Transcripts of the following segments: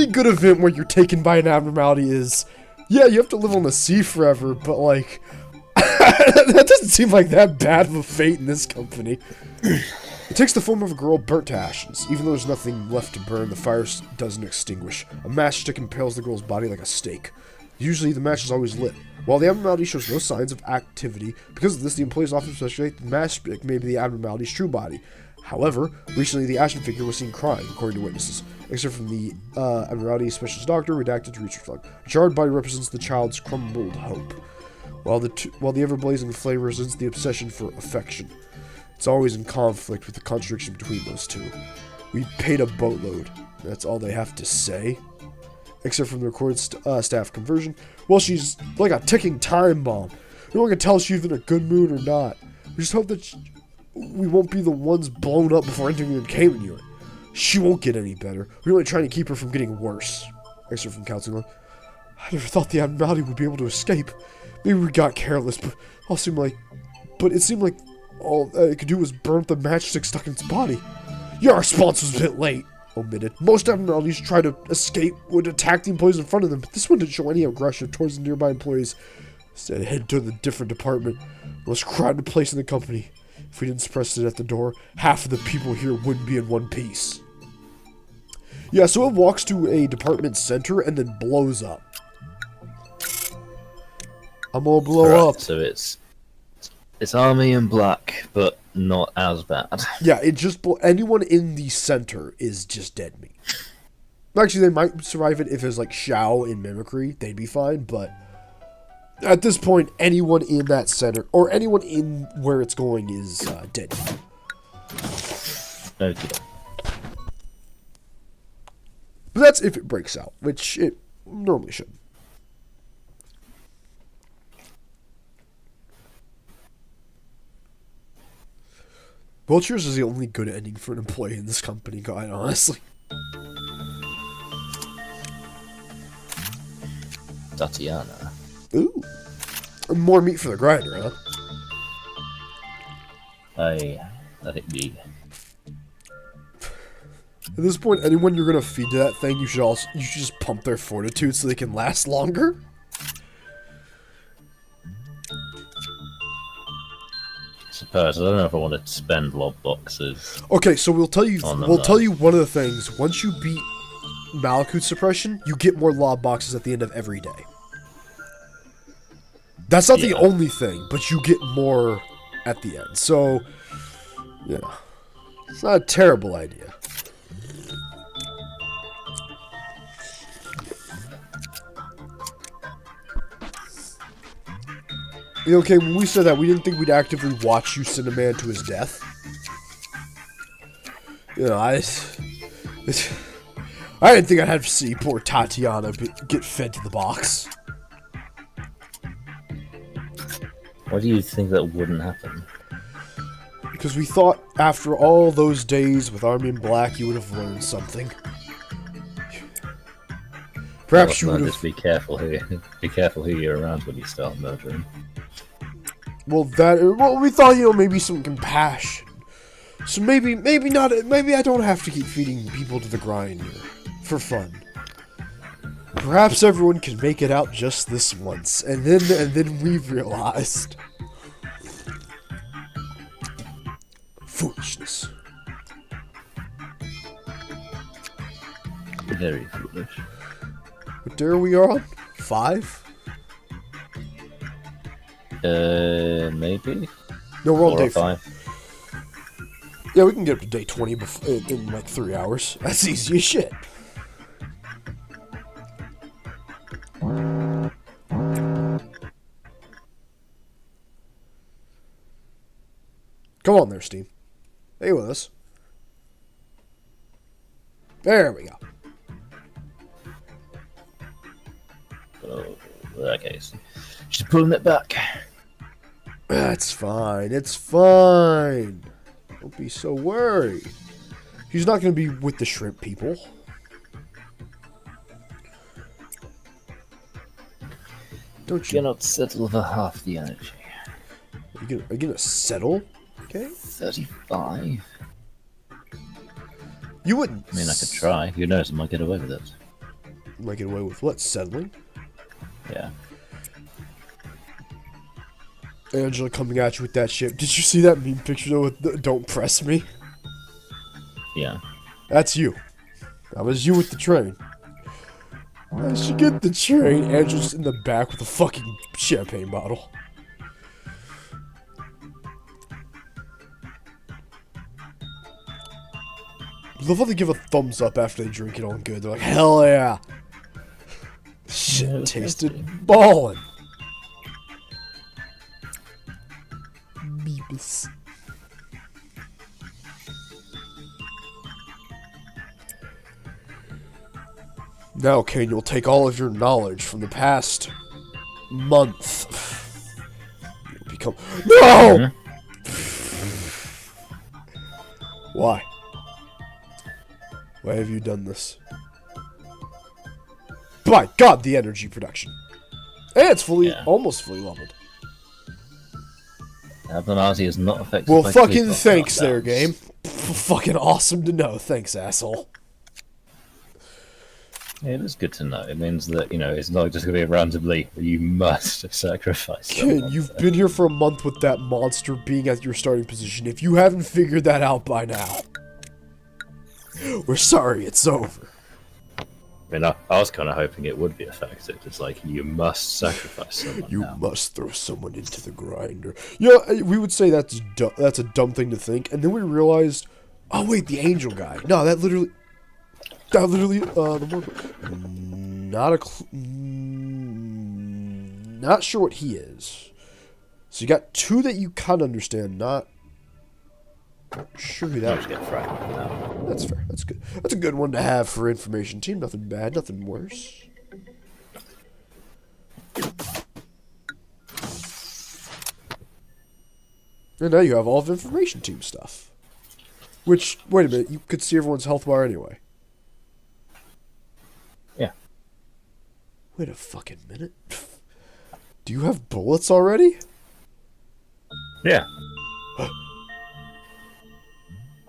only good event where you're taken by an abnormality is, yeah, you have to live on the sea forever, but like, that doesn't seem like that bad of a fate in this company. It takes the form of a girl burnt to ashes. Even though there's nothing left to burn, the fire doesn't extinguish. A matchstick impales the girl's body like a stake. Usually, the match is always lit. While the abnormality shows no signs of activity, because of this, the employees often speculate the matchstick may be the abnormality's true body. However, recently the Ashen figure was seen crying, according to witnesses. Except from the abnormality specialist doctor, redacted to research log. A charred body represents the child's crumbled hope, while the ever-blazing flame represents the obsession for affection. It's always in conflict with the contradiction between those two. We paid a boatload. That's all they have to say. Except from the recorded staff conversion. Well, she's like a ticking time bomb. No one can tell if she's in a good mood or not. We just hope that we won't be the ones blown up before anything even came into it. She won't get any better. We're only trying to keep her from getting worse. Excerpt from counseling. I never thought the abnormality would be able to escape. Maybe we got careless, but it seemed like all it could do was burn up the matchstick stuck in its body. Your response was a bit late. Omitted. Most abnormalities try to escape would attack the employees in front of them, but this one didn't show any aggression towards the nearby employees. Instead, head to the different department, the most crowded place in the company. If we didn't suppress it at the door, half of the people here wouldn't be in one piece. Yeah, so it walks to a department center and then blows up. I'm gonna blow up. So it's army in black, but not as bad. Yeah, it just anyone in the center is just dead meat. Actually, they might survive it if it's like Shao in Mimicry. They'd be fine, but at this point, anyone in that center, or anyone in where it's going is dead meat. Okay. But that's if it breaks out, which it normally should. Vultures is the only good ending for an employee in this company, quite honestly. Tatiana. Ooh. More meat for the grinder, huh? I think the... At this point, anyone you're gonna feed to that thing, you should just pump their fortitude so they can last longer. Suppose I don't know if I want to spend lob boxes. Okay, so we'll tell you one of the things. Once you beat Malakut suppression, you get more lob boxes at the end of every day. That's not the only thing, but you get more at the end. So, yeah, it's not a terrible idea. Okay, when we said that, we didn't think we'd actively watch you send a man to his death. You know, I didn't think I'd have to see poor Tatiana get fed to the box. Why do you think that wouldn't happen? Because we thought after all those days with Army in Black, you would have learned something. Perhaps you would have... Just be careful who you're around when you start murdering. Well, we thought, maybe some compassion. So maybe not. Maybe I don't have to keep feeding people to the grind here for fun. Perhaps everyone can make it out just this once, and then we realized foolishness. Very foolish. What day are we on? 5? Maybe. No, we're on day 5. Yeah, we can get up to day 20 in like 3 hours. That's easy as shit. Come on there, Steve. Stay with us. There we go. Oh, okay, so she's pulling it back. That's fine. It's fine. Don't be so worried. He's not going to be with the shrimp people. Don't you? Cannot settle for half the energy. Are you gonna settle? Okay. 35. You wouldn't. I mean, I could try. Who knows? I might get away with it. Might get away with what? Settling? Yeah. Angela coming at you with that shit. Did you see that meme picture though with the "Don't press me"? Yeah. That's you. That was you with the train. As you get the train, Angela's in the back with a fucking champagne bottle. Love how they give a thumbs up after they drink it all good. They're like, hell yeah. Shit Yeah, tasted ballin'. Beepus. Now, Kane, you'll take all of your knowledge from the past month. You'll become... No! Why? Why have you done this? By God, the energy production. And it's fully, almost fully leveled. Abnormality is not affected Well, by fucking sleep thanks lockdowns. there, game. Fucking awesome to know. Thanks, asshole. Yeah, it is good to know. It means that, you know, it's not just going to be randomly, you must sacrifice Ken, someone. you've been here for a month with that monster being at your starting position. If you haven't figured that out by now, we're sorry, it's over. I mean, I was kind of hoping it would be effective. It's like, you must sacrifice someone You now. must throw someone into the grinder. Yeah, we would say that's a dumb thing to think, and then we realized, oh wait, the angel guy. No, that literally, not sure what he is. So you got two that you kind of understand, not sure who I'll that just get fragmented now. That's fair. That's good. That's a good one to have for information team. Nothing bad, nothing worse. And now you have all of information team stuff. Which, wait a minute, you could see everyone's health bar anyway. Yeah. Wait a fucking minute. Do you have bullets already? Yeah.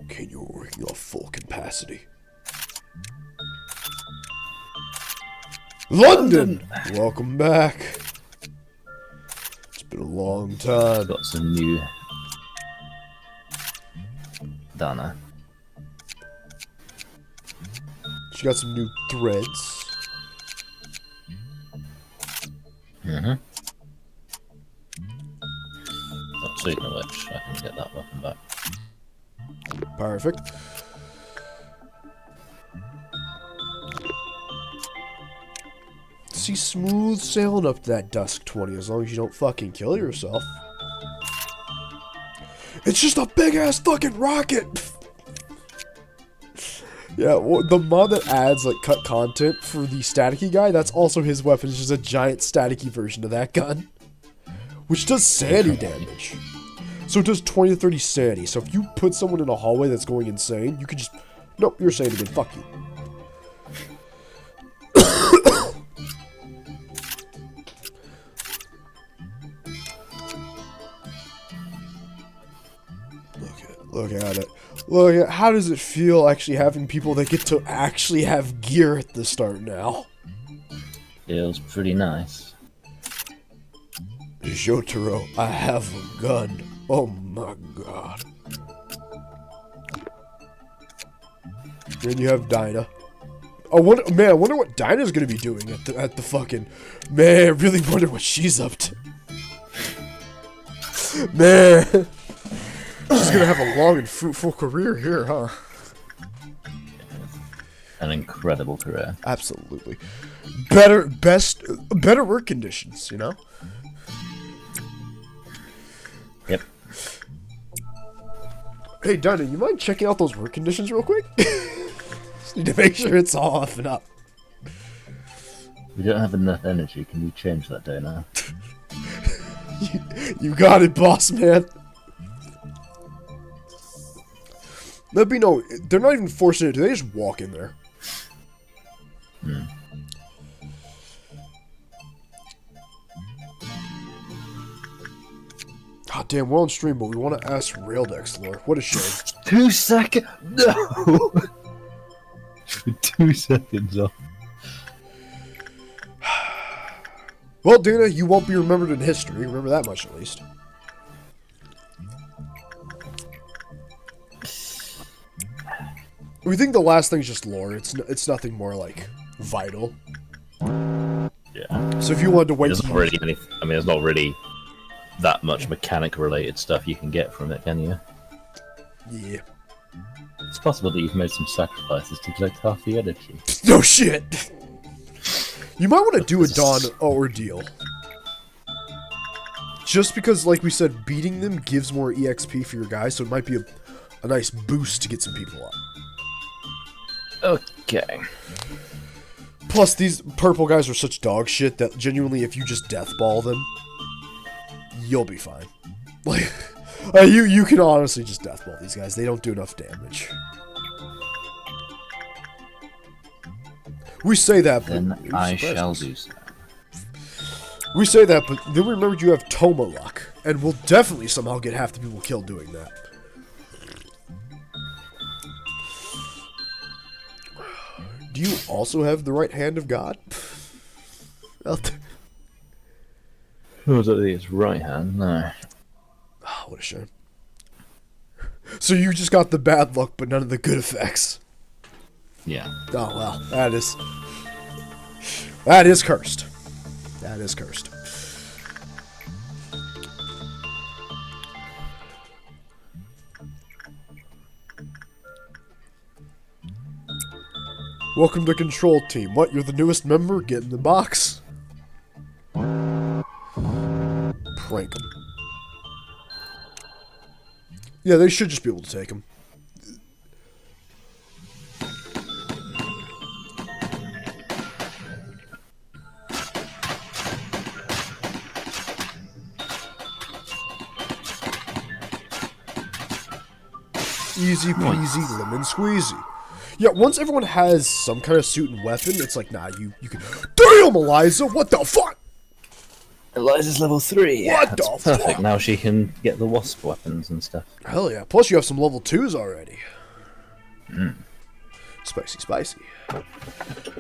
Okay, you're working off full capacity. London! Welcome back. It's been a long time. Got some new Dana. She got some new threads. Mm-hmm. Speaking of which, I can get that weapon back. Perfect. See, smooth sailing up to that Dusk 20 as long as you don't fucking kill yourself. It's just a big ass fucking rocket! Yeah, well, the mod that adds like cut content for the staticky guy, that's also his weapon. It's just a giant staticky version of that gun. Which does sanity damage. So it does 20 to 30 sanity. So if you put someone in a hallway that's going insane, you could just... Nope, you're sane again. Fuck you. Look at it. Look at how does it feel actually having people that get to actually have gear at the start now? Feels pretty nice. Jotaro, I have a gun. Oh my god. Then you have Dinah. I wonder what Dinah's gonna be doing at the fucking... Man, I really wonder what she's up to. Man. She's gonna have a long and fruitful career here, huh? An incredible career. Absolutely. Better work conditions, you know? Yep. Hey, Dinah, you mind checking out those work conditions real quick? Just need to make sure it's all off and up. We don't have enough energy. Can you change that day now? You got it, boss man. There'd be no... They're not even forcing it. They just walk in there. Hmm. God damn, we're on stream, but we want to ask Raildex lore. What a shame. 2 seconds. No. For 2 seconds off. Well, Dana, you won't be remembered in history. Remember that much, at least. We think the last thing's just lore. It's nothing more, like, vital. Yeah. So if you wanted to wait... There's not really anything... I mean, there's not really that much mechanic-related stuff you can get from it, can you? Yeah. It's possible that you've made some sacrifices to collect half the energy. No shit! You might want to do a Dawn ordeal. Just because, like we said, beating them gives more EXP for your guys, so it might be a nice boost to get some people up. Okay. Plus, these purple guys are such dog shit that genuinely, if you just deathball them, you'll be fine. Like, you can honestly just deathball these guys. They don't do enough damage. We say that, but... Then I shall do so. We say that, but then we remembered you have Toma luck, and we'll definitely somehow get half the people killed doing that. Do you also have the right hand of God? Oh, was it his right hand? No. Oh, what a shame. So you just got the bad luck, but none of the good effects. Yeah. Oh, well, that is cursed. That is cursed. Welcome to Control Team. What, you're the newest member? Get in the box. Prank them. Yeah, they should just be able to take him. Easy peasy lemon squeezy. Yeah, once everyone has some kind of suit and weapon, it's like, nah, you can... Damn, Eliza, what the fuck? Eliza's level 3. What That's the perfect. fuck? Now she can get the wasp weapons and stuff. Hell yeah. Plus you have some level 2s already. Spicy, spicy.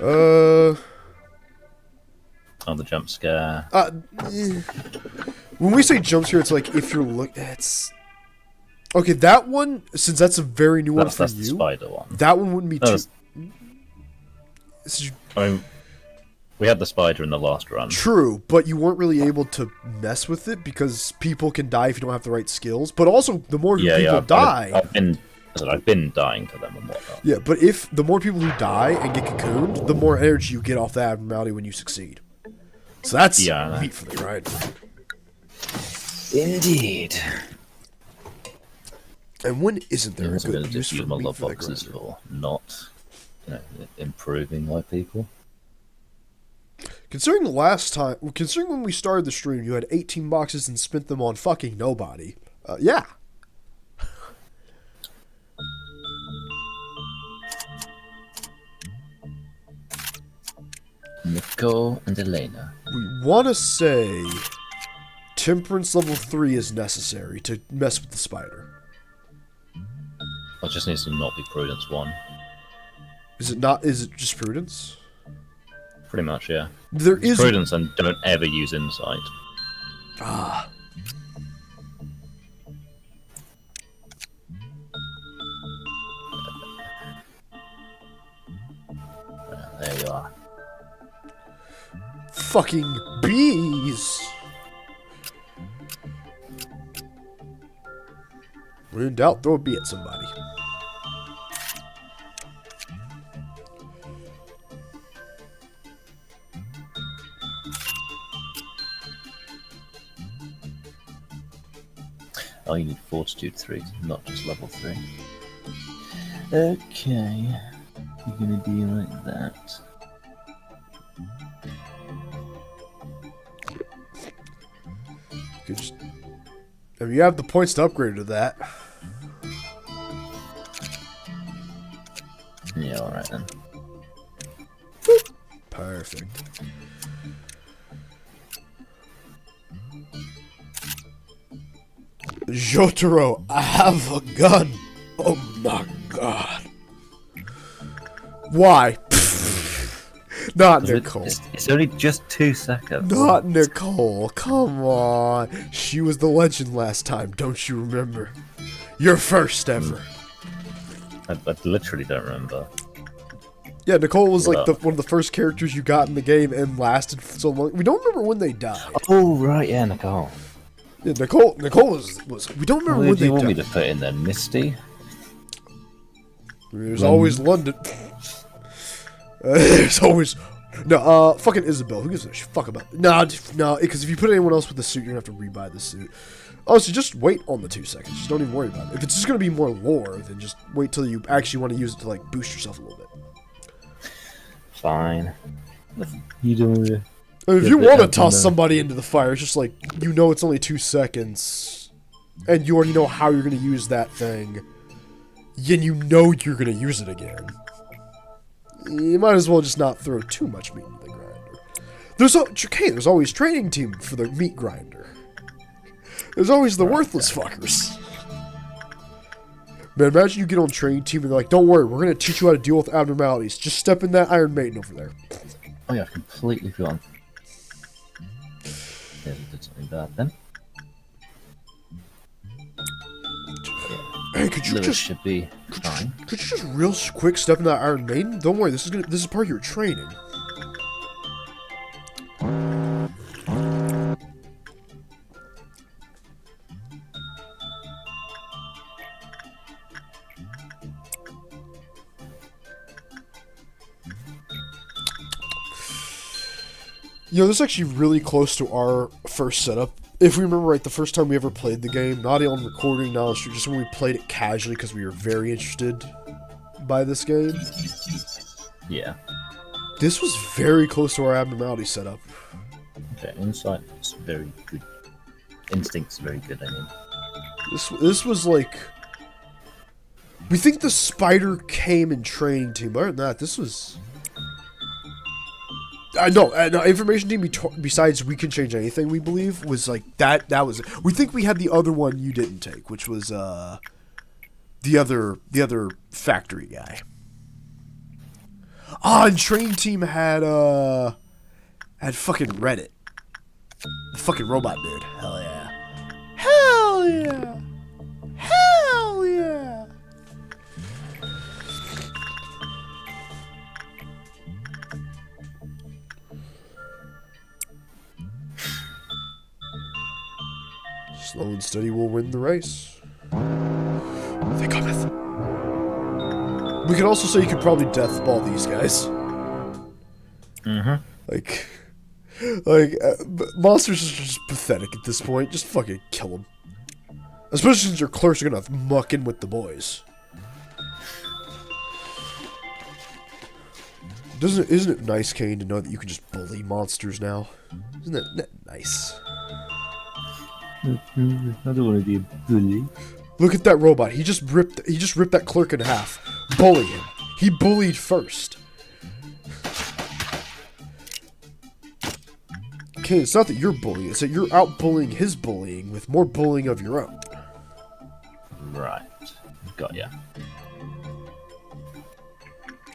Oh, the jump scare. When we say jump scare, it's like if you're it's... Okay, that one, since that's a very new one for that's you, the spider one. that one wouldn't be too... I mean, we had the spider in the last run. True, but you weren't really able to mess with it because people can die if you don't have the right skills. But also, the more people die... I've been dying to them and whatnot. Yeah, but if the more people who die and get cocooned, the more energy you get off that abnormality when you succeed. So that's meat for the grind. Indeed. And when isn't there a I'm going good to use just for use my meat love for the boxes grinder? for not, improving my people. Considering when we started the stream, you had 18 boxes and spent them on fucking nobody. Yeah. Nicole and Elena. We want to say Temperance level 3 is necessary to mess with the spider. I just needs to not be Prudence 1. Is it not? Is it just Prudence? Pretty much, yeah. There is Prudence and don't ever use Insight. Ah. There you are. Fucking bees! When in doubt, throw a bee at somebody. Oh, you need Fortitude 3, not just level 3. Okay. You're gonna be like that. You just, I mean, you have the points to upgrade to that. Yeah, alright then. Perfect. Jotaro, I have a gun. Oh my god. Why? Not Nicole. It's only just 2 seconds. Not Nicole. Come on. She was the legend last time. Don't you remember? Your first ever. I literally don't remember. Yeah, Nicole was like one of the first characters you got in the game and lasted for so long. We don't remember when they died. Oh right, yeah, Nicole. Yeah, Nicole was. We don't remember when they died. Do you want me to put in there, Misty? There's always London. There's always no. Fucking Isabel. Who gives a fuck about? No, because if you put anyone else with the suit, you're gonna have to rebuy the suit. Honestly, just wait on the 2 seconds. Just don't even worry about it. If it's just gonna be more lore, then just wait till you actually want to use it to like boost yourself a little bit. Fine. You doing? If you want to toss somebody into the fire, it's just like you know it's only 2 seconds, and you already know how you're gonna use that thing, and you know you're gonna use it again. You might as well just not throw too much meat into the grinder. There's always training team for the meat grinder. There's always the worthless fuckers. Man, imagine you get on training team and they're like, don't worry, we're going to teach you how to deal with abnormalities. Just step in that Iron Maiden over there. Oh yeah, I've completely forgotten. Yeah, we did something bad then. Hey, could you just should be fine. Could you just real quick step in that Iron Maiden? Don't worry, this is part of your training. You know, this is actually really close to our first setup. If we remember right, the first time we ever played the game, not on recording, not on stream, just when we played it casually because we were very interested by this game. Yeah. This was very close to our abnormality setup. Okay, insight is very good. Instinct's very good, I mean. This was like... We think the spider came in training team. Other than that, this was... No, information team besides we can change anything, we believe, was like that was it. We think we had the other one you didn't take, which was the other factory guy. And training team had fucking Reddit. The fucking robot dude. Hell yeah. Hell yeah. Hell yeah. Slow and steady will win the race. They cometh. We could also say you could probably death ball these guys. Mm-hmm. Like, monsters are just pathetic at this point. Just fucking kill them. Especially since your clerks are gonna muck in with the boys. Isn't it nice, Kane, to know that you can just bully monsters now? Isn't that nice? I don't want to be a bully. Look at that robot. He just ripped that clerk in half. Bully him. He bullied first. Okay, it's not that you're bullying, it's that you're out bullying his bullying with more bullying of your own. Right. Got ya.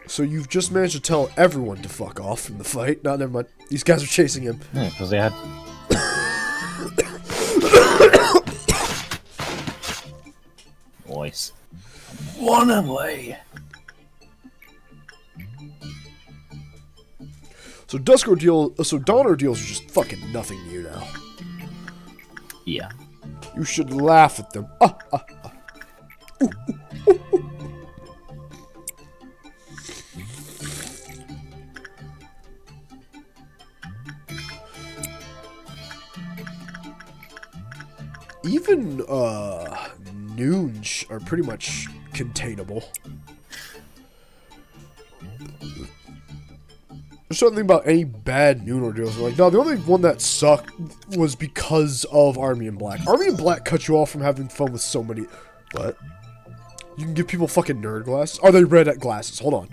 So you've just managed to tell everyone to fuck off from the fight. No, never mind. These guys are chasing him. Yeah, because they had... Voice. One away. So Dawn ordeals are just fucking nothing to you now. Yeah. You should laugh at them. Even noons are pretty much containable. There's something about any bad noon ordeals. Like, no, the only one that sucked was because of Army in Black. Army in Black cut you off from having fun with so many. What? You can give people fucking nerd glasses? Are they red at glasses? Hold on.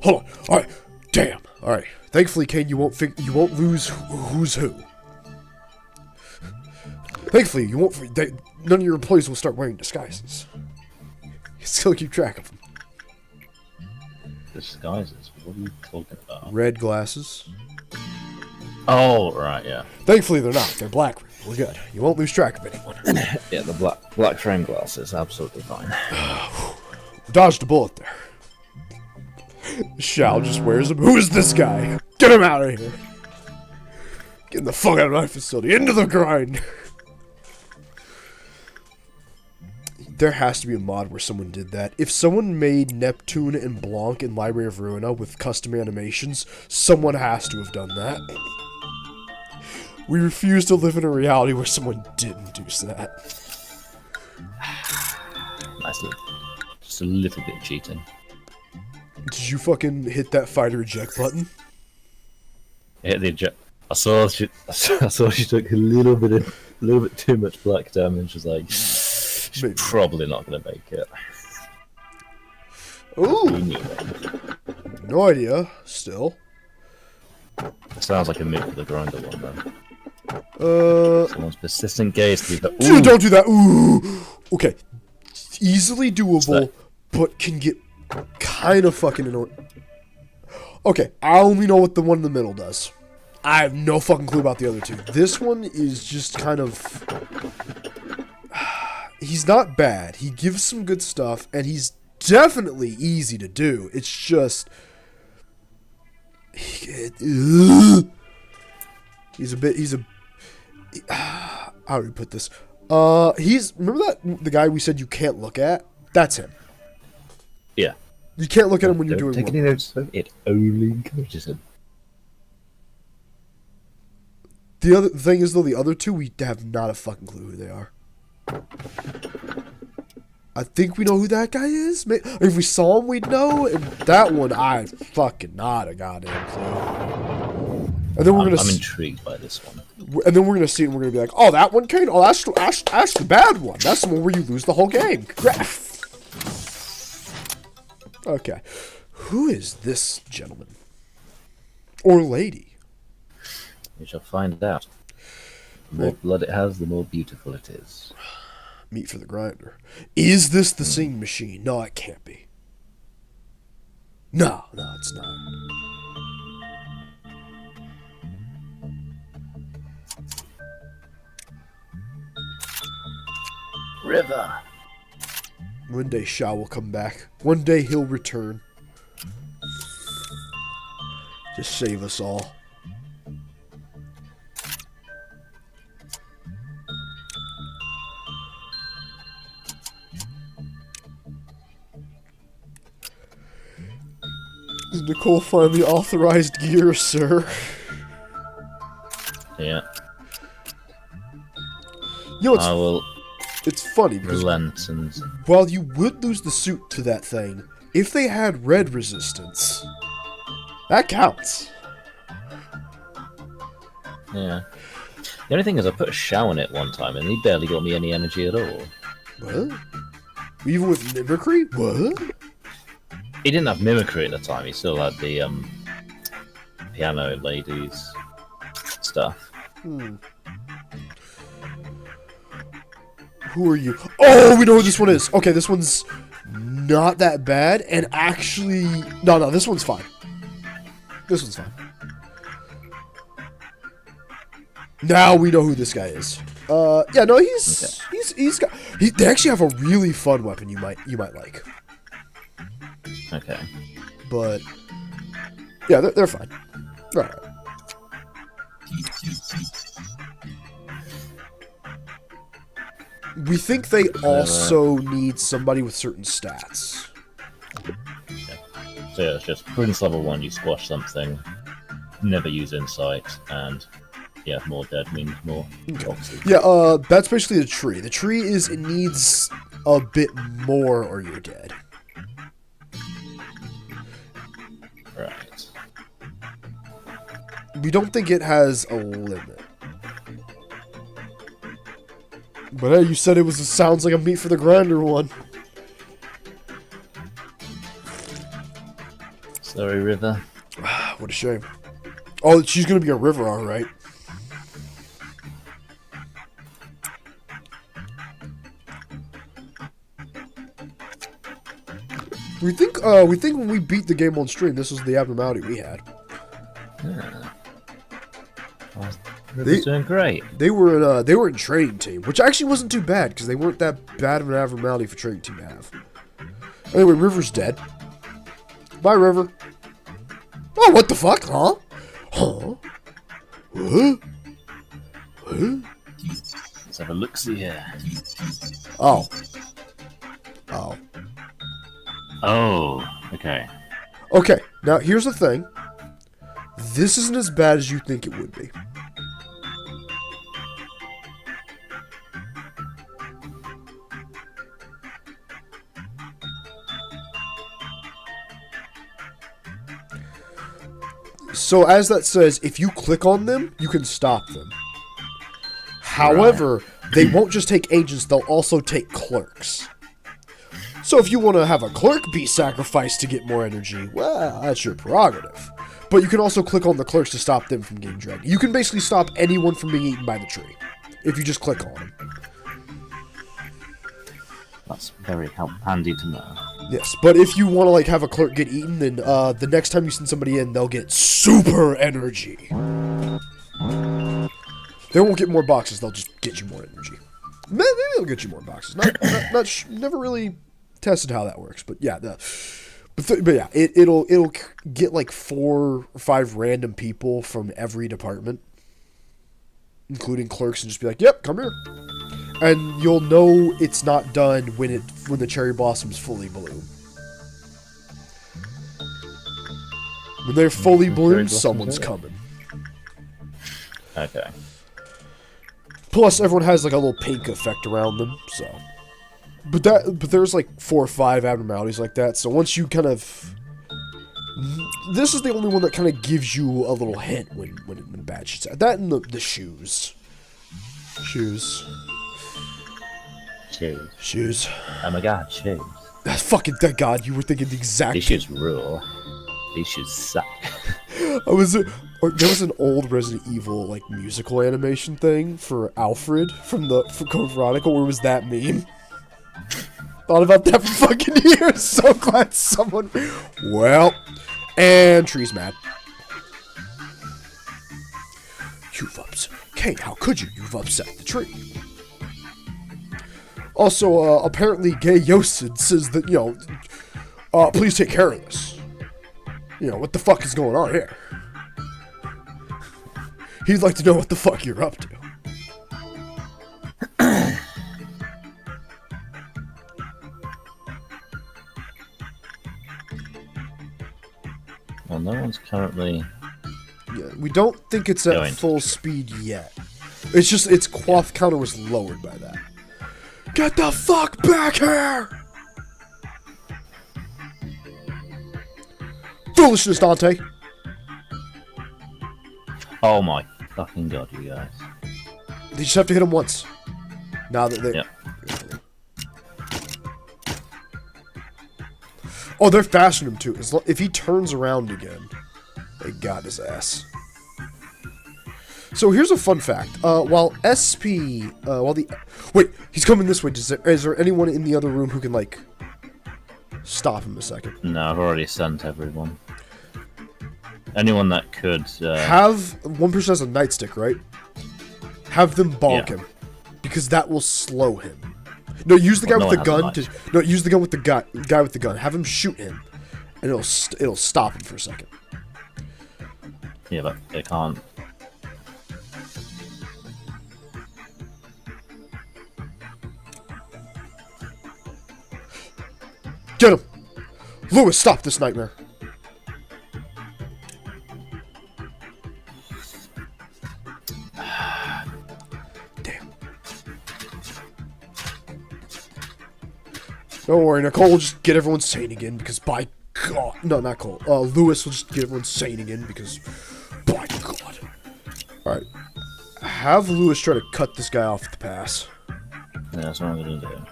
Hold on. All right. Damn. All right. Thankfully, Kane, you won't lose who's who. Thankfully, you won't. None of your employees will start wearing disguises. You still keep track of them. Disguises. What are you talking about? Red glasses. Oh, right, yeah. Thankfully, they're not. They're black. We're good. You won't lose track of anyone. Yeah, the black frame glasses, absolutely fine. Dodged a bullet there. Shao just wears them. Who is this guy? Get him out of here. Get the fuck out of my facility. Into the grind. There has to be a mod where someone did that. If someone made Neptune and Blanc in Library of Ruina with custom animations, someone has to have done that. We refuse to live in a reality where someone didn't do that. Nice little, just a little bit cheating. Did you fucking hit that fighter eject button? Hit the eject. I saw she took a little bit too much black damage. Was like, she's Maybe. probably not gonna make it. Ooh, no idea. Still, It sounds like a move for the grinder one then. Someone's persistent gaze to the. Dude, don't do that. Ooh, okay, easily doable, but can get kind of fucking annoying. Okay, I only know what the one in the middle does. I have no fucking clue about the other two. This one is just kind of... He's not bad. He gives some good stuff, and he's definitely easy to do. It's just... He's a... How do we put this? Remember that the guy we said you can't look at? That's him. Yeah. You can't look at him when you're Don't doing take work. any notes. It only encourages him. The other thing is, though, the other two, we have not a fucking clue who they are. I think we know who that guy is. If we saw him, we'd know. And that one, I fucking not a goddamn clue. And then I'm intrigued by this one. And then we're gonna see it, and we're gonna be like, "Oh, that one, Kane. Oh, that's the bad one. That's the one where you lose the whole game." Okay, who is this gentleman or lady? We shall find out. The more blood it has, the more beautiful it is. Meat for the grinder. Is this the singing machine? No, it can't be. No, it's not. River. One day Shao will come back. One day he'll return. To save us all. Is Nicole finally authorized gear, sir? Yeah. You know, I will it's funny because relent and... while you would lose the suit to that thing, if they had red resistance, that counts. Yeah. The only thing is I put a Shao in it one time and he barely got me any energy at all. What? Even with mimicry? What? He didn't have mimicry at the time, he still had the piano ladies stuff. Who are you? Oh, we know who this one is. Okay, this one's not that bad, and actually... No, this one's fine. This one's fine. Now we know who this guy is. Yeah, no, they actually have a really fun weapon you might like. Okay. But yeah, they're fine. All right. We think they also need somebody with certain stats. Okay. So yeah, it's just Prudence level 1, you squash something, never use insight, and yeah, more dead means more. Okay. Yeah, that's basically the tree. The tree is it needs a bit more or you're dead. Right. We don't think it has a limit. But hey, you said it sounds like a meat for the grinder one. Sorry, River. What a shame. Oh, she's gonna be a river, alright. We think when we beat the game on stream, this was the abnormality we had. Yeah. River's doing great. They were in training team, which actually wasn't too bad because they weren't that bad of an abnormality for training team to have. Anyway, River's dead. Bye, River. Oh, what the fuck? Huh? Huh? Huh? Huh? Let's have a look-see here. Oh. Oh. Oh, okay. Okay, now here's the thing. This isn't as bad as you think it would be. So as that says, if you click on them, you can stop them. However, they won't just take agents, they'll also take clerks. So if you want to have a clerk be sacrificed to get more energy, well, that's your prerogative. But you can also click on the clerks to stop them from getting dragged. You can basically stop anyone from being eaten by the tree, if you just click on them. That's very handy to know. Yes, but if you want to like have a clerk get eaten, then the next time you send somebody in, they'll get super energy. They won't get more boxes, they'll just get you more energy. Maybe they'll get you more boxes. Never really tested how that works, but yeah, but yeah, it'll get like 4 or 5 random people from every department, including clerks, and just be like, "Yep, come here," and you'll know it's not done when the cherry blossoms fully bloom. When they're fully bloomed, someone's coming. Okay. Plus, everyone has like a little pink effect around them, so. But there's like 4 or 5 abnormalities like that. So once you kind of, this is the only one that kind of gives you a little hint when bad shit's out. That and the shoes. Shoes. Oh my god, shoes. That's fucking, thank God, you were thinking the exact. These shoes rule. These shoes suck. There was an old Resident Evil like musical animation thing for Alfred from Code Veronica where it was that meme. Thought about that for fucking years. So glad someone. Well, and Tree's mad. You've upset. Kane, how could you? You've upset the tree. Also, apparently, Gay Yosid says that please take care of this. What the fuck is going on here? He'd like to know what the fuck you're up to. Well, no one's currently... Yeah, we don't think it's at full speed yet. It's just its quaff counter was lowered by that. Get the fuck back here! Foolishness, Dante! Oh my fucking god, you guys. They just have to hit him once. Now that they... Yep. Oh, they're faster than him too. If he turns around again, they got his ass. So here's a fun fact. Wait, he's coming this way. Is there anyone in the other room who can, like, stop him a second? No, I've already sent everyone. Anyone that could... Have... One person has a nightstick, right? Have them bonk him. Because that will slow him. No, use the guy with the gun to... No, use the gun with the guy with the gun. Have him shoot him. And it'll stop him for a second. Yeah, but they can't... Get him! Lewis, stop this nightmare. Damn. Don't worry, Nicole will just get everyone sane again because by God. No, not Cole. Lewis will just get everyone sane again because by God. Alright. Have Lewis try to cut this guy off at the pass. Yeah, that's what I'm gonna do.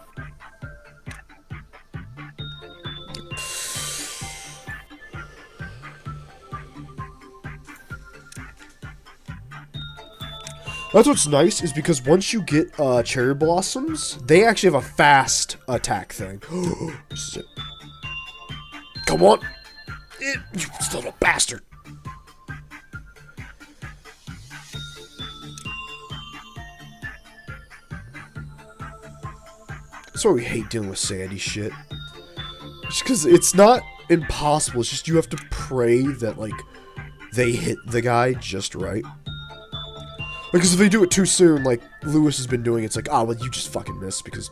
That's what's nice, is because once you get cherry blossoms, they actually have a fast attack thing. This is it. Come on. You little bastard. That's why we hate dealing with Sandy shit. Just because it's not impossible. It's just you have to pray that, like, they hit the guy just right. Because if they do it too soon, like Lewis has been doing, it's like, well, you just fucking missed because...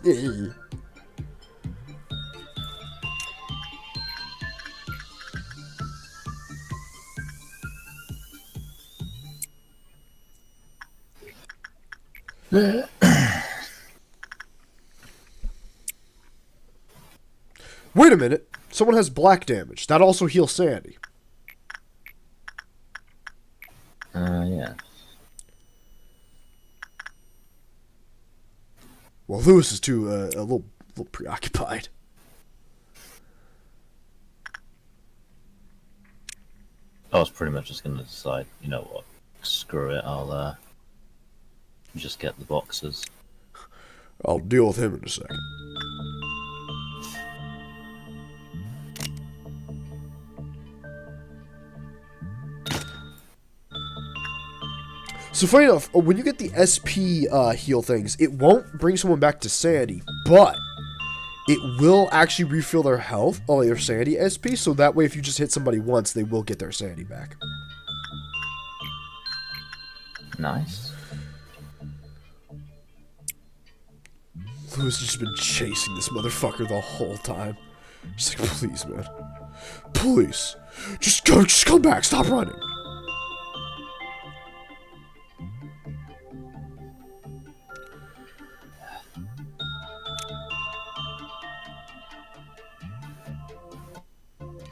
Wait a minute. Someone has black damage. That also heals Sandy. Yeah. Well, Lewis is too, a little preoccupied. I was pretty much just going to decide, you know what, screw it, I'll just get the boxes. I'll deal with him in a second. So funny enough, when you get the SP heal things, it won't bring someone back to Sandy, but it will actually refill their health, their Sandy SP, so that way if you just hit somebody once, they will get their Sandy back. Nice. Louis has just been chasing this motherfucker the whole time. She's like, please, man. Please. Just come back, stop running.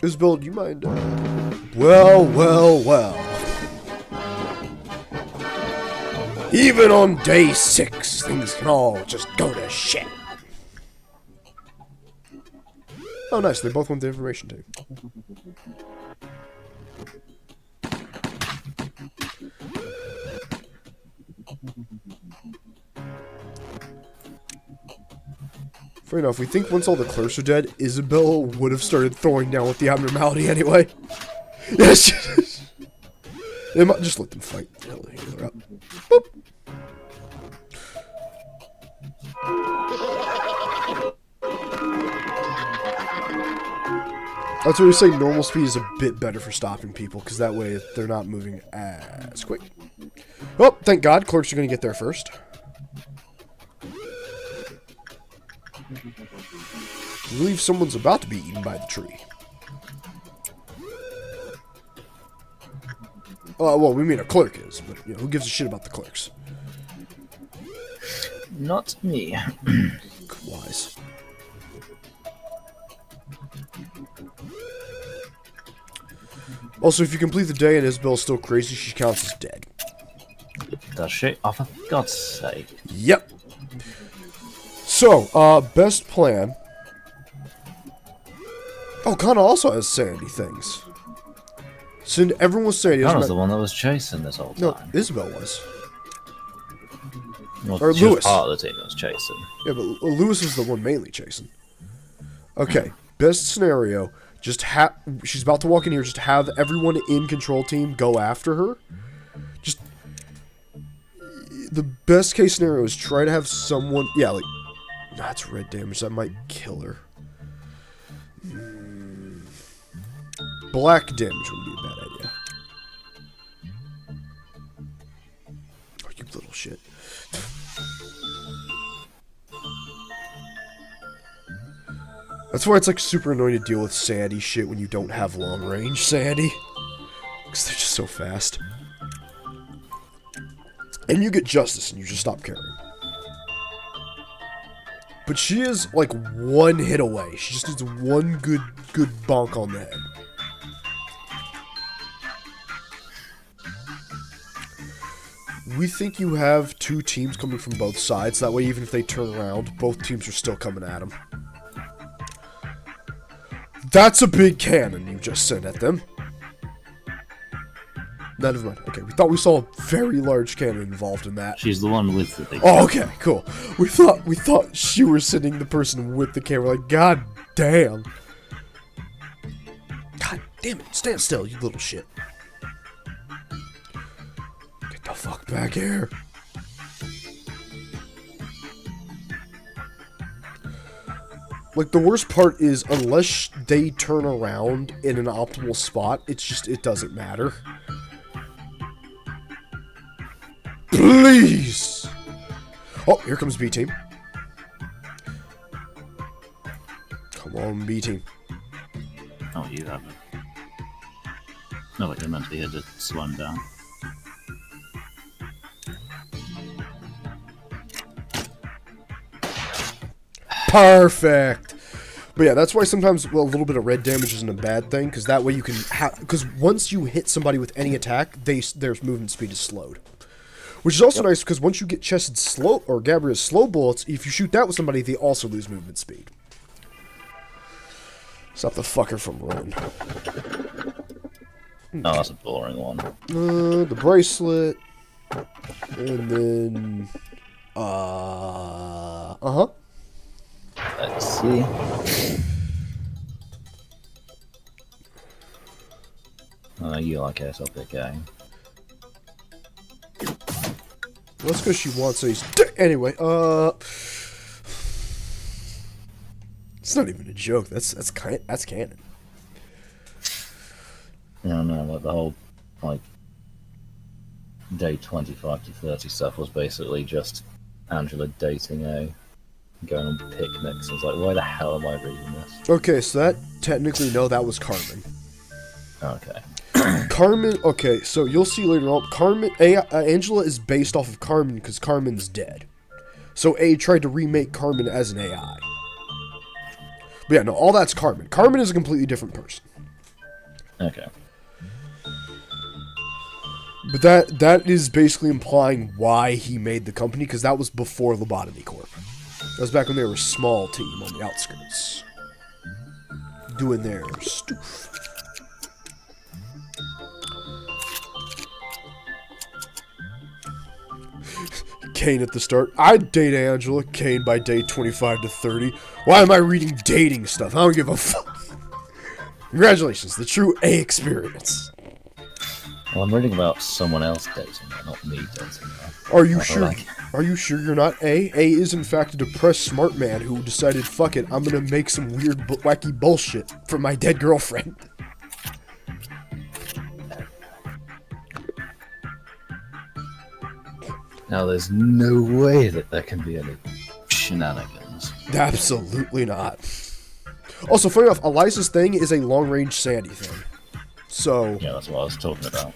Isabel, do you mind? Well. Even on day 6, things can all just go to shit. Oh, nice. They both want the information too. Fair enough, we think once all the clerks are dead, Isabel would have started throwing down with the abnormality anyway. Yes! They might just let them fight. Hell, they're up. Boop! That's why we say normal speed is a bit better for stopping people, because that way they're not moving as quick. Oh, thank God, clerks are going to get there first. I believe someone's about to be eaten by the tree. Well, we mean a clerk is, but you know, who gives a shit about the clerks? Not me. Wise. Also, if you complete the day and Isabel's still crazy, she counts as dead. Does she? Oh, for God's sake. Yep. So, best plan. Oh, Connor also has sanity things. So everyone was Sandy. Connor's the one that was chasing this whole time. No, Isabel was. Well, or she was Lewis. part of the team that was chasing. Yeah, but Lewis was the one mainly chasing. Okay, best scenario. Just she's about to walk in here. Just have everyone in control team go after her. Just the best case scenario is try to have someone. Yeah, like that's red damage. That might kill her. Black damage would be a bad idea. Oh, you little shit. That's why it's like super annoying to deal with Sandy shit when you don't have long range Sandy. Because they're just so fast. And you get justice and you just stop caring. But she is like one hit away. She just needs one good bonk on the head. We think you have two teams coming from both sides. That way, even if they turn around, both teams are still coming at them. That's a big cannon you just sent at them. No, never mind. Okay, we thought we saw a very large cannon involved in that. She's the one with the big Oh, okay, cool. We thought she was sending the person with the camera. Like, god damn. Damn it, stand still, you little shit. Get the fuck back here. Like, the worst part is, unless they turn around in an optimal spot, it doesn't matter. Please! Oh, here comes B team. Come on, B team. Oh, you haven't. No, wait, they're meant to be here to slow him down. Perfect! But yeah, that's why sometimes a little bit of red damage isn't a bad thing, because that way you can because once you hit somebody with any attack, their movement speed is slowed. Which is also nice, because once you get Chest's slow, or Gabriel's slow bullets, if you shoot that with somebody, they also lose movement speed. Stop the fucker from running. Oh, that's a boring one. The bracelet. And then... Uh-huh. Let's see. You like airsoft, okay. That's because she wants a... Anyway, it's not even a joke. That's canon. Yeah, no, like the whole, like, day 25 to 30 stuff was basically just Angela dating A, going on picnics. I was like, why the hell am I reading this? Okay, so that, technically, no, that was Carmen. Okay. Carmen, okay, so you'll see later on, Carmen, Angela is based off of Carmen because Carmen's dead. So A tried to remake Carmen as an AI. But yeah, no, all that's Carmen. Carmen is a completely different person. Okay. But that is basically implying why he made the company, because that was before Lobotomy Corp. That was back when they were a small team on the outskirts. Doing their stoof. Kane at the start. I'd date Angela. Kane by day 25 to 30. Why am I reading dating stuff? I don't give a fuck. Congratulations, the true A experience. Well, I'm reading about someone else dating her, not me dating her. Are you sure? Are you sure you're not A? A is in fact a depressed smart man who decided, fuck it, I'm gonna make some weird wacky bullshit for my dead girlfriend. Now, there's no way that there can be any shenanigans. Absolutely not. Also, funny enough, Eliza's thing is a long-range Sandy thing. So... Yeah, that's what I was talking about.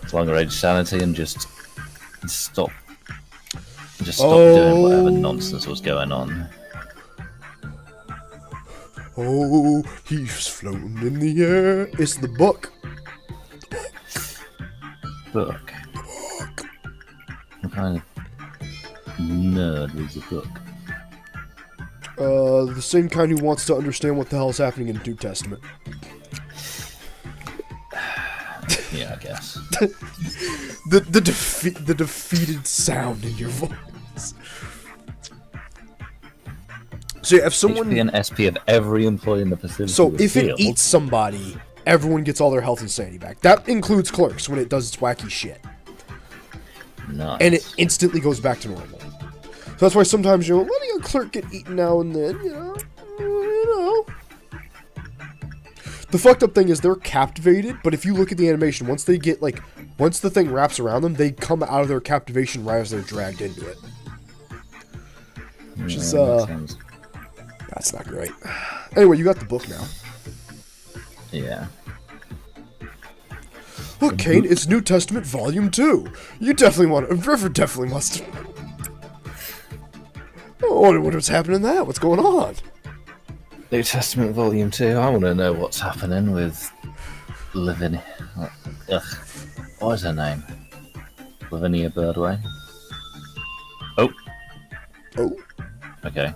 It's longer-range sanity and just stop doing whatever nonsense was going on. Oh, he's floating in the air. It's the book. Book? What kind of nerd reads a book? The same kind who wants to understand what the hell is happening in the New Testament. Yeah, I guess. the defeated sound in your voice. So yeah, if someone... HP and SP of every employee in the Pacific So if field, it eats somebody, everyone gets all their health and sanity back. That includes Clerks when it does its wacky shit. nice. And it instantly goes back to normal. So that's why sometimes, you know, letting a clerk get eaten now and then, you know. The fucked up thing is they're captivated, but if you look at the animation, once they get, like, once the thing wraps around them, they come out of their captivation right as they're dragged into it. Which is, that's not great. Anyway, you got the book now. Yeah. Look, Kane, it's New Testament Volume 2. You definitely want to... River definitely must... I wonder what's happening in that. What's going on? New Testament Volume 2. I want to know what's happening with Lavinia. What is her name? Lavinia Birdway? Oh. Oh. Okay.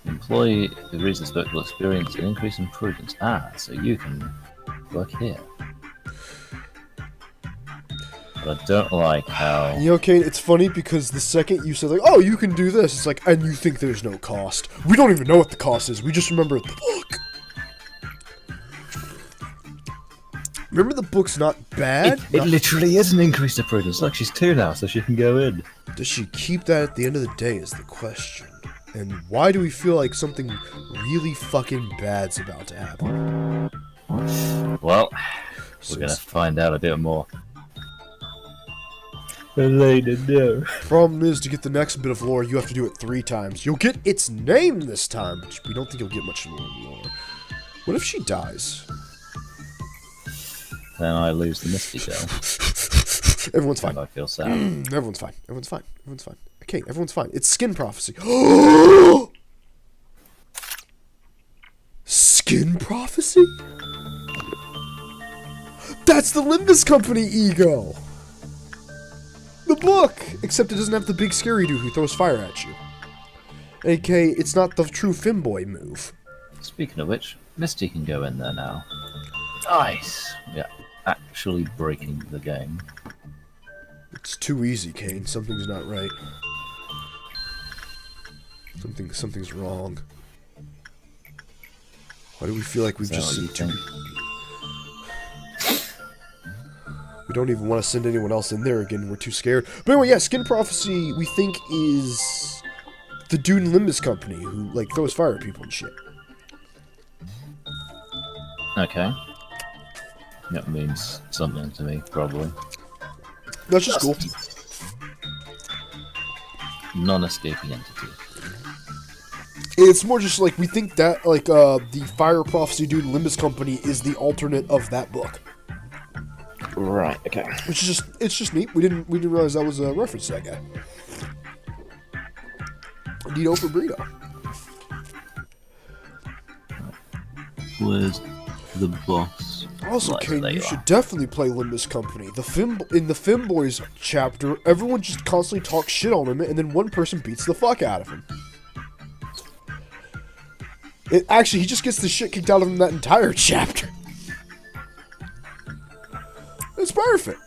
Employee who reads this book will experience an increase in prudence. Ah, so you can work here. But I don't like how... You know, Kane, it's funny because the second you said, like, oh, you can do this, it's like, and you think there's no cost. We don't even know what the cost is. We just remember the book. Remember the book's not bad? It literally is an increase to prudence. Look, she's 2 now, so she can go in. Does she keep that at the end of the day is the question. And why do we feel like something really fucking bad's about to happen? Well, we're gonna find out a bit more. Later, no. Problem is, to get the next bit of lore, you have to do it 3 times. You'll get its name this time, but we don't think you'll get much more lore. What if she dies? Then I lose the Misty Girl. Everyone's fine. And I feel sad. Everyone's fine. Everyone's fine. Everyone's fine. Okay, everyone's fine. It's skin prophecy. Skin prophecy? That's the Limbus Company ego! The book! Except it doesn't have the big scary dude who throws fire at you. AK, it's not the true femboy move. Speaking of which, Misty can go in there now. Nice! Yeah, actually breaking the game. It's too easy, Kane. Something's not right. Something's wrong. Why do we feel like we've just sent 2 people? We don't even want to send anyone else in there again. We're too scared. But anyway, yeah, Skin Prophecy, we think, is the dude in Limbus Company who, like, throws fire at people and shit. Okay. That means something to me, probably. That's just cool. Non-escaping entity. It's more just like, we think that, like, the Fire Prophecy dude in Limbus Company is the alternate of that book. Right, okay. Which is it's just neat. We didn't realize that was a reference to that guy. Dito for burrito. Where's the boss? Also, Right, Kane, there you you should are. definitely play Limbus Company. In the Femboys chapter, everyone just constantly talks shit on him, and then one person beats the fuck out of him. Actually, he just gets the shit kicked out of him that entire chapter. It's perfect.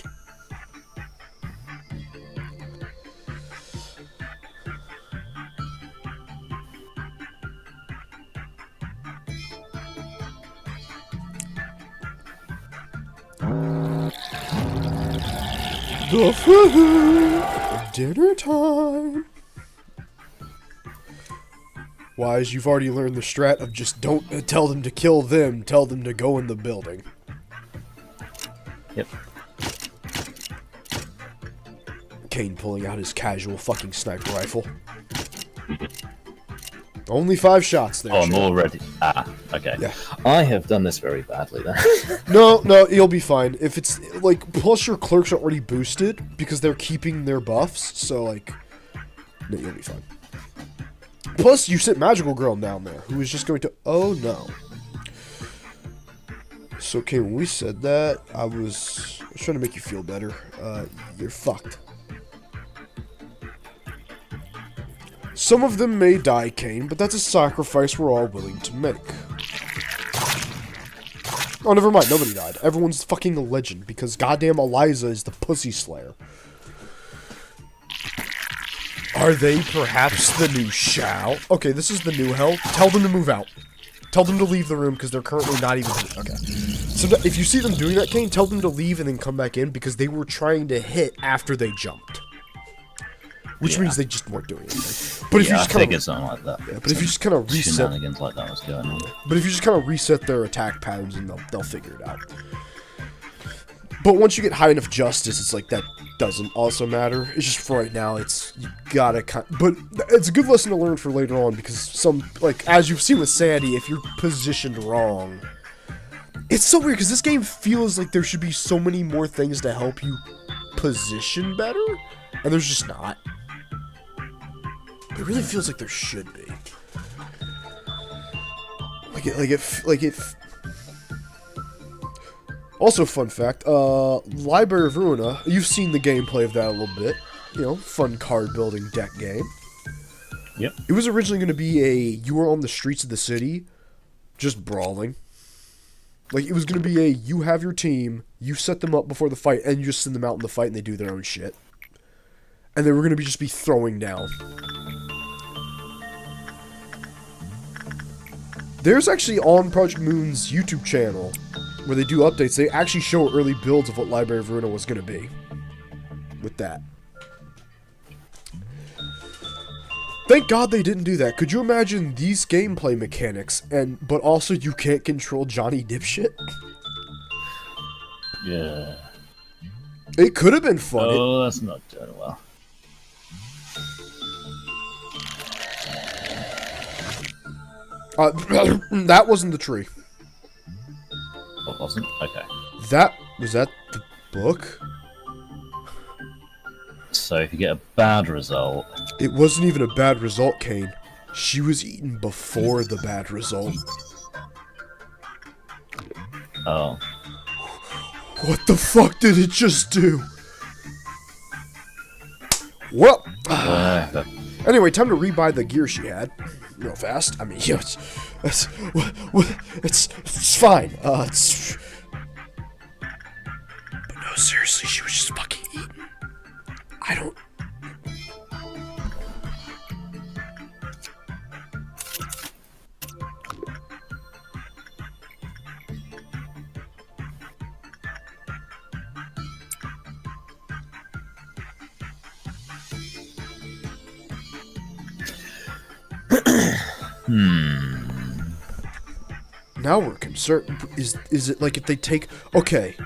The food! Dinner time! Wise, you've already learned the strat of just don't tell them to kill them, tell them to go in the building. Yep. Kane pulling out his casual fucking sniper rifle. Only 5 shots there. Oh, I'm Chad. already... Ah, okay. Yeah. I have done this very badly then. No, you'll be fine. If it's, like, plus your clerks are already boosted because they're keeping their buffs, so, like, no, you'll be fine. Plus, you sent Magical Girl down there, who is just going to, oh no. So, okay, when we said that, I was trying to make you feel better. You're fucked. Some of them may die, Kane, but that's a sacrifice we're all willing to make. Oh, never mind, nobody died. Everyone's fucking a legend, because goddamn Eliza is the pussy slayer. Are they perhaps the new Shao? Okay, this is the new hell. Tell them to move out. Tell them to leave the room, because they're currently not even... Okay. So if you see them doing that, Kane, tell them to leave and then come back in, because they were trying to hit after they jumped. Which means they just weren't doing anything. But if you just kind of... something like that. Yeah, but if you just kind of reset... Shenanigans like that was going on. But if you just kind of reset their attack patterns, and they'll figure it out. But once you get high enough justice, it's like that doesn't also matter. It's just for right now, it's... You gotta kind... But it's a good lesson to learn for later on, because some... Like, as you've seen with Sandy, if you're positioned wrong... It's so weird, because this game feels like there should be so many more things to help you position better, and there's just not. It really feels like there should be. Also, fun fact, Library of Ruina, you've seen the gameplay of that a little bit. You know, fun card building deck game. Yep. It was originally going to be you were on the streets of the city, just brawling. Like, it was going to be you have your team, you set them up before the fight, and you just send them out in the fight and they do their own shit. And they were going to just be throwing down. There's actually on Project Moon's YouTube channel, where they do updates, they actually show early builds of what Library of Ruina was going to be. With that. Thank God they didn't do that. Could you imagine these gameplay mechanics, but also you can't control Johnny Dipshit? Yeah. It could have been fun. Oh, that's not doing well. That wasn't the tree. What wasn't? Okay. Was that the book? So if you get a bad result... It wasn't even a bad result, Kane. She was eaten before the bad result. Oh. What the fuck did it just do? Well... Anyway, time to rebuy the gear she had. Real fast. I mean, you know, it's fine. But no, seriously, she was just fucking eaten. I don't... Now we're concerned. Is it like if they take... Okay.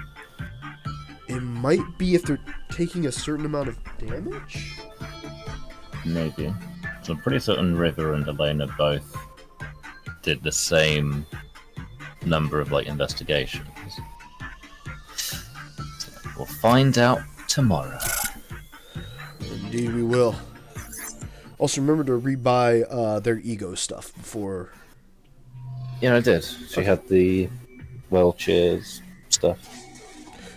It might be if they're taking a certain amount of damage? Maybe. So I'm pretty certain River and Elena both did the same number of, like, investigations. We'll find out tomorrow. Indeed we will. Also, remember to rebuy their ego stuff before... Yeah, I did. She had the cheers stuff.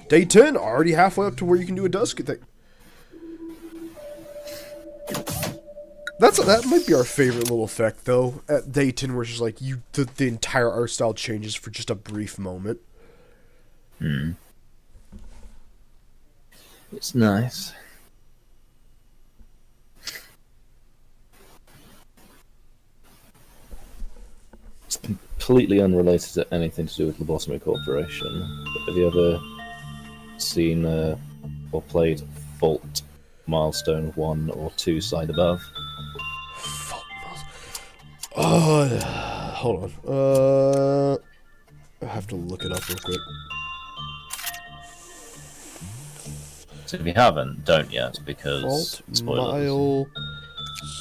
Day 10, already halfway up to where you can do a dusk thing. That might be our favorite little effect, though, at day 10, where it's just like, the entire art style changes for just a brief moment. It's nice. It's completely unrelated to anything to do with Lobotomy Corporation. But have you ever seen or played Fault Milestone 1 or 2 Side Above? Fault Milestone... hold on. I have to look it up real quick. So if you haven't, don't yet, because Fault spoilers.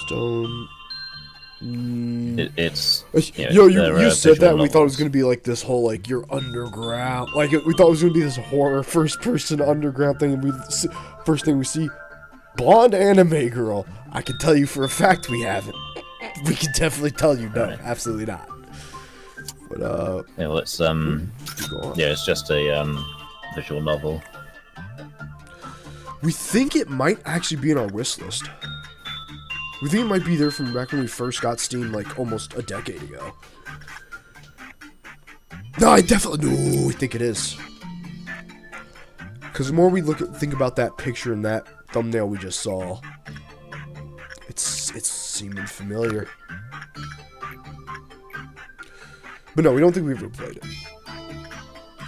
Milestone... It's you said that and we thought it was gonna be like this whole like you're underground, like we thought it was gonna be this horror first-person underground thing, and first thing we see, blonde anime girl. I can tell you for a fact we haven't. We can definitely tell you no, absolutely not. But yeah, well, it's it's just a visual novel. We think it might actually be in our wish list. We think it might be there from back when we first got Steam, like, almost a decade ago. No, I think it is. Because the more we think about that picture and that thumbnail we just saw, it's seeming familiar. But no, we don't think we've ever played it.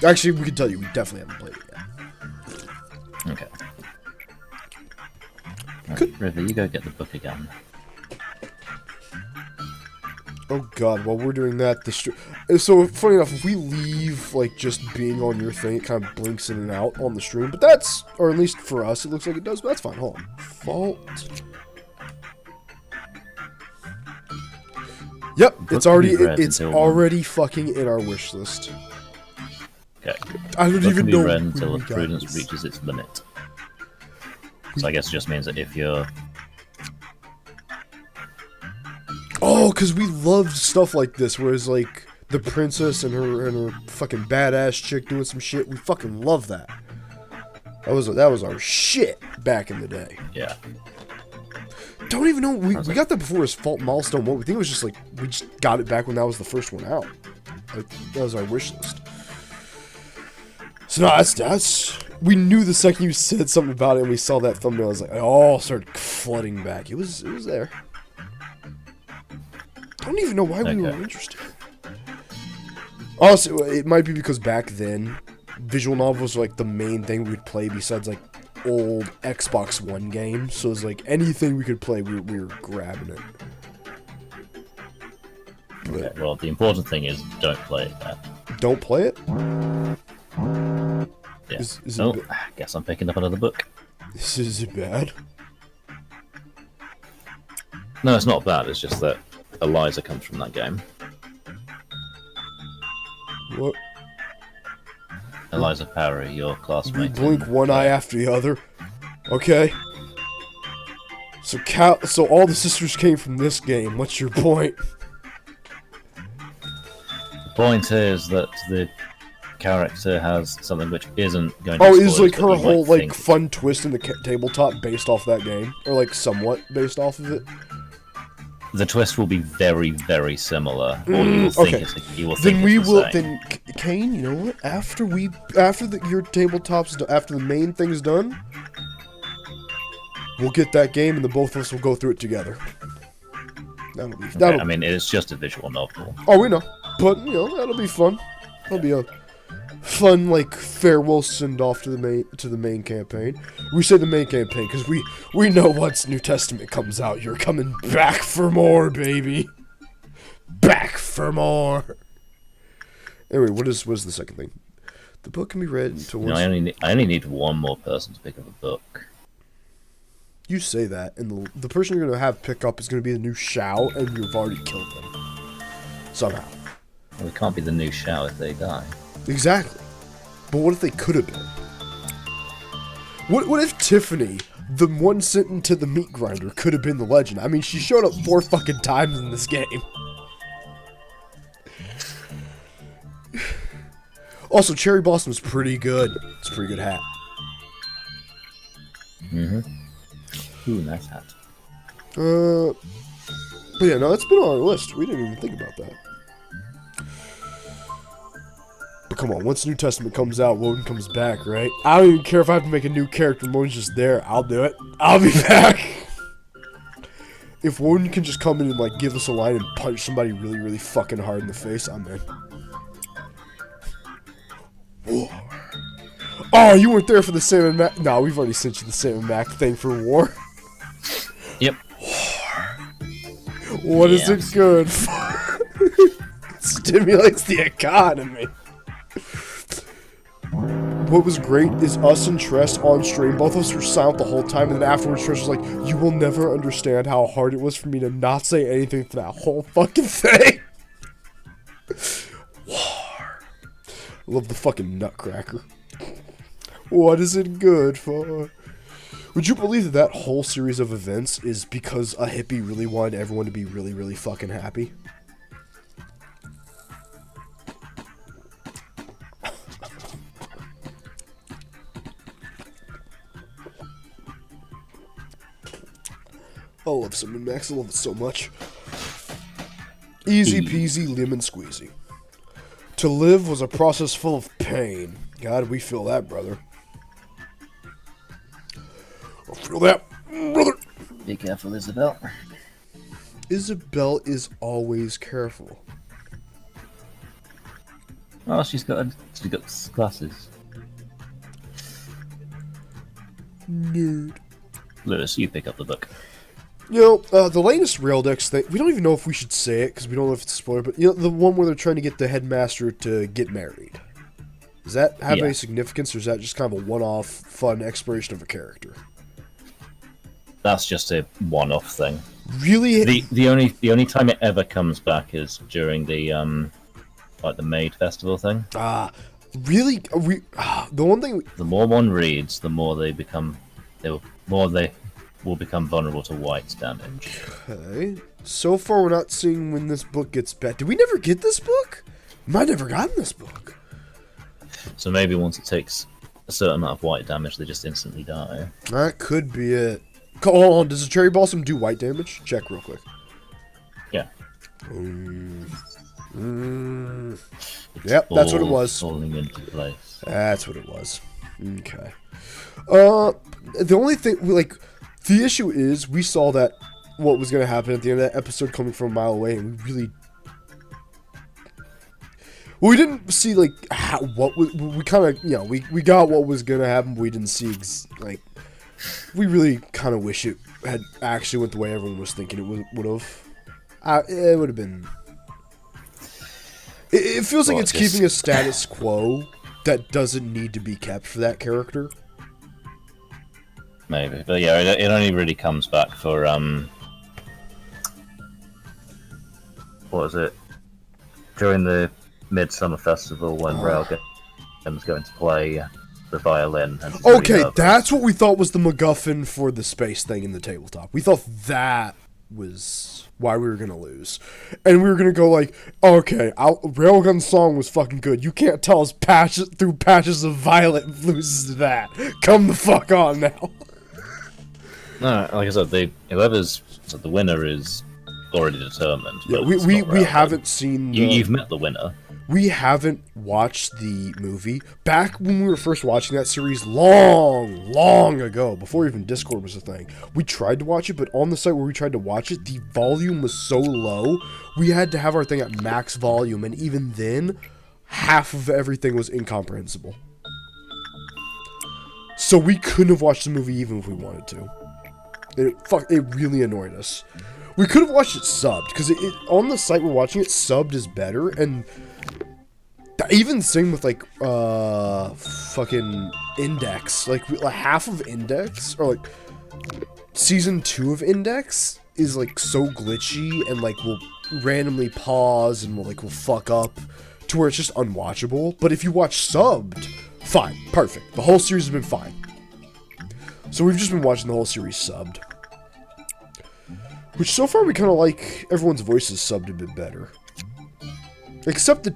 Actually, we can tell you, we definitely haven't played it yet. Okay. Right, River, you go get the book again. Oh god, while we're doing that, so funny enough, if we leave, like, just being on your thing, it kind of blinks in and out on the stream, but that's, or at least for us, it looks like it does, but that's fine, hold on. Fault. Yep, it's already fucking in our wish list. Okay. I don't even know read until prudence reaches its limit. So I guess it just means that if you're... Oh, because we loved stuff like this, whereas, like, the princess and her fucking badass chick doing some shit, we fucking love that. That was our shit back in the day. Yeah. Don't even know, we got that before as Fault Milestone 1. We think it was just, like, we just got it back when that was the first one out. Like, that was our wish list. So no, that's we knew the second you said something about it and we saw that thumbnail. I was like, it all started flooding back. It was there. I don't even know why we were interested. Also, it might be because back then, visual novels were like the main thing we'd play besides like old Xbox One games. So it was like anything we could play, we were grabbing it. Okay, well, the important thing is don't play it there. Don't play it? Yeah. Is oh, it I guess I'm picking up another book. Is it bad? No, it's not bad. It's just that Eliza comes from that game. What? Eliza Parry, your classmate. You blink one eye after the other. Okay. So all the sisters came from this game. What's your point? The point is that the character has something which isn't going to. Oh, is like spoil, her whole like think. fun twist in the tabletop based off that game, or like somewhat based off of it. The twist will be very, very similar. Or you will think okay. you will think Then we it's the will. same. Then Kane, you know what? After your tabletop's after the main thing's done, we'll get that game, and the both of us will go through it together. That'll be. Okay, I mean, it's just a visual novel. Oh, we know, but you know that'll be fun. That'll be a fun like farewell send off to the main campaign. We say the main campaign because we know once New Testament comes out, you're coming back for more, baby. Back for more. Anyway, what is the second thing? The book can be read until No, I only need one more person to pick up a book. You say that, and the person you're gonna have pick up is gonna be the new Shao, and you've already killed them somehow. Well, it can't be the new Shao if they die. Exactly. But what if they could have been? What if Tiffany, the one sent into the meat grinder, could have been the legend? I mean, she showed up 4 fucking times in this game. Also, Cherry Blossom's pretty good. It's a pretty good hat. Mm-hmm. Ooh, nice hat. But yeah, no, that's been on our list. We didn't even think about that. But come on, once New Testament comes out, Woden comes back, right? I don't even care if I have to make a new character. Woden's just there. I'll do it. I'll be back. If Woden can just come in and like give us a line and punch somebody really, really fucking hard in the face, I'm in. War. Oh, you weren't there for the Sam and Mac. No, we've already sent you the Sam and Mac thing for war. Yep. War. What is it good for? It stimulates the economy. What was great is us and Tress on stream. Both of us were silent the whole time, and then afterwards Tress was like, "You will never understand how hard it was for me to not say anything for that whole fucking thing." War. Love the fucking nutcracker. What is it good for? Would you believe that whole series of events is because a hippie really wanted everyone to be really, really fucking happy? I love Sam Max. I love it so much. Easy peasy lemon squeezy. To live was a process full of pain. God, we feel that, brother. I feel that, brother. Be careful, Isabel. Isabel is always careful. Oh, she's got glasses. Nerd. Lewis, you pick up the book. You know, the latest Raildex thing, we don't even know if we should say it, because we don't know if it's a spoiler, but, you know, the one where they're trying to get the headmaster to get married. Does that have any significance, or is that just kind of a one-off, fun exploration of a character? That's just a one-off thing. Really? The only time it ever comes back is during the, like, the Maid Festival thing. Really? The one thing... The more one reads, the more they become... The more they will become vulnerable to white damage. Okay. So far, we're not seeing when this book gets back. Did we never get this book? Might have never gotten this book. So maybe once it takes a certain amount of white damage, they just instantly die. That could be it. Hold on, does the Cherry Blossom do white damage? Check real quick. Yeah. Yep, that's what it was. Falling into place. That's what it was. Okay. The only thing, like, the issue is we saw that what was going to happen at the end of that episode coming from a mile away, and we really... Well, we didn't see, like, we kind of, you know, we got what was going to happen, but we didn't see, like, we really kind of wish it had actually went the way everyone was thinking it would have. It would have been... It feels like it's keeping a status quo that doesn't need to be kept for that character. Maybe, but yeah, it only really comes back for what was it? During the Midsummer Festival when Railgun's going to play the violin. And okay, really that's what we thought was the MacGuffin for the space thing in the tabletop. We thought that was why we were gonna lose, and we were gonna go like, okay, Railgun's song was fucking good. You can't tell us through patches of violet loses that. Come the fuck on now. No, like I said, the winner is already determined. Yeah, we haven't seen. You've met the winner. We haven't watched the movie. Back when we were first watching that series long ago, before even Discord was a thing, we tried to watch it, but on the site where we tried to watch it, the volume was so low, we had to have our thing at max volume, and even then, half of everything was incomprehensible. So we couldn't have watched the movie even if we wanted to. It really annoyed us. We could have watched it subbed, because on the site we're watching it, subbed is better, and even same with, like, fucking Index. Like, half of Index, or, like, Season 2 of Index is, like, so glitchy, and, like, will randomly pause, and will fuck up, to where it's just unwatchable. But if you watch subbed, fine, perfect. The whole series has been fine. So we've just been watching the whole series subbed. Which, so far, we kind of like everyone's voices subbed a bit better. Except the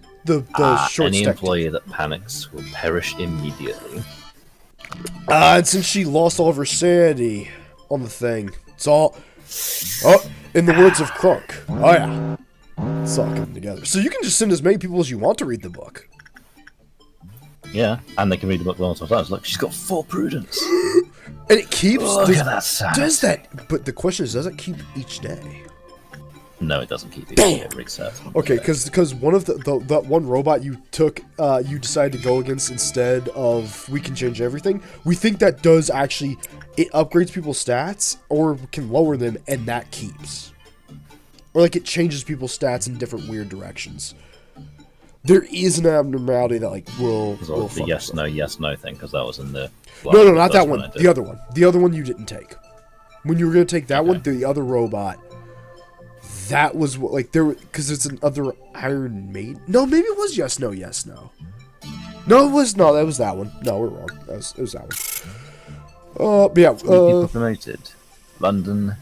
short any employee that panics will perish immediately. And since she lost all of her sanity on the thing, it's all... Oh, in the words of Crunk. Oh, yeah. It's all coming together. So you can just send as many people as you want to read the book. Yeah, and they can read the book multiple times. Look, she's got 4 prudence. And it keeps... Look at that sound. Does that... But the question is, does it keep each day? No, it doesn't keep it reset. Okay, because one of that one robot you took, you decided to go against instead of we can change everything. We think that does actually, it upgrades people's stats or can lower them, and that keeps. Or like it changes people's stats in different weird directions. There is an abnormality that like will the yes no thing, because that was in the no, not that one. The other one you didn't take. When you were gonna take that one, the other robot. That was what, like, there, because it's another Iron Maiden. No, maybe it was yes, no. No, that was that one. No, we're wrong. It was that one. But yeah. People promoted. London,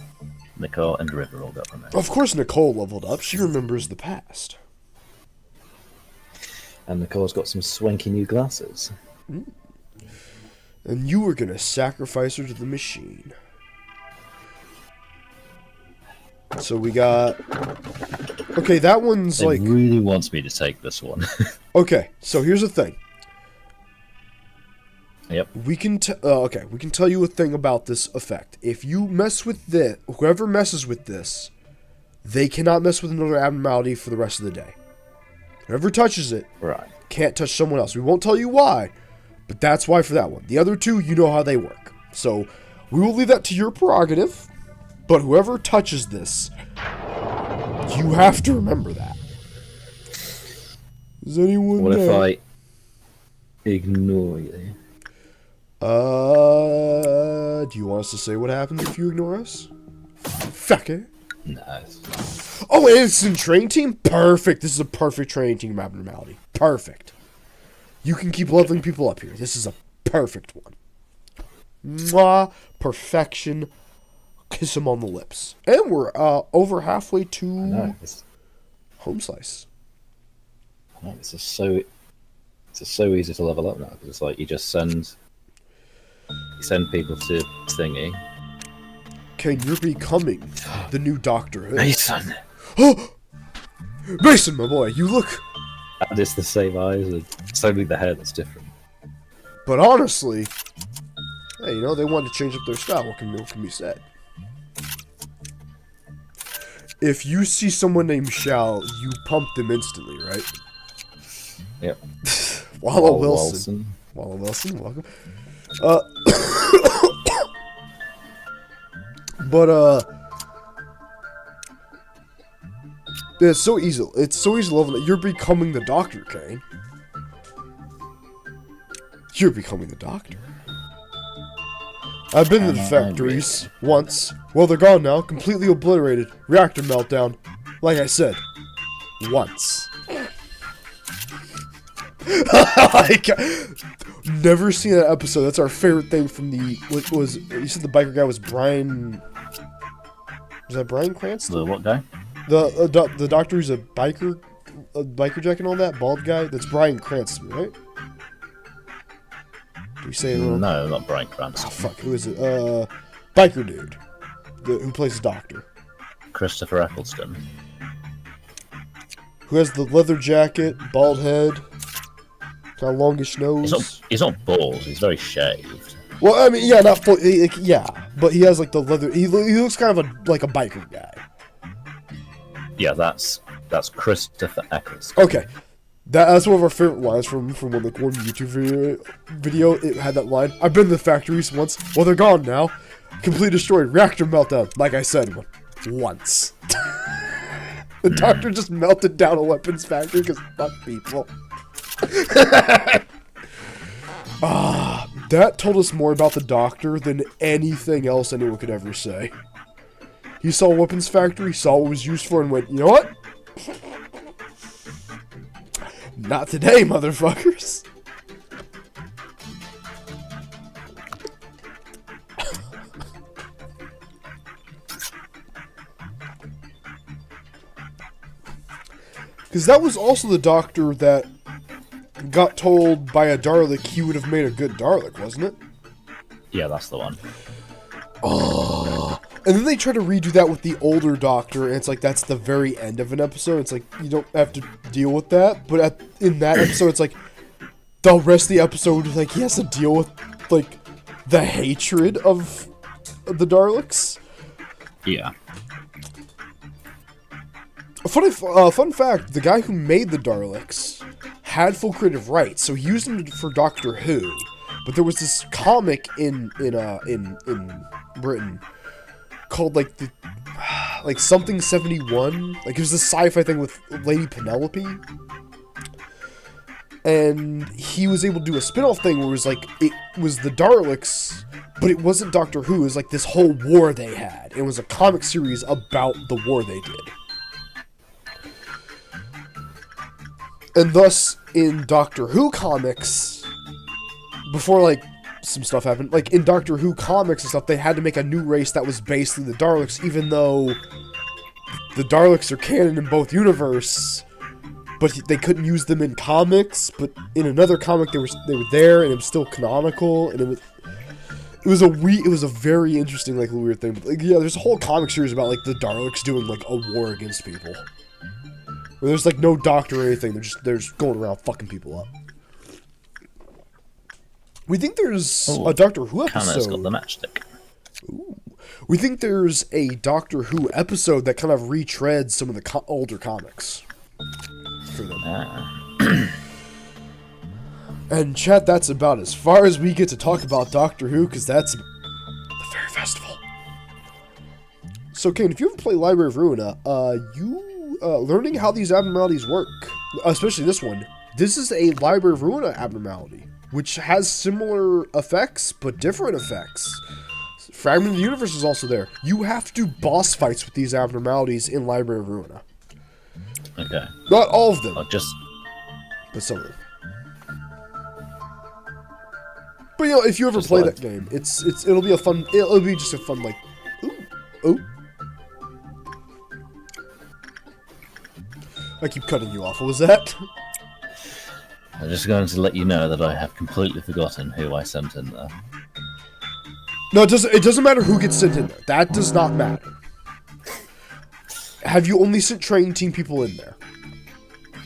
Nicole, and River all got promoted. Of course, Nicole leveled up. She remembers the past. And Nicole's got some swanky new glasses. And you were gonna sacrifice her to the machine. So we got... Okay, that one's it like... really wants me to take this one. Okay, so here's the thing. Yep. We can tell you a thing about this effect. If you mess with this, whoever messes with this, they cannot mess with another abnormality for the rest of the day. Whoever touches it, right, can't touch someone else. We won't tell you why, but that's why for that one. The other two, you know how they work. So we will leave that to your prerogative. But whoever touches this, you have to remember that. Is anyone What there? if I ignore you? Do you want us to say what happens if you ignore us? Fuck it. Nice. Oh, and it's in training team? Perfect. This is a perfect training team abnormality. Perfect. You can keep leveling people up here. This is a perfect one. Mwah. Perfection. Kiss him on the lips. And we're over halfway to home slice. It's just so easy to level up now, because it's like you send people to thingy. Ken, you're becoming the new Doctor Who. Mason! Oh! Mason, my boy, you look And it's the same eyes, it's only the hair that's different. But honestly, hey, you know, they wanted to change up their style. What can be said? If you see someone named Shao, you pump them instantly, right? Yep. Walla Wilson. Walla Wilson, welcome. But it's so easy. It's so easy to level that you're becoming the Dr.Cann. You're becoming the Doctor. I've been to the factories once. Well, they're gone now. Completely obliterated. Reactor meltdown. Like I said, once. Like, never seen that episode. That's our favorite thing from the. What was you said the biker guy was Brian? Was that Brian Cranston? The what guy? The doctor who's a biker jack and all that bald guy. That's Brian Cranston, right? Did we say it wrong? No, not Brian Cranston. Oh fuck, who is it? Biker dude, who plays the doctor. Christopher Eccleston. Who has the leather jacket, bald head, kind of longish nose. He's not bald. He's very shaved. Well, I mean, yeah, not full. Yeah, but he has like the leather. He looks kind of like a biker guy. Yeah, that's Christopher Eccleston. Okay, that's one of our favorite lines from one YouTube video. It had that line. I've been to the factories once. Well, they're gone now. Completely destroyed. Reactor meltdown. Like I said, once. The doctor just melted down a weapons factory because fuck people. That told us more about the doctor than anything else anyone could ever say. He saw a weapons factory, saw what it was used for, and went, you know what? Not today, motherfuckers. Because that was also the doctor that got told by a Dalek he would have made a good Dalek, wasn't it? Yeah, that's the one. Oh. And then they try to redo that with the older doctor, and it's like, that's the very end of an episode. It's like, you don't have to deal with that. But in that episode, it's like, the rest of the episode, like, he has to deal with, like, the hatred of the Daleks. Yeah. Fun fact, the guy who made the Daleks had full creative rights, so he used them for Doctor Who. But there was this comic in Britain called like something 71. Like it was this sci-fi thing with Lady Penelope. And he was able to do a spin-off thing where it was like, it was the Daleks, but it wasn't Doctor Who. It was like this whole war they had. It was a comic series about the war they did. And thus, in Doctor Who comics, before, like, some stuff happened, like, in Doctor Who comics and stuff, they had to make a new race that was basically the Daleks, even though the Daleks are canon in both universes, but they couldn't use them in comics, but in another comic they were there, and it was still canonical, and it was a very interesting, like, weird thing. But, like, yeah, there's a whole comic series about, like, the Daleks doing, like, a war against people. Where there's like no doctor or anything, they're just going around fucking people up. We think there's a Doctor Who episode. Canna's got the matchstick. Ooh. We think there's a Doctor Who episode that kind of retreads some of the older comics for them. And chat, that's about as far as we get to talk about Doctor Who, because that's the Fairy Festival. So, Kane, if you ever play Library of Ruina, learning how these abnormalities work, especially this one. This is a Library of Ruina abnormality, which has similar effects, but different effects. Fragment of the Universe is also there. You have to do boss fights with these abnormalities in Library of Ruina. Okay. Not all of them. But some of them. But you know, if you ever play that game, it'll be a fun. It'll be just a fun like, ooh. I keep cutting you off. What was that? I'm just going to let you know that I have completely forgotten who I sent in there. No, it doesn't matter who gets sent in there. That does not matter. Have you only sent training team people in there?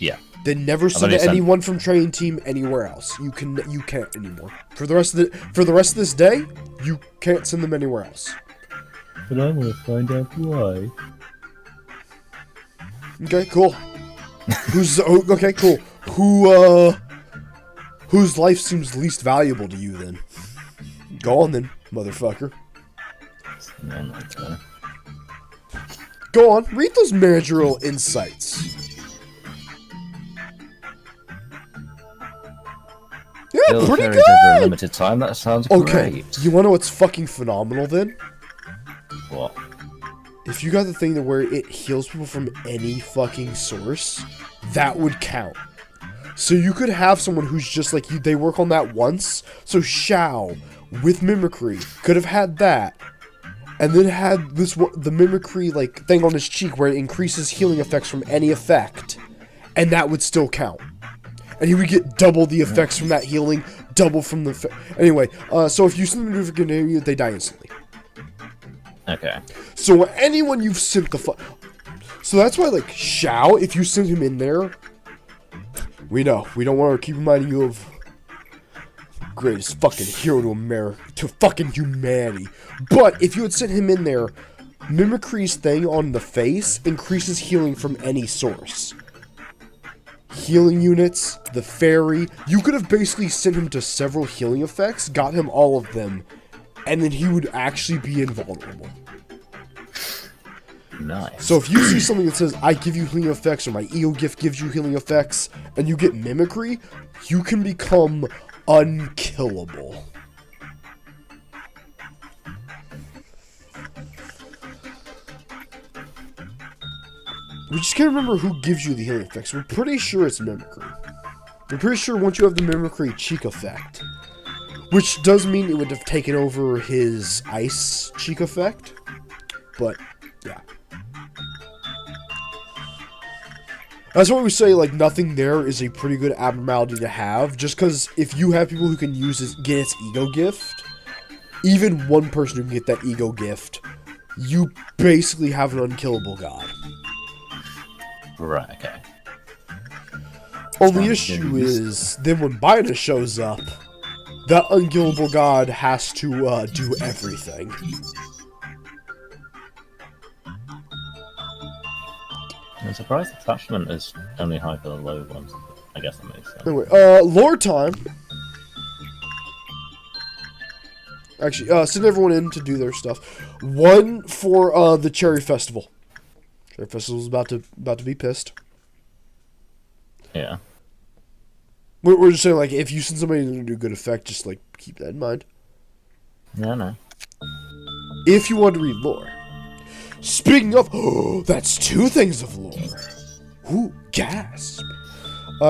Yeah. Then never send anyone from training team anywhere else. You can't anymore. For the rest of this day, you can't send them anywhere else. But I want to find out why. Okay, cool. Okay, cool. Whose life seems least valuable to you then? Go on then, motherfucker. Go on, read those managerial insights. Yeah, pretty good. Over a limited time. That sounds great. You want to know what's fucking phenomenal then? What? If you got the thing where it heals people from any fucking source, that would count. So you could have someone who's just like you. They work on that once. So Shao with mimicry could have had that, and then had the mimicry like thing on his cheek where it increases healing effects from any effect, and that would still count. And he would get double the effects from that healing, double from the... Anyway, so if you send them to a grenade, they die instantly. Okay. So anyone you've sent the So that's why, like, Shao, if you send him in there... We know. We don't want to keep reminding you of... greatest fucking hero to America. To fucking humanity. But if you had sent him in there, Mimicry's thing on the face increases healing from any source. Healing units, the fairy. You could have basically sent him to several healing effects, got him all of them, and then he would actually be invulnerable. Nice. So if you see something that says, I give you healing effects, or my ego gift gives you healing effects, and you get mimicry, you can become unkillable. We just can't remember who gives you the healing effects. We're pretty sure it's mimicry. We're pretty sure once you have the mimicry cheek effect, which does mean it would have taken over his ice cheek effect, but yeah. That's why we say, like, nothing there is a pretty good abnormality to have, just because if you have people who can get its ego gift, even one person who can get that ego gift, you basically have an unkillable god. Right, okay. Only issue is, then when Bida shows up, that unkillable god has to do everything. I'm surprised attachment is only high for the low ones. I guess that makes sense. Anyway, lore time. Actually, send everyone in to do their stuff. One for the Cherry Festival. Cherry Festival's about to be pissed. Yeah. We're just saying, like, if you send somebody to do good effect, just, like, keep that in mind. No. If you want to read lore. Speaking of, that's two things of lore. Ooh, gasp.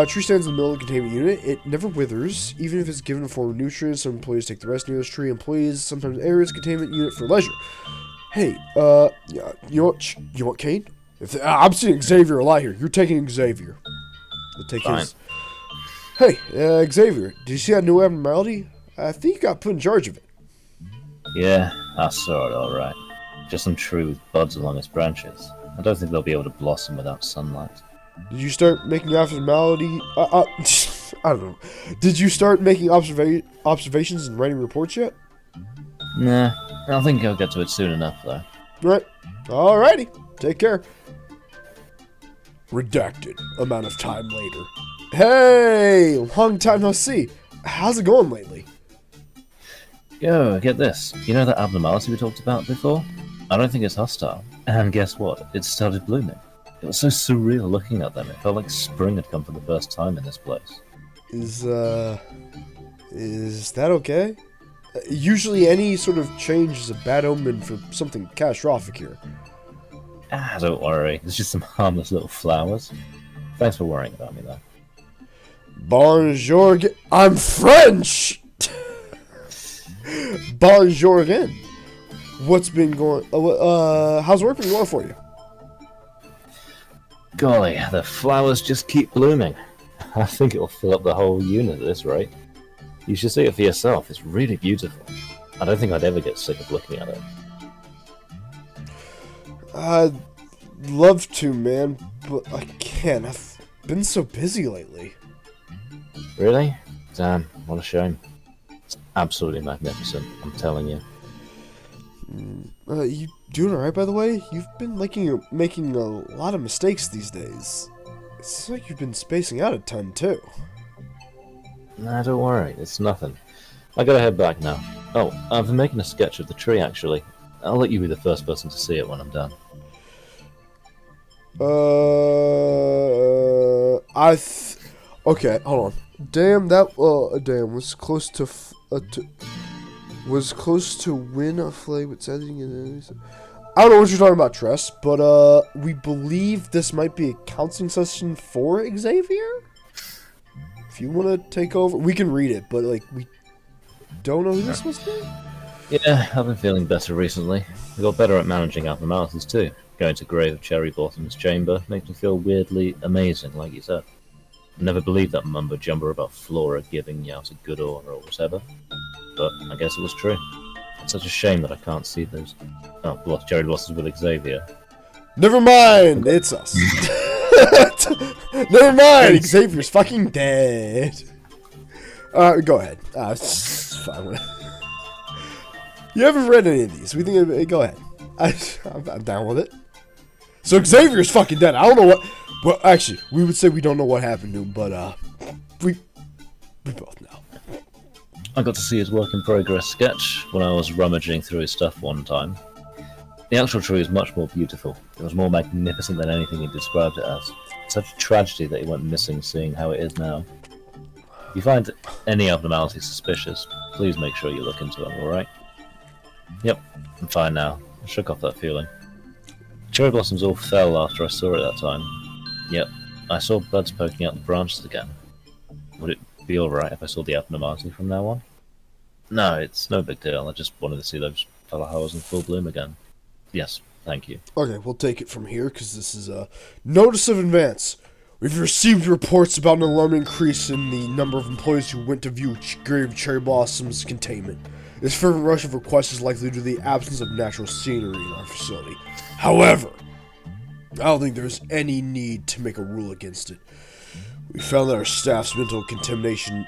Tree stands in the middle of the containment unit. It never withers, even if it's given a form of nutrients. Some employees take the rest near this tree. Employees sometimes enter its containment unit for leisure. Hey, yeah, you want Kane? I'm seeing Xavier a lot here. You're taking Xavier. We'll take Fine. his. Hey, Xavier, did you see that new abnormality? I think you got put in charge of it. Yeah, I saw it, alright. Just some tree with buds along its branches. I don't think they'll be able to blossom without sunlight. Did you start making abnormality? I don't know. Did you start making observations and writing reports yet? Nah, I don't think I'll get to it soon enough, though. Right. Alrighty. Take care. Redacted. Amount of time later. Hey! Long time no see. How's it going lately? Yo, get this. You know that abnormality we talked about before? I don't think it's hostile. And guess what? It started blooming. It was so surreal looking at them. It felt like spring had come for the first time in this place. Is that okay? Usually any sort of change is a bad omen for something catastrophic here. Ah, don't worry. It's just some harmless little flowers. Thanks for worrying about me, though. Bonjour. I'm French! Bonjour again. What's been going... how's work been going for you? Golly, the flowers just keep blooming. I think it'll fill up the whole unit at this rate. You should see it for yourself. It's really beautiful. I don't think I'd ever get sick of looking at it. I'd love to, man, but I can't. been so busy lately. Really? Damn, what a shame. It's absolutely magnificent, I'm telling you. You doing alright, by the way? You've been making a lot of mistakes these days. It's like you've been spacing out a ton, too. Nah, don't worry, it's nothing. I gotta head back now. Oh, I've been making a sketch of the tree, actually. I'll let you be the first person to see it when I'm done. Okay, hold on. Damn, damn, was close to, was close to win a flag with setting in. I don't know what you're talking about, Tress, but, we believe this might be a counseling session for Xavier? If you want to take over, we can read it, but, like, we don't know who this must be? Yeah, I've been feeling better recently. I got better at managing abnormalities too. Going to Grave of Cherry Bottom's chamber makes me feel weirdly amazing, like you said. I never believed that mumbo-jumbo about Flora giving you out a good order or whatever. But I guess it was true. It's such a shame that I can't see those... Oh, Cherry Blossoms with Xavier. Never mind, it's us. Never mind, Xavier's fucking dead. Go ahead. It's fine. You haven't read any of these. We think. Go ahead. I'm down with it. So Xavier's fucking dead. I don't know what. Well, actually, we would say we don't know what happened to him, but we both know. I got to see his work in progress sketch when I was rummaging through his stuff one time. The actual tree was much more beautiful. It was more magnificent than anything he described it as. Such a tragedy that he went missing, seeing how it is now. If you find any abnormalities suspicious, please make sure you look into them, alright? Yep, I'm fine now. I shook off that feeling. Cherry blossoms all fell after I saw it that time. Yep, I saw buds poking out the branches again. Would it be alright if I saw the abnormality from now on? No, it's no big deal. I just wanted to see those flowers in full bloom again. Yes, thank you. Okay, we'll take it from here, because this is a notice of advance. We've received reports about an alarming increase in the number of employees who went to view Grave Cherry Blossom's containment. This fervent rush of requests is likely due to the absence of natural scenery in our facility. However, I don't think there's any need to make a rule against it. We found that our staff's mental contamination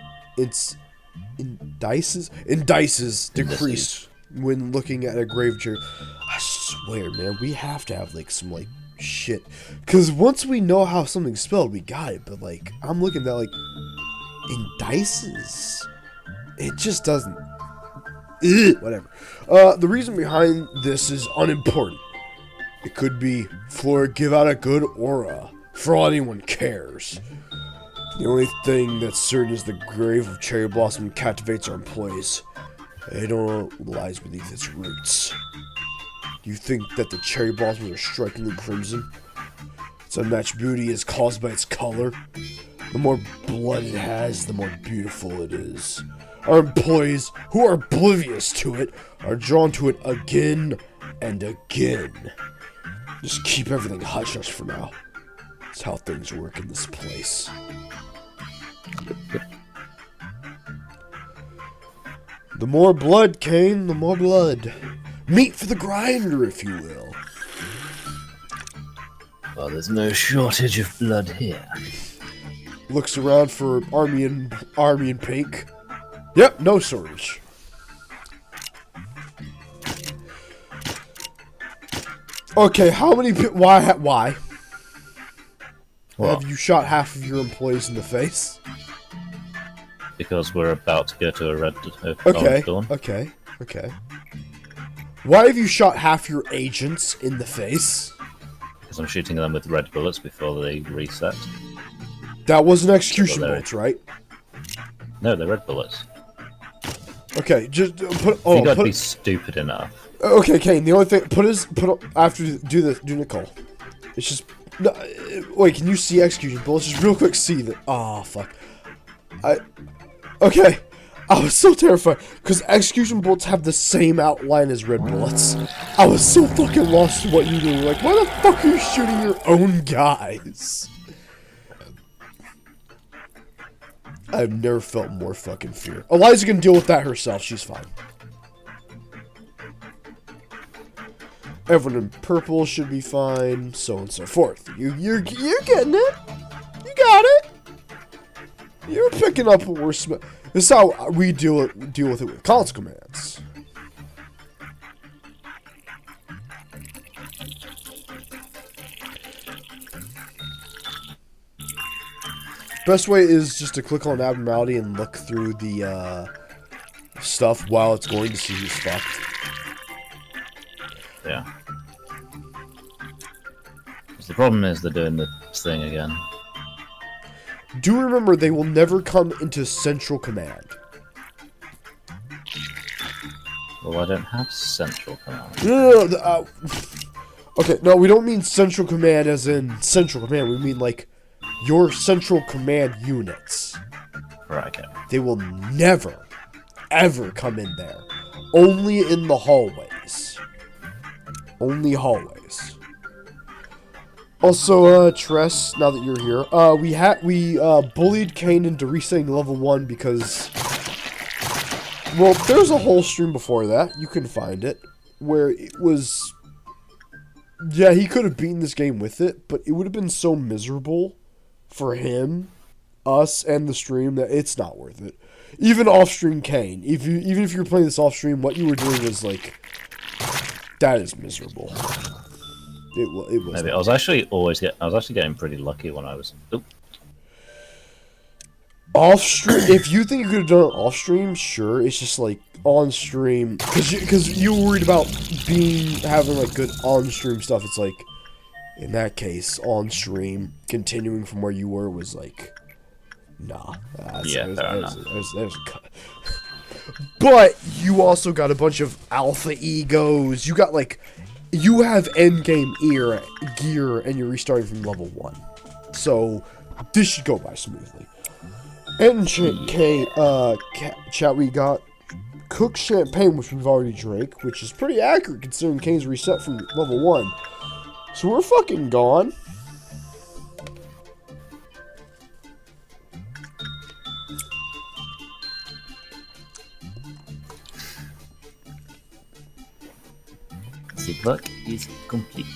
indices decreased when looking at a grave cherry. I swear, man, we have to have, like, some, like, shit. Because once we know how something's spelled, we got it. But, like, I'm looking at, like, indices. It just doesn't... Whatever. The reason behind this is unimportant. It could be Flora give out a good aura, for all anyone cares. The only thing that's certain is the grave of Cherry Blossom captivates our employees. They don't know what lies beneath its roots. Do you think that the cherry blossoms are strikingly crimson? Its unmatched beauty is caused by its color. The more blood it has, the more beautiful it is. Our employees, who are oblivious to it, are drawn to it again and again. Just keep everything hush-hush for now. That's how things work in this place. The more blood, Kane, the more blood. Meat for the grinder, if you will. Well, there's no shortage of blood here. Looks around for army and pink. Yep, no shortage. Okay, how many why? What? Have you shot half of your employees in the face? Because we're about to go to a red Okay, dawn. okay. Why have you shot half your agents in the face? Because I'm shooting them with red bullets before they reset. That wasn't execution bullets, right? No, they're red bullets. Okay, just put. You gotta be stupid enough. Okay, Kane. The only thing after do Nicole. It's just no. Wait, can you see execution bullets? Just real quick, see that. Oh fuck. Okay. I was so terrified because execution bullets have the same outline as red bullets. I was so fucking lost to what you do. Like, why the fuck are you shooting your own guys? I've never felt more fucking fear. Eliza can deal with that herself. She's fine. Everyone in purple should be fine. So on and so forth. You're getting it. You got it. You're picking up what we're This is how we deal with it with console commands. Best way is just to click on abnormality and look through the stuff while it's going to see who's fucked. Yeah. The problem is they're doing the thing again. Do remember, they will never come into central command. Well, I don't have central command. No. Okay, no, we don't mean central command as in central command. We mean, like, your central command units. Right, okay. They will never, ever come in there. Only in the hallways. Only hallways. Also, Tress, now that you're here, we bullied Kane into resetting level 1 because, well, there's a whole stream before that, you can find it, where it was, yeah, he could have beaten this game with it, but it would have been so miserable for him, us, and the stream that it's not worth it. Even off-stream Kane, even if you were playing this off-stream, what you were doing was, like, that is miserable. It was. Maybe I was actually getting pretty lucky when I was. Oop. Off stream. If you think you could have done it off stream, sure. It's just like on stream because you were worried about having like good on stream stuff. It's like in that case on stream continuing from where you were was like nah. There's cut. But you also got a bunch of alpha egos. You got like. You have endgame gear, and you're restarting from level 1. So, this should go by smoothly. And chat, we got cooked champagne, which we've already drank, which is pretty accurate considering Kane's reset from level 1. So, we're fucking gone. The book is complete.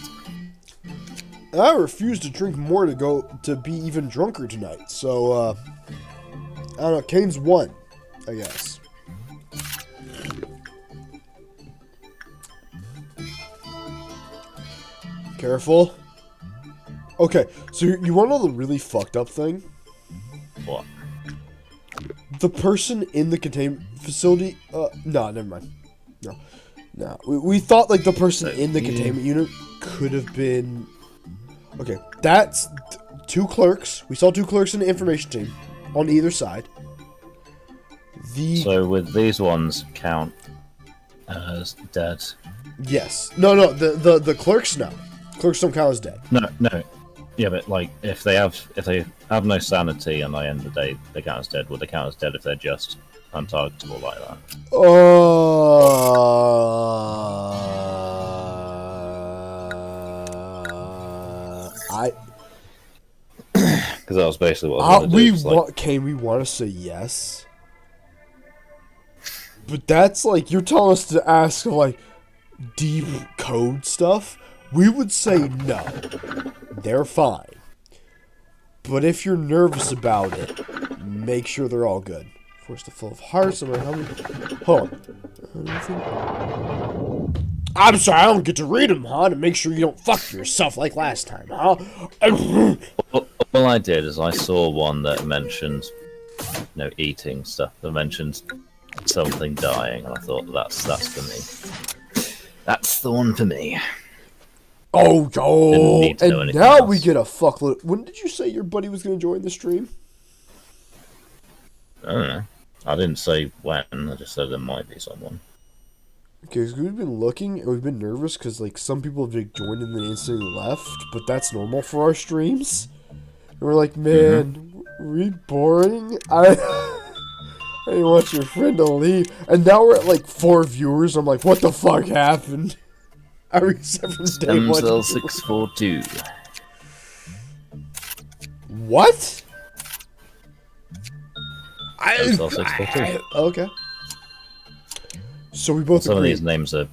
I refuse to drink more to be even drunker tonight. So, I don't know. Kane's won, I guess. Careful. Okay, so you want to know the really fucked up thing? What? The person in the containment facility. No, never mind. No, we thought like the person in the containment unit could have been. Okay, that's 2 clerks. We saw 2 clerks in the information team on either side. So with these ones count as dead. Yes. No. The clerks no. Clerks don't count as dead. No. Yeah, but like if they have no sanity and they end the day, they count as dead. Would they count as dead if they're just untargetable like that? Because that was basically what I was we want to say yes, but that's like you're telling us to ask like deep code stuff. We would say no. They're fine. But if you're nervous about it, make sure they're all good. Force the flow of hearts. Hold on. I'm sorry, I don't get to read them, huh? To make sure you don't fuck yourself like last time, huh? All I did is I saw one that mentioned, eating stuff. That mentioned something dying, and I thought that's for me. That's the one for me. Oh, and now else. We get a fuckload. When did you say your buddy was going to join the stream? I don't know. I didn't say when. I just said there might be someone. Okay, because we've been looking and we've been nervous because like some people have joined and then instantly left, but that's normal for our streams. And we're like, man, we boring. I didn't want your friend to leave, and now we're at like 4 viewers. I'm like, what the fuck happened? I reset from day 1. Cell 642. What? Okay. So we both Some agree. of these names are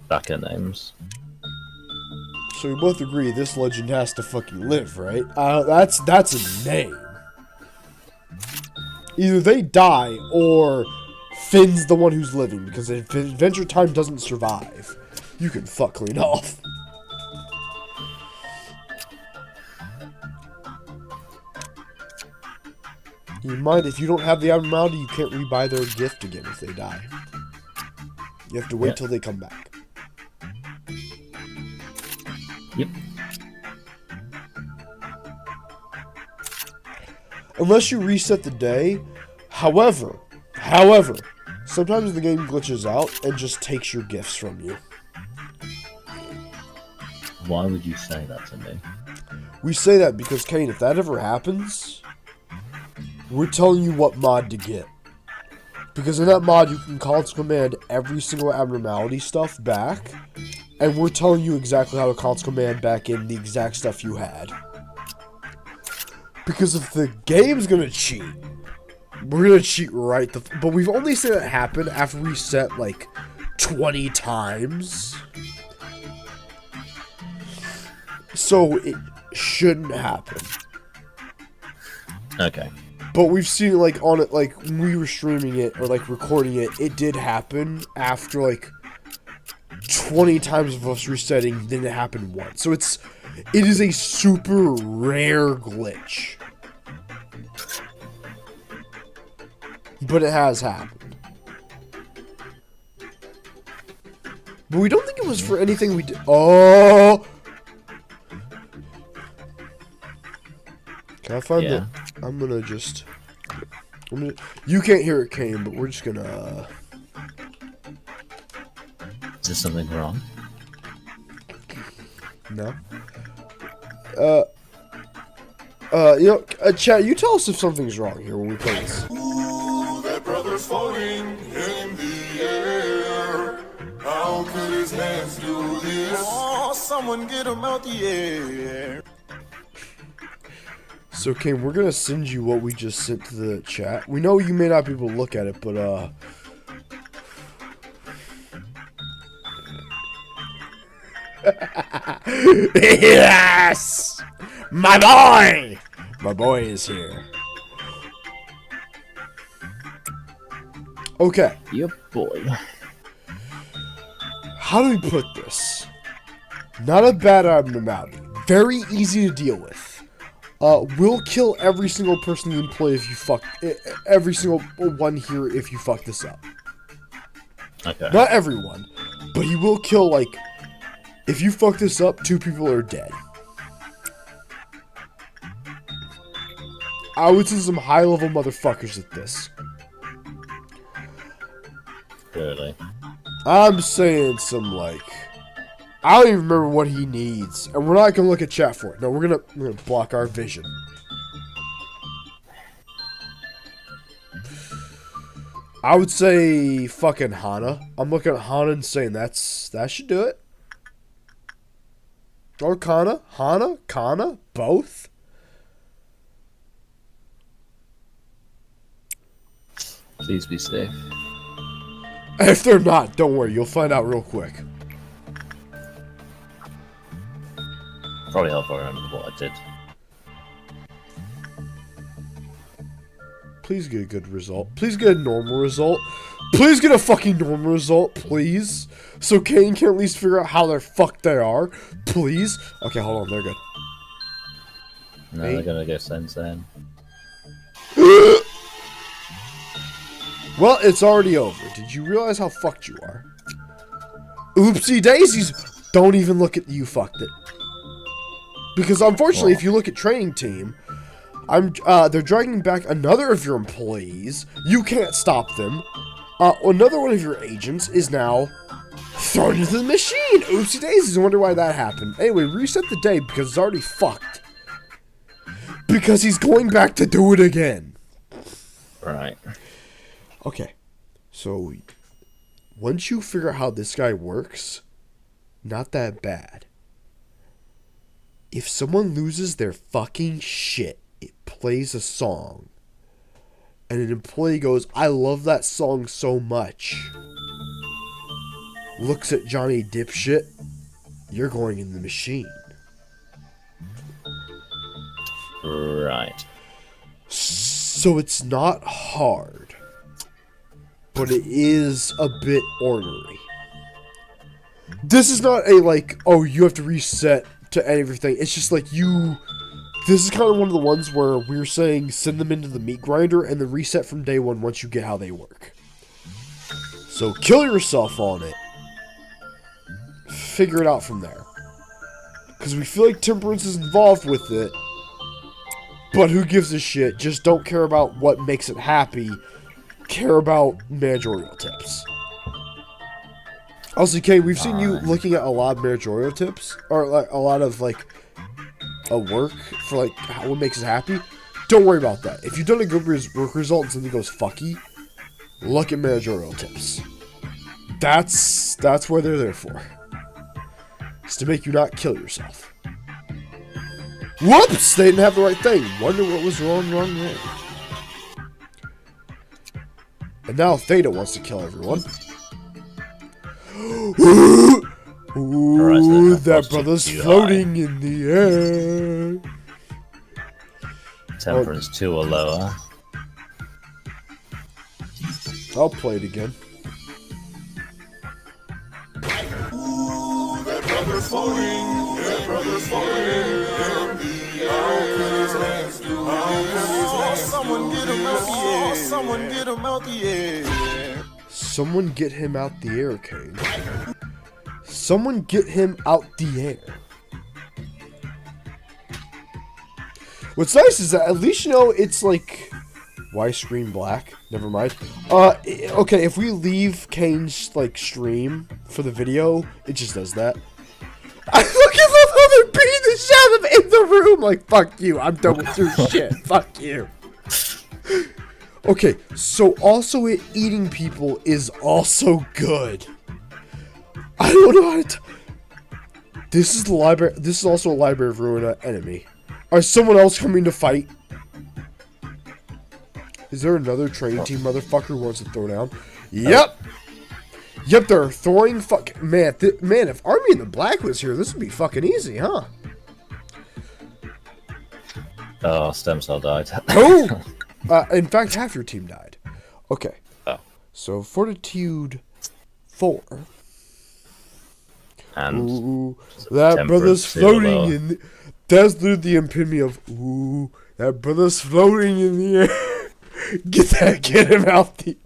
backer names. So we both agree this legend has to fucking live, right? That's a name. Either they die, or Finn's the one who's living, because if Adventure Time doesn't survive, you can fuck clean off. You mind, if you don't have the abnormality, you can't rebuy their gift again if they die. You have to wait till they come back. Yep. Unless you reset the day. However, sometimes the game glitches out and just takes your gifts from you. Why would you say that to me? We say that because, Kane, if that ever happens, we're telling you what mod to get. Because in that mod, you can console command every single abnormality stuff back, and we're telling you exactly how to console command back in the exact stuff you had. Because if the game's gonna cheat, we're gonna cheat right the... But we've only seen that happen after we reset, like, 20 times. So it shouldn't happen. Okay. But we've seen it, like, on it, like, when we were streaming it, or, like, recording it, it did happen after, like, 20 times of us resetting, then it happened once. So it is a super rare glitch. But it has happened. But we don't think it was for anything we did. Oh! Can I find the... I'm gonna just... you can't hear it, Kane, but we're just gonna... Is there something wrong? No. Chat, you tell us if something's wrong here when we play this. Ooh, that brother's floating in the air. How could his hands do this? Oh, someone get him out the air. So, Kane, we're gonna send you what we just sent to the chat. We know you may not be able to look at it, but, yes! My boy! My boy is here. Okay. Your boy. How do we put this? Not a bad abnormality. Very easy to deal with. We'll kill every single person you employ if you fuck... every single one here if you fuck this up. Okay. Not everyone. But he will kill, like... If you fuck this up, 2 people are dead. I would send some high-level motherfuckers at this. Really? I'm saying some, like... I don't even remember what he needs. And we're not going to look at chat for it. No, we're gonna block our vision. I would say fucking Hana. I'm looking at Hana and saying that should do it. Or Kana. Hana? Kana? Both? Please be safe. If they're not, don't worry. You'll find out real quick. Probably help I remember what I did. Please get a good result. Please get a normal result. Please get a fucking normal result, please. So Kane can at least figure out how the fuck they are. Please. Okay, hold on. They're good. No, they're gonna go Sensen. Well, it's already over. Did you realize how fucked you are? Oopsie daisies. Don't even look at you fucked it. Because unfortunately, if you look at training team, they're dragging back another of your employees. You can't stop them. Another one of your agents is now thrown into the machine. Oopsie daisies. I wonder why that happened. Anyway, reset the day because it's already fucked. Because he's going back to do it again. Right. Okay. So, once you figure out how this guy works, not that bad. If someone loses their fucking shit, it plays a song. And an employee goes, I love that song so much. Looks at Johnny Dipshit. you're going in the machine. Right. So it's not hard, but it is a bit ornery. This is not a, like, oh, you have to reset to everything. It's just like this is kind of one of the ones where we're saying send them into the meat grinder and then reset from day one once you get how they work. So kill yourself on it. Figure it out from there. Because we feel like Temperance is involved with it. But who gives a shit? Just don't care about what makes it happy. Care about managerial tips. Also, Kay, we've seen you looking at a lot of managerial tips. Or like a lot of like a work for like what makes us happy. Don't worry about that. If you've done a good work result and something goes fucky, look at managerial tips. That's what they're there for. It's to make you not kill yourself. Whoops! They didn't have the right thing. Wonder what was wrong. And now Theta wants to kill everyone. Ooh, that brother's floating in the air. Temperance 2 or lower. I'll play it again. Ooh, that brother's floating. That brother's floating. How could his hands do this? Someone get him out the air. Someone get him out the air. Someone get him out the air, Kane. Someone get him out the air. What's nice is that at least you know it's like... Why screen black? Never mind. Okay, if we leave Kane's like stream for the video, it just does that. I fucking love how they're beating the shit out of him in the room. Like, fuck you. I'm done with your shit. Fuck you. Okay, so also it eating people is also good. I don't know how to... This is the library... This is also a Library of Ruin enemy. Is someone else coming to fight? Is there another training team motherfucker who wants to throw down? Yep! Yep, they're throwing fuck... Man, man, if Army in the Black was here, this would be fucking easy, huh? Oh, Stem Cell died. Oh! In fact, half your team died. Okay. Oh. So, Fortitude 4. And ooh, that brother's floating in... That's the epitome of, ooh, that brother's floating in the air. Get him out the...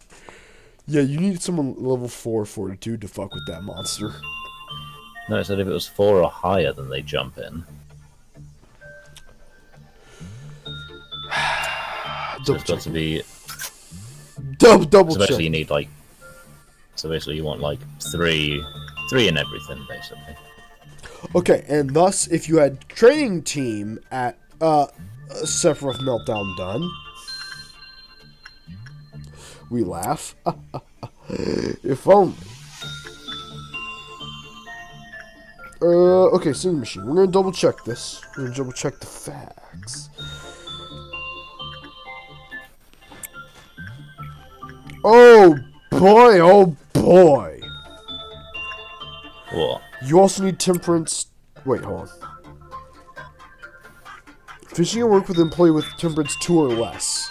Yeah, you need someone level 4 Fortitude to fuck with that monster. No, it said if it was 4 or higher, then they jump in. So it's got to be... Double so basically check. you need like... So basically you want like 3 in everything, basically. Okay, and thus, if you had training team at Sephiroth Meltdown done, we laugh. If only. Okay, Singing Machine. We're gonna double check this. We're gonna double check the facts. Oh boy, oh boy. What? You also need Temperance... Wait, hold on. Finishing your work with an employee with Temperance 2 or less.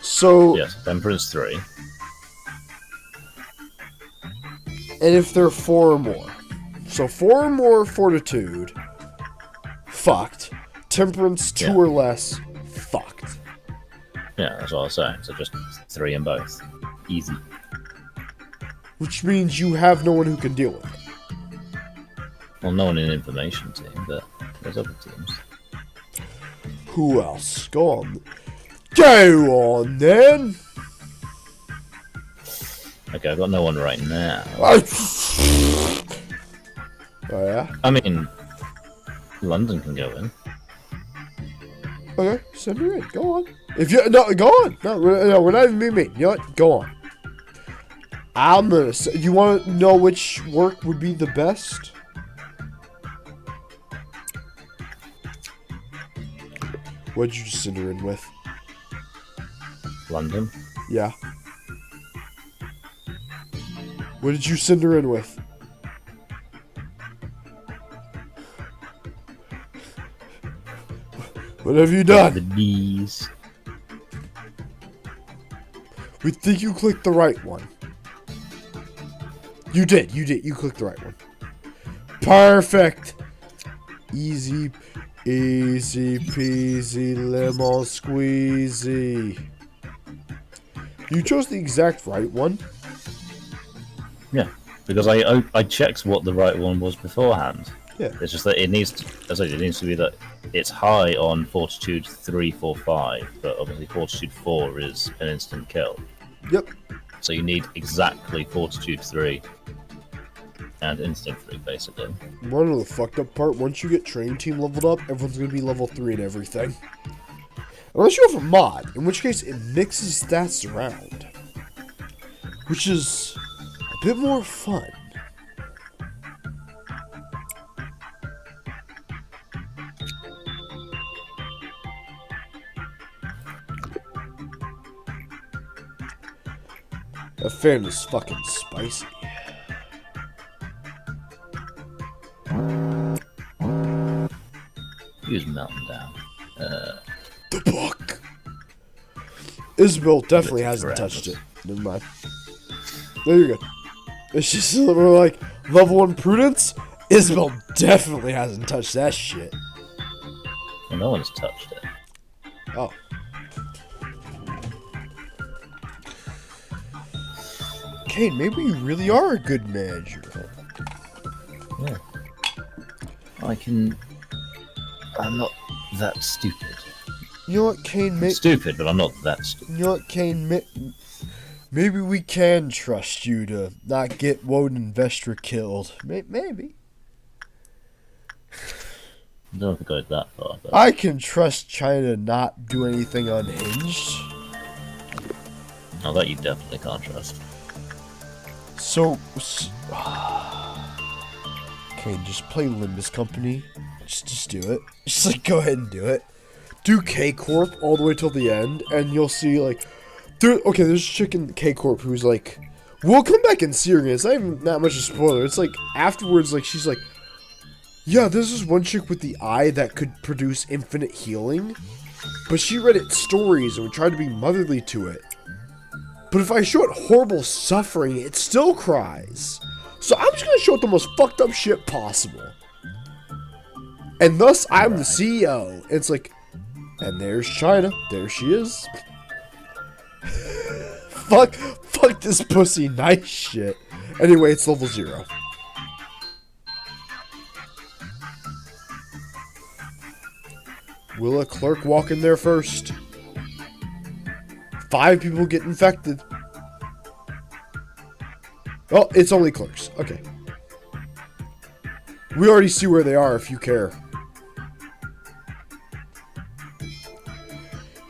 So... Yes, Temperance 3. And if they're 4 or more. So 4 or more Fortitude. Fucked. Temperance 2 or less. Fucked. Yeah, that's what I was saying. So just 3 in both. Easy. Which means you have no one who can deal with it. Well, no one in information team, but there's other teams. Who else? Go on. Go on, then! Okay, I've got no one right now. Oh, yeah? I mean, London can go in. Okay, send her in. Go on. If you... No, go on. No, we're not even being mean. You know what? Go on. I'm gonna say... You want to know which work would be the best? What did you just send her in with? London. Yeah. What did you send her in with? What have you The done? knees. We think you clicked the right one. You did. You clicked the right one. Perfect. Easy peasy lemon squeezy. You chose the exact right one. Yeah, because I checked what the right one was beforehand. Yeah. It's just that it needs to, as I said, it needs to be that it's high on Fortitude 3, 4, 5, but obviously Fortitude 4 is an instant kill. Yep. So you need exactly Fortitude 3 and Instinct 3, basically. One of the fucked up part, once you get Training Team leveled up, everyone's gonna be level 3 and everything. Unless you have a mod, in which case it mixes stats around. Which is a bit more fun. That fan is fucking spicy. Use Melting Down. The book. Isabel definitely It's hasn't horrendous. touched it. Never mind. There you go. It's just we're like level 1 prudence. Isabel definitely hasn't touched that shit. Well, no one's touched it. Oh. Kane, maybe you really are a good manager. Yeah. I'm not that stupid. You know what, Kane? I'm stupid, but I'm not that stupid. You know what, Kane? Maybe we can trust you to not get Woden Vestra killed. Maybe. I don't think I'd go that far. But I can trust China not do anything unhinged. no, that you definitely can't trust. So, Kane, just play Limbus Company. Just do it. Just like go ahead and do it. Do K Corp all the way till the end, and you'll see like, there's a chick in K Corp who's like, we'll come back and see her again. It's not even that much a spoiler. It's like afterwards, like she's like, yeah, there's this one chick with the eye that could produce infinite healing, but she read its stories and would try to be motherly to it. But if I show it horrible suffering, it still cries. So I'm just gonna show it the most fucked up shit possible. And thus, I'm the CEO. It's like, and there's China. There she is. fuck this pussy nice shit. Anyway, it's level 0. Will a clerk walk in there first? 5 people get infected. Oh, it's only clerks. Okay. We already see where they are if you care.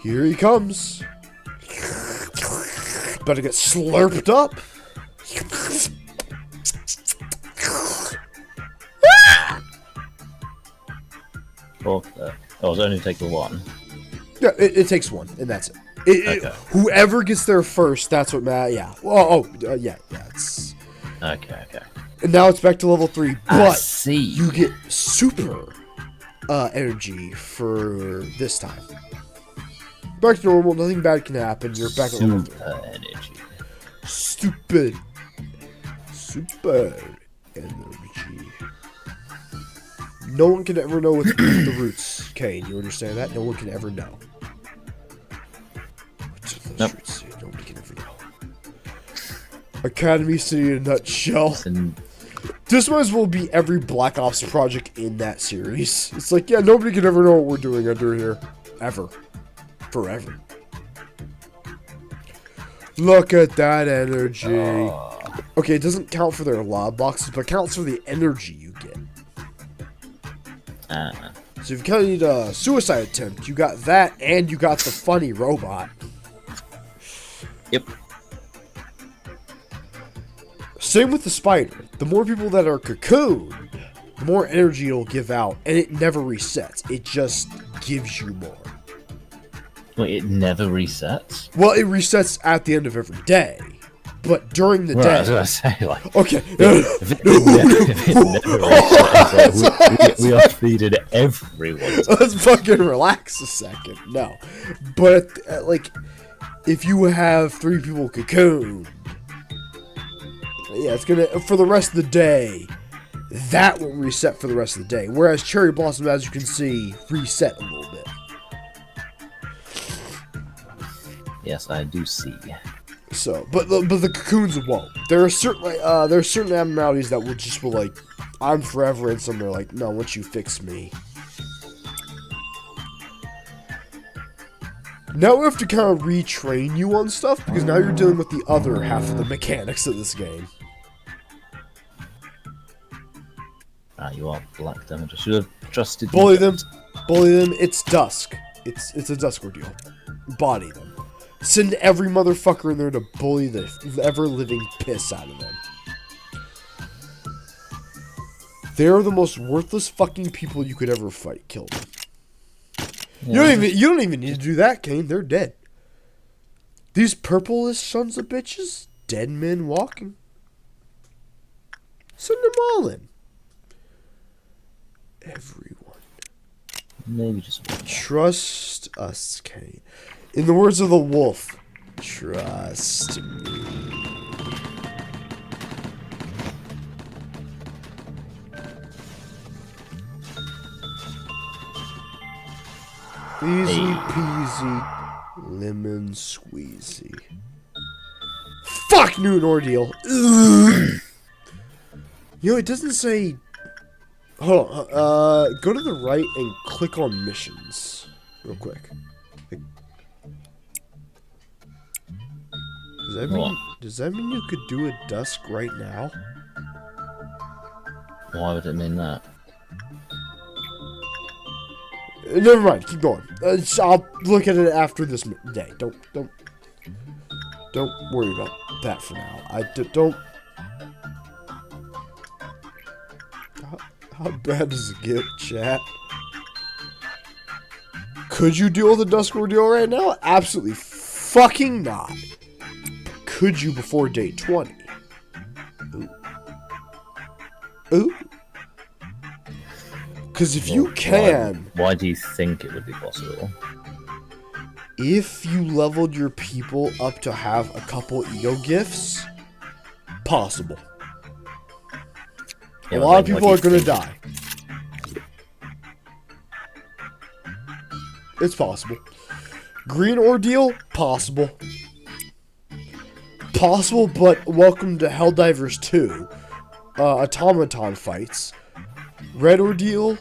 Here he comes. Better get slurped up. Oh, it's only take the one. Yeah, it takes 1, and that's it. Okay. Whoever gets there first, that's what matters. Yeah. Yeah. It's. Okay. And now it's back to level 3, I but see. you get super energy for this time. Back to normal, nothing bad can happen. You're back at level 3. Super energy. Super energy. No one can ever know what's beneath the roots, Kane. You understand that? No one can ever know. What's those Nope. roots say? Nobody can ever know. Academy City in a nutshell. And This might as well be every Black Ops project in that series. It's like, yeah, nobody can ever know what we're doing under here. Ever. Forever. Look at that energy. Okay, it doesn't count for their lob boxes, but counts for the energy you get. So if you kind of need a suicide attempt, you got that, and you got the funny robot. Yep. Same with the spider. The more people that are cocooned, the more energy it'll give out, and it never resets. It just gives you more. Wait, it never resets? Well, it resets at the end of every day. But during the Right, day, I was gonna say, like, okay, we are feeding everyone. let's fucking relax a second. No, but like, if you have 3 people cocoon, yeah, it's gonna for the rest of the day. That will reset for the rest of the day. Whereas Cherry Blossom, as you can see, reset a little bit. Yes, I do see. So, but the cocoons won't. There are certain abnormalities that will like, I'm forever, and some are like, no, once you fix me. Now we have to kind of retrain you on stuff because now you're dealing with the other half of the mechanics of this game. You are black damage. I should have trusted you. Bully them. It's dusk. It's a dusk ordeal. Body them. Send every motherfucker in there to bully the ever-living piss out of them. They're the most worthless fucking people you could ever fight. Kill them. Yeah. You don't even need to do that, Kane. They're dead. These purplish sons of bitches, dead men walking. Send them all in. Everyone. Maybe just one. Trust us, Kane. In the words of the wolf, trust me. Easy peasy, lemon squeezy. Fuck, new ordeal. Ugh. You know, it doesn't say. Hold on. Go to the right and click on missions, real quick. Does that mean you could do a dusk right now? Why would it mean that? Never mind. Keep going. I'll look at it after this day. Don't worry about that for now. Don't. How bad does it get, chat? Could you deal with a dusk ordeal right now? Absolutely fucking not. Could you before day 20? Ooh. Because if you can... Why do you think it would be possible? If you leveled your people up to have a couple ego gifts, possible. Yeah, a lot of people are going to die. It's possible. Green ordeal? Possible. Possible, but welcome to Helldivers 2. Automaton fights. Red ordeal?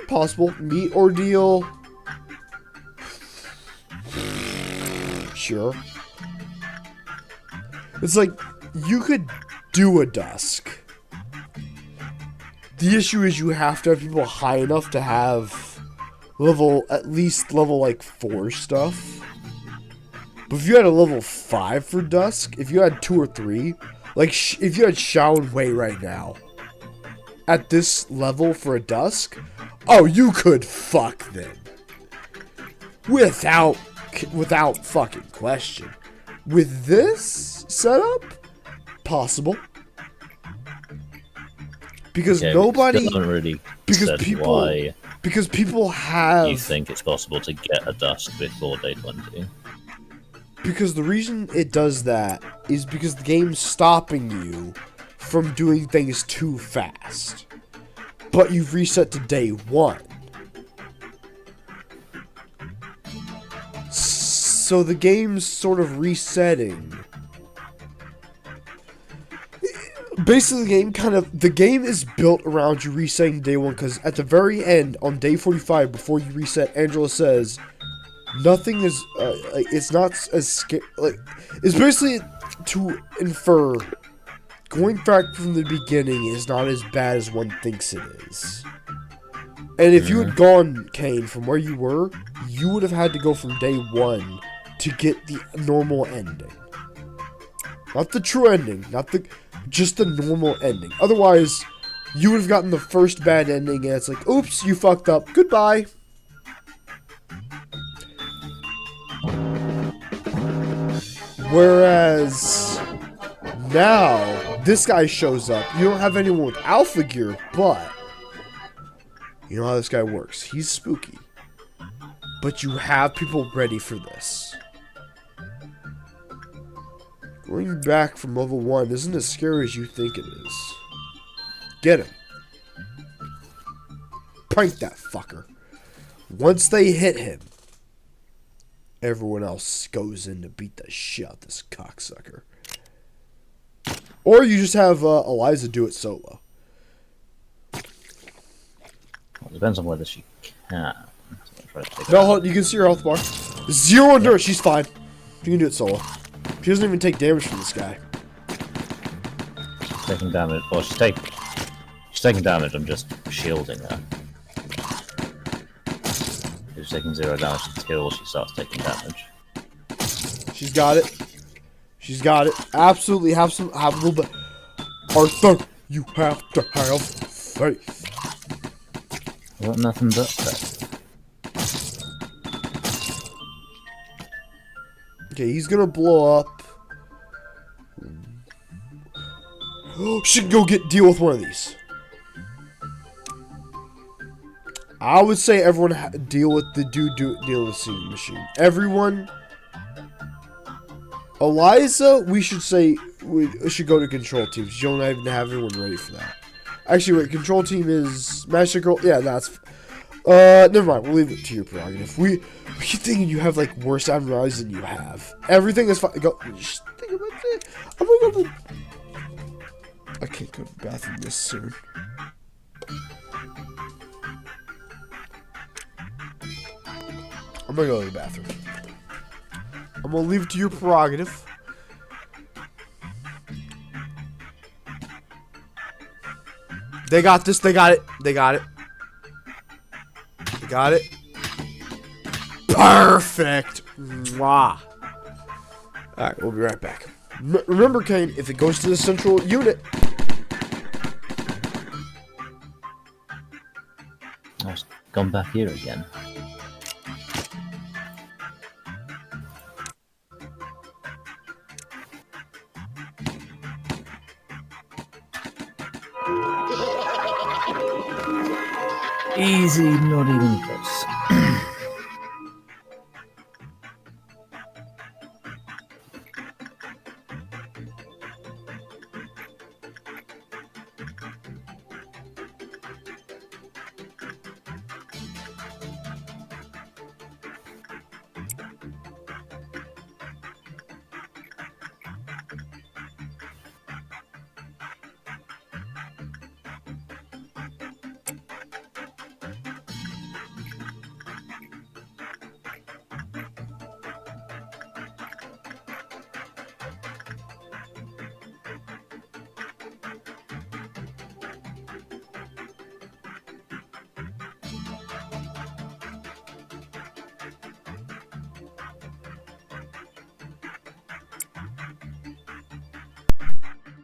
Possible. Meat ordeal? Sure. It's like, you could do a dusk. The issue is you have to have people high enough to have at least level like 4 stuff. But if you had a level 5 for dusk, if you had 2 or 3, like if you had Shao and Wei right now, at this level for a dusk, oh, you could fuck them. Without fucking question. With this setup, possible. Because nobody, really because people have. You think it's possible to get a dusk before day 20? Because the reason it does that is because the game's stopping you from doing things too fast. But you've reset to day 1. So the game's sort of resetting. Basically, the game is built around you resetting day 1, because at the very end, on day 45, before you reset, Angela says, nothing is, it's not as scary, like, it's basically to infer, going back from the beginning is not as bad as one thinks it is. And if you had gone, Kane, from where you were, you would have had to go from day 1 to get the normal ending. Not the true ending, just the normal ending. Otherwise, you would have gotten the first bad ending, and it's like, oops, you fucked up, goodbye. Whereas now this guy shows up. You don't have anyone with alpha gear, but you know how this guy works. He's spooky. But you have people ready for this. Going back from level 1 isn't as scary as you think it is. Get him. Prank that fucker. Once they hit him, everyone else goes in to beat the shit out of this cocksucker. Or you just have Eliza do it solo. Well, it depends on whether she can. No, you can see her health bar. 0 endurance, she's fine. You can do it solo. She doesn't even take damage from this guy. She's taking damage. Well, she's taking damage. I'm just shielding her. She's taking 0 damage until she starts taking damage. She's got it. She's got it. Absolutely have a little bit. Arthur, you have to have faith. I got nothing but faith. Okay, he's gonna blow up. Should go deal with one of these. I would say everyone deal with the deal with the seeing machine. Everyone. Eliza, we should say we should go to control teams. You don't even have everyone ready for that. Actually, wait, control team is Master Girl. Yeah, that's. Never mind. We'll leave it to your prerogative. We keep thinking you have like worse abnormalities than you have. Everything is fine. Go. Just think about it. I'm gonna go to. I can't go to the bathroom this soon. I'm gonna go to the bathroom. I'm gonna leave it to your prerogative. They got this. They got it. They got it. They got it. Perfect. Mwah. Alright, we'll be right back. Remember, Kane, if it goes to the central unit. I've gone back here again. Easy, not even close.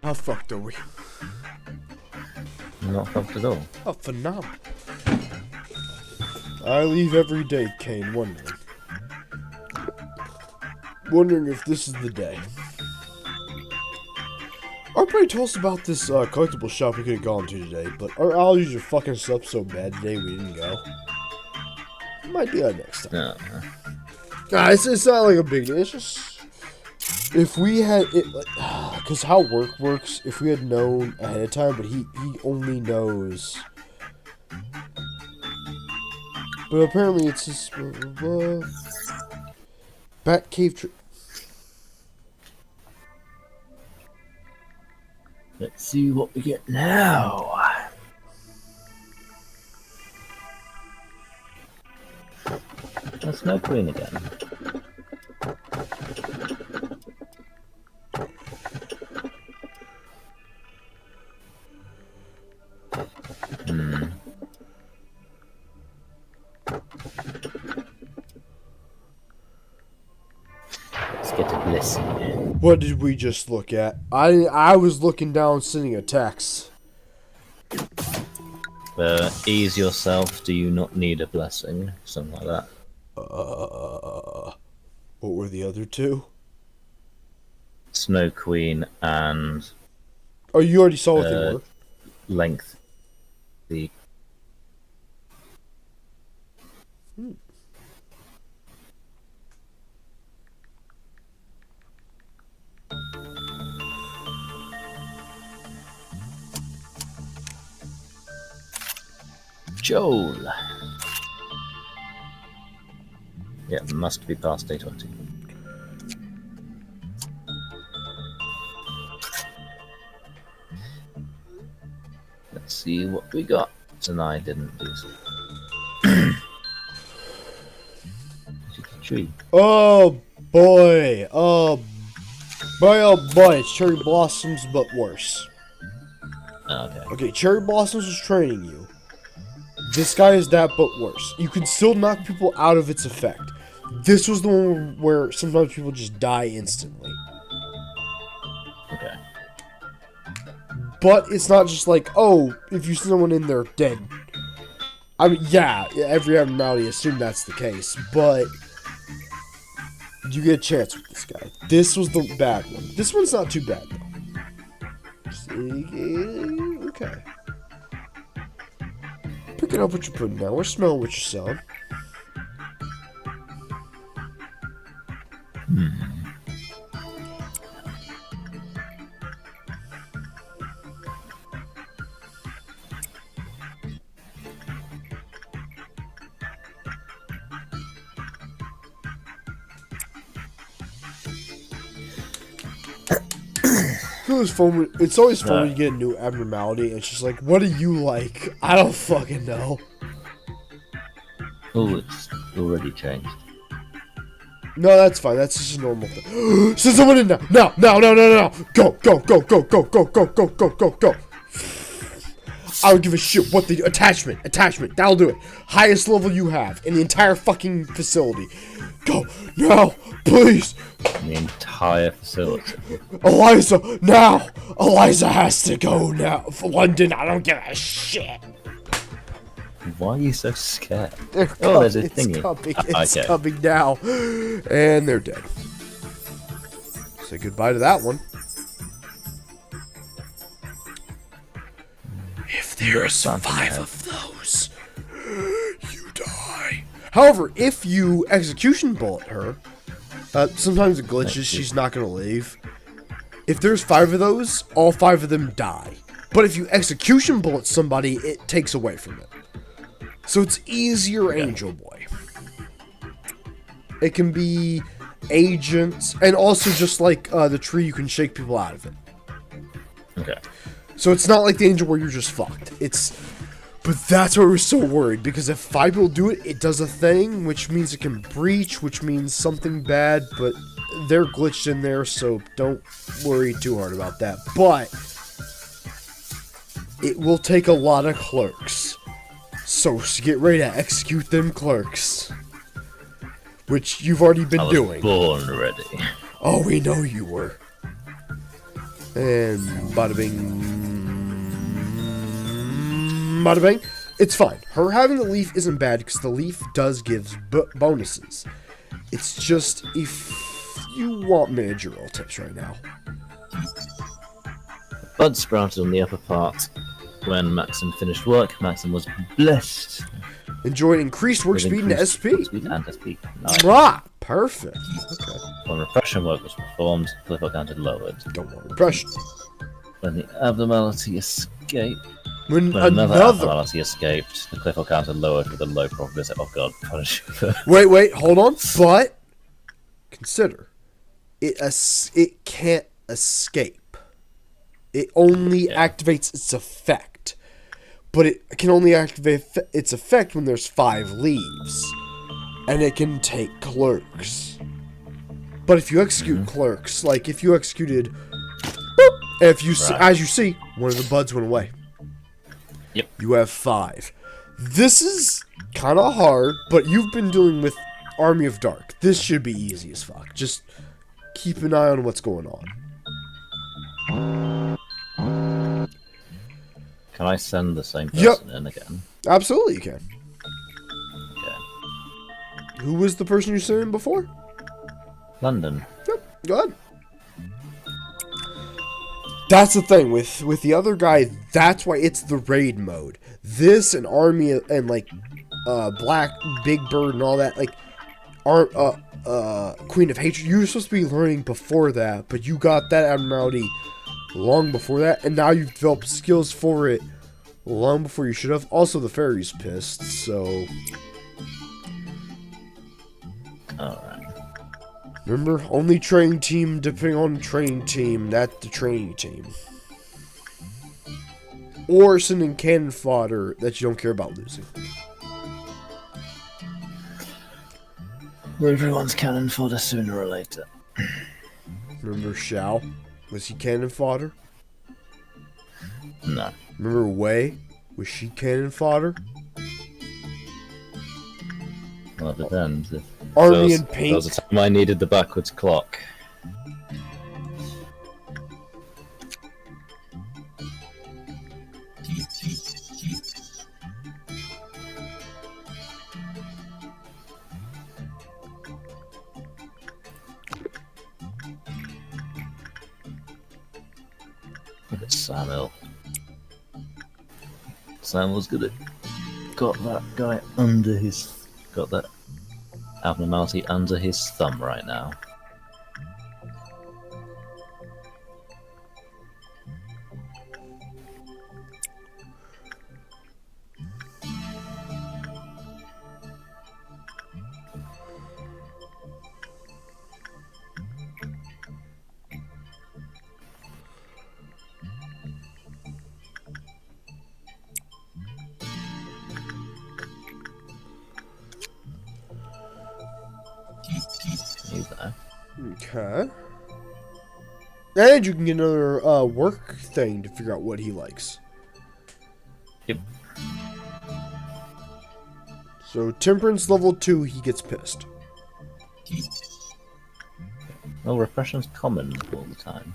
How fucked are we? Not fucked at all. Oh, phenomenal. I leave every day, Kane, wondering if this is the day. Everybody told us about this collectible shop we could have gone to today, but our allergies are fucking us up so bad today we didn't go. Might do that next time. No. Nah, it's not like a big deal. It's just if we had it, because how work works. If we had known ahead of time, but he only knows. But apparently it's just Bat Cave trip. Let's see what we get now. That's no queen again. Let's get a blessing. What did we just look at? I was looking down, sending a text. Ease yourself. Do you not need a blessing? Something like that. What were the other two? Snow Queen and Oh, you already saw what they were. length. The Joel. Yeah, must be past day 20. Let's see what we got. And I didn't do so. Tree. Oh boy. Oh boy. It's cherry blossoms, but worse. Okay. Okay, cherry blossoms was training you. This guy is that, but worse. You can still knock people out of its effect. This was the one where sometimes people just die instantly. Okay. But it's not just like, oh, if you see someone in there, dead. I mean, yeah, every abnormality assume that's the case, but you get a chance with this guy. This was the bad one. This one's not too bad, though. Okay. Picking up what you're putting down. We're smelling what you're selling. It's always fun when you get a new abnormality. It's just like, what do you like? I don't fucking know. Oh, it's already changed. No, that's fine. That's just a normal thing. Send someone in now. No. Go. I don't give a shit what the attachment. That'll do it. Highest level you have in the entire fucking facility. Go now, please. The entire facility. Eliza, now. Eliza has to go now. For London, I don't give a shit. Why are you so scared? Oh, there's a thingy. It's coming now. And they're dead. Say goodbye to that one. If there's 5 of those, you die. However, if you execution bullet her, sometimes it glitches, she's not going to leave. If there's 5 of those, all 5 of them die. But if you execution bullet somebody, it takes away from it. So it's easier, Angel Boy. It can be agents, and also just like the tree, you can shake people out of it. Okay. So it's not like the Angel where you're just fucked. But that's why we're so worried, because if 5 people do it, it does a thing, which means it can breach, which means something bad, but they're glitched in there, so don't worry too hard about that. But it will take a lot of clerks. So get ready to execute them clerks. Which you've already been doing. Born ready. Oh, we know you were. And bada bing. Bada bing. It's fine. Her having the leaf isn't bad because the leaf does give bonuses. It's just if you want managerial tips right now. Bud sprouted on the upper part. When Maxim finished work, Maxim was blessed. Enjoyed increased work speed and SP. Speed and SP. Nice. Ah, perfect. Okay. When repression work was performed, clipper counted lowered. Don't want repression. When the abnormality escaped. When When another abnormality escaped, the clipper counted lowered with a low probability. Oh god, punish. Wait, hold on. But consider it can't escape. It only activates its effect. But it can only activate its effect when there's 5 leaves. And it can take clerks. But if you execute clerks, like if you executed... Boop, if you as you see, one of the buds went away. Yep. You have 5. This is kind of hard, but you've been dealing with Army of Dark. This should be easy as fuck. Just keep an eye on what's going on. Can I send the same person in again? Absolutely you can. Okay. Who was the person you sent in before? London. Yep, go ahead. That's the thing with the other guy. That's why it's the raid mode. This and army and like Black Big Bird and all that, like Queen of Hatred. You were supposed to be learning before that, but you got that abnormality long before that, and now you've developed skills for it long before you should have. Also, the fairy's pissed, so. Alright. Remember, only training team, depending on the training team, that's the training team. Or sending cannon fodder that you don't care about losing. Everyone's cannon fodder sooner or later. Remember Shao? Was he cannon fodder? No. Remember Wei? Was she cannon fodder? Well, it depends. If Army and there Pink. was a time I needed the backwards clock. Look at Samuel. Samuel's got that guy under his... got that abnormality under his thumb right now. You there. Okay. And you can get another work thing to figure out what he likes. Yep. So, Temperance level 2, he gets pissed. Well, repression's common all the time.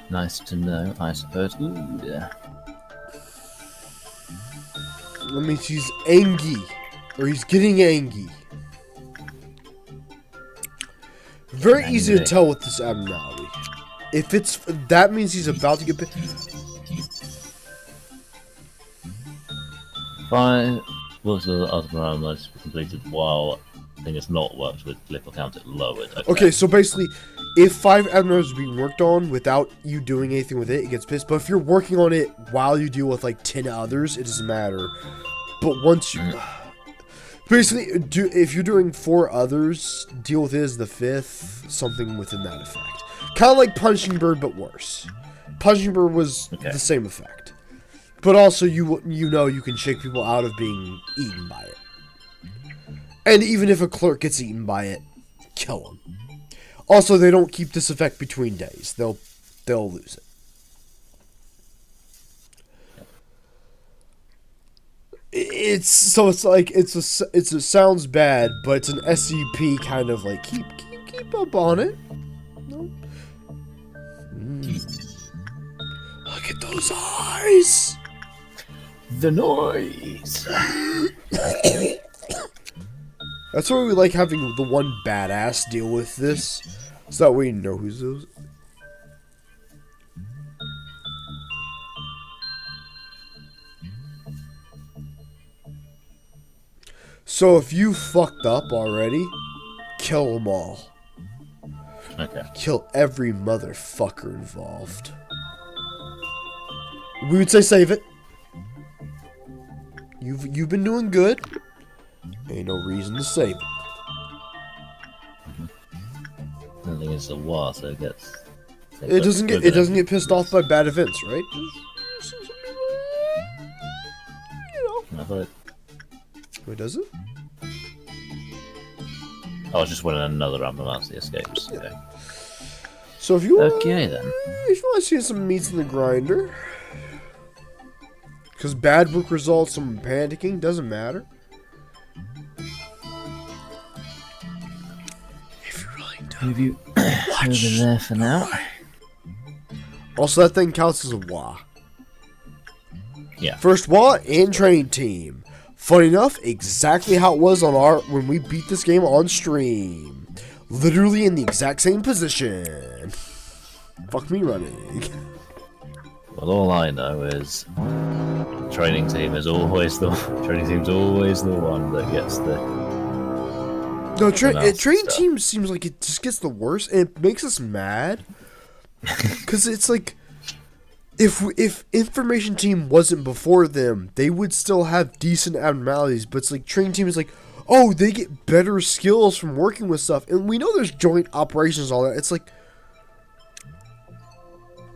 Nice to know, I suppose. Ooh, yeah. That means he's angry. Or he's getting angry. Very easy to tell with this abnormality. If it's... that means he's about to get pissed. Fine. What's the other abnormalities completed while I think it's not worked with little count it lowered. Okay, so basically, if 5 abnormalities are being worked on without you doing anything with it, it gets pissed. But if you're working on it while you deal with like 10 others, it doesn't matter. But once you... Basically, if you're doing 4 others, deal with it as the 5th, something within that effect. Kind of like Punching Bird, but worse. Punching Bird was the same effect. But also, you know you can shake people out of being eaten by it. And even if a clerk gets eaten by it, kill him. Also, they don't keep this effect between days. They'll lose it. It sounds bad, but it's an SCP kind of like keep up on it. No. Look at those eyes. The noise. That's why we like having the one badass deal with this, so that we know who's those. So if you fucked up already, kill them all. Okay. Kill every motherfucker involved. We would say save it. You've been doing good. Ain't no reason to save it. I think it's a war, so it gets. It doesn't get pissed off by bad events, right? I thought Wait, does it? I was just winning another abnormality escapes. Okay. So if you Okay then. if you want to see some meats in the grinder, because bad work results from panicking doesn't matter. If you're really done, Have you over there for now? Also, that thing counts as a WA. Yeah. First WA and training team. Funny enough, exactly how it was on when we beat this game on stream. Literally in the exact same position. Fuck me running. Well, all I know is training team is always the one that gets the. No, training team seems like it just gets the worst, and it makes us mad. Because it's like, if information team wasn't before them, they would still have decent abnormalities. But it's like training team is like, oh, they get better skills from working with stuff, and we know there's joint operations and all that. It's like,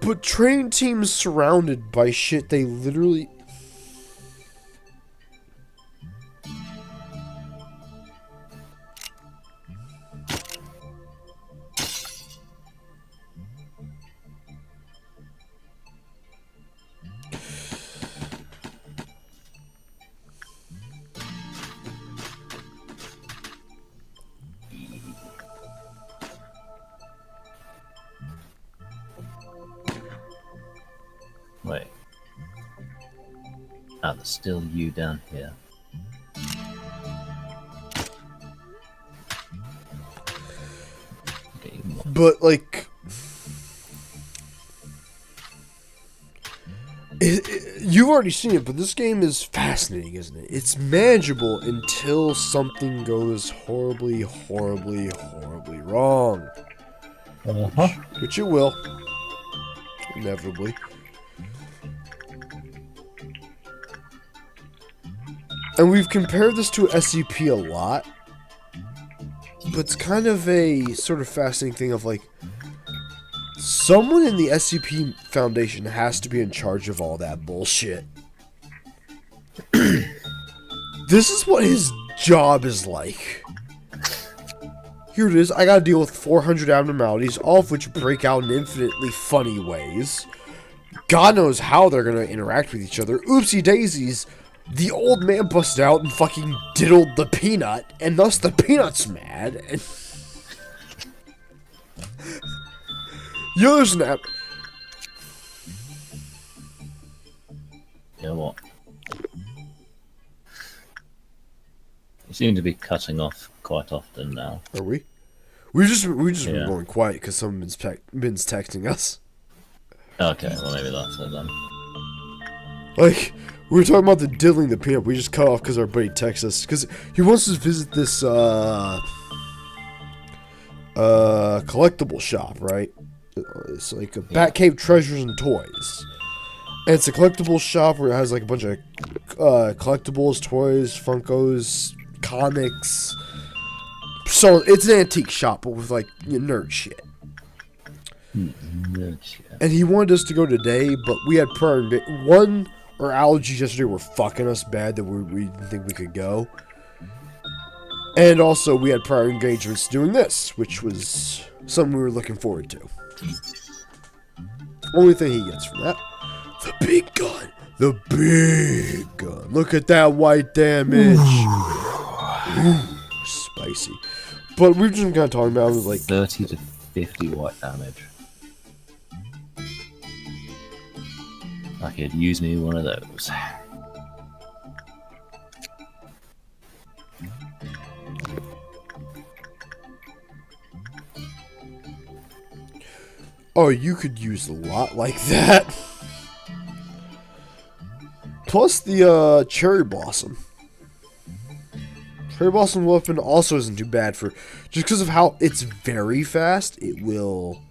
but training team is surrounded by shit they literally. Wait. Ah, there's still you down here. Okay, but like, you've already seen it, but this game is fascinating, isn't it? It's manageable until something goes horribly, horribly, horribly wrong. Which it will. Inevitably. And we've compared this to SCP a lot. But it's kind of a sort of fascinating thing of like, someone in the SCP Foundation has to be in charge of all that bullshit. This is what his job is like. Here it is. I gotta deal with 400 abnormalities, all of which break out in infinitely funny ways. God knows how they're gonna interact with each other. Oopsie daisies. The old man busted out and fucking diddled the peanut, and thus the peanut's mad. And there's an app. You know what? You seem to be cutting off quite often now. Are we? We just been going quiet because someone's been texting us. Okay, well maybe that's it then. Like, we were talking about the diddling the peanut. We just cut off because our buddy texted us because he wants to visit this collectible shop, right? It's like a Batcave Treasures and Toys. And it's a collectible shop where it has like a bunch of collectibles, toys, Funkos, comics. So it's an antique shop, but with like nerd shit. Nerd shit. And he wanted us to go today, but we had prior one. Our allergies yesterday were fucking us bad that we didn't think we could go. And also, we had prior engagements doing this, which was something we were looking forward to. Only thing he gets from that, the big gun. The big gun. Look at that white damage. Spicy. But we've just kind of talking about it like 30 to 50 white damage. I could use me one of those. Oh, you could use a lot like that. Plus the cherry blossom. Cherry blossom weapon also isn't too bad for just because of how it's very fast. It will,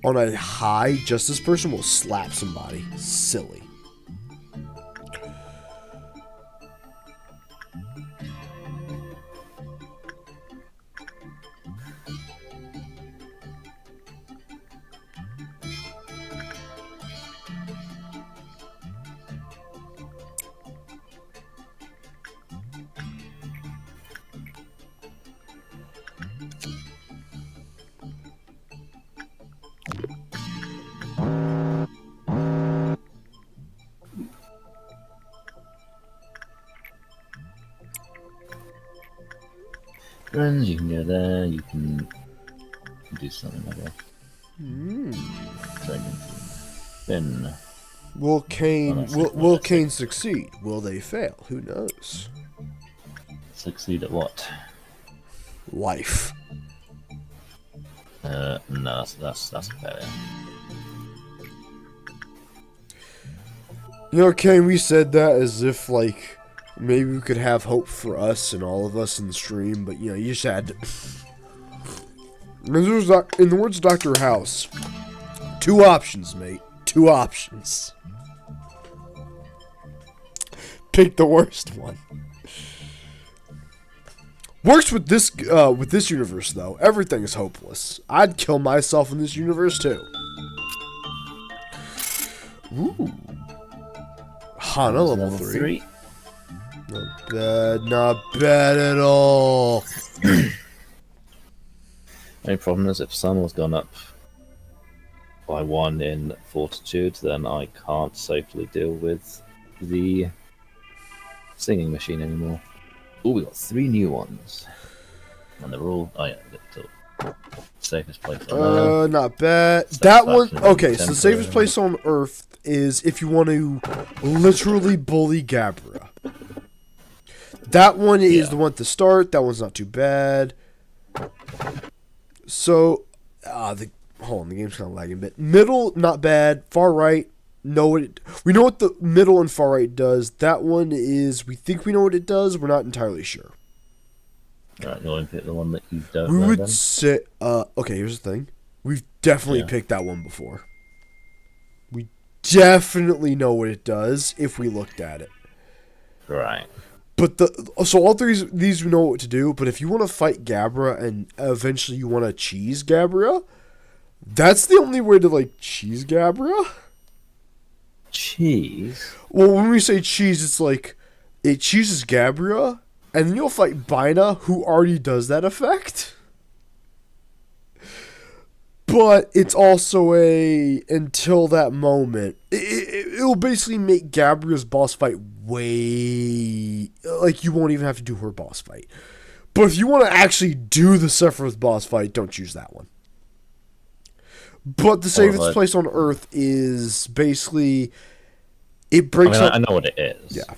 on a high, justice person will slap somebody. Silly. Friends, you can go there, you can do something like that. Training team. Then Will Cain succeed? Will they fail? Who knows? Succeed at what? Life. No, that's a failure. You know, Cain, we said that as if, like, maybe we could have hope for us and all of us in the stream, but, you know, you just had to... In the words of Dr. House, 2 options, mate. 2 options. Pick the worst one. Works with this universe, though. Everything is hopeless. I'd kill myself in this universe, too. Ooh. Hana, level 3. Not bad at all. Only problem is if someone's gone up by 1 in fortitude, then I can't safely deal with the singing machine anymore. Oh, we got 3 new ones. And they're all... Oh yeah, the safest place on Earth. Not bad. That one... Okay, so the safest place on Earth is if you want to literally bully Gabra. That one is the one to start. That one's not too bad. So, hold on, the game's kind of lagging a bit. Middle, not bad. Far right, we know what the middle and far right does. That one is, we think we know what it does. We're not entirely sure. Alright, you want to pick the one that you don't We know would then? say, okay, here's the thing. We've definitely picked that one before. We definitely know what it does if we looked at it. Right. But so all 3 of these we know what to do, but if you want to fight Gabra and eventually you want to cheese Gabra, that's the only way to, like, cheese Gabra. Cheese? Well, when we say cheese, it's like, it cheeses Gabra, and then you'll fight Bina, who already does that effect. But it's also until that moment, it'll basically make Gabria's boss fight way, like, you won't even have to do her boss fight. But if you want to actually do the Sephiroth boss fight, don't choose that one. But the safest place on Earth is basically, it breaks up. I know what it is. Yeah.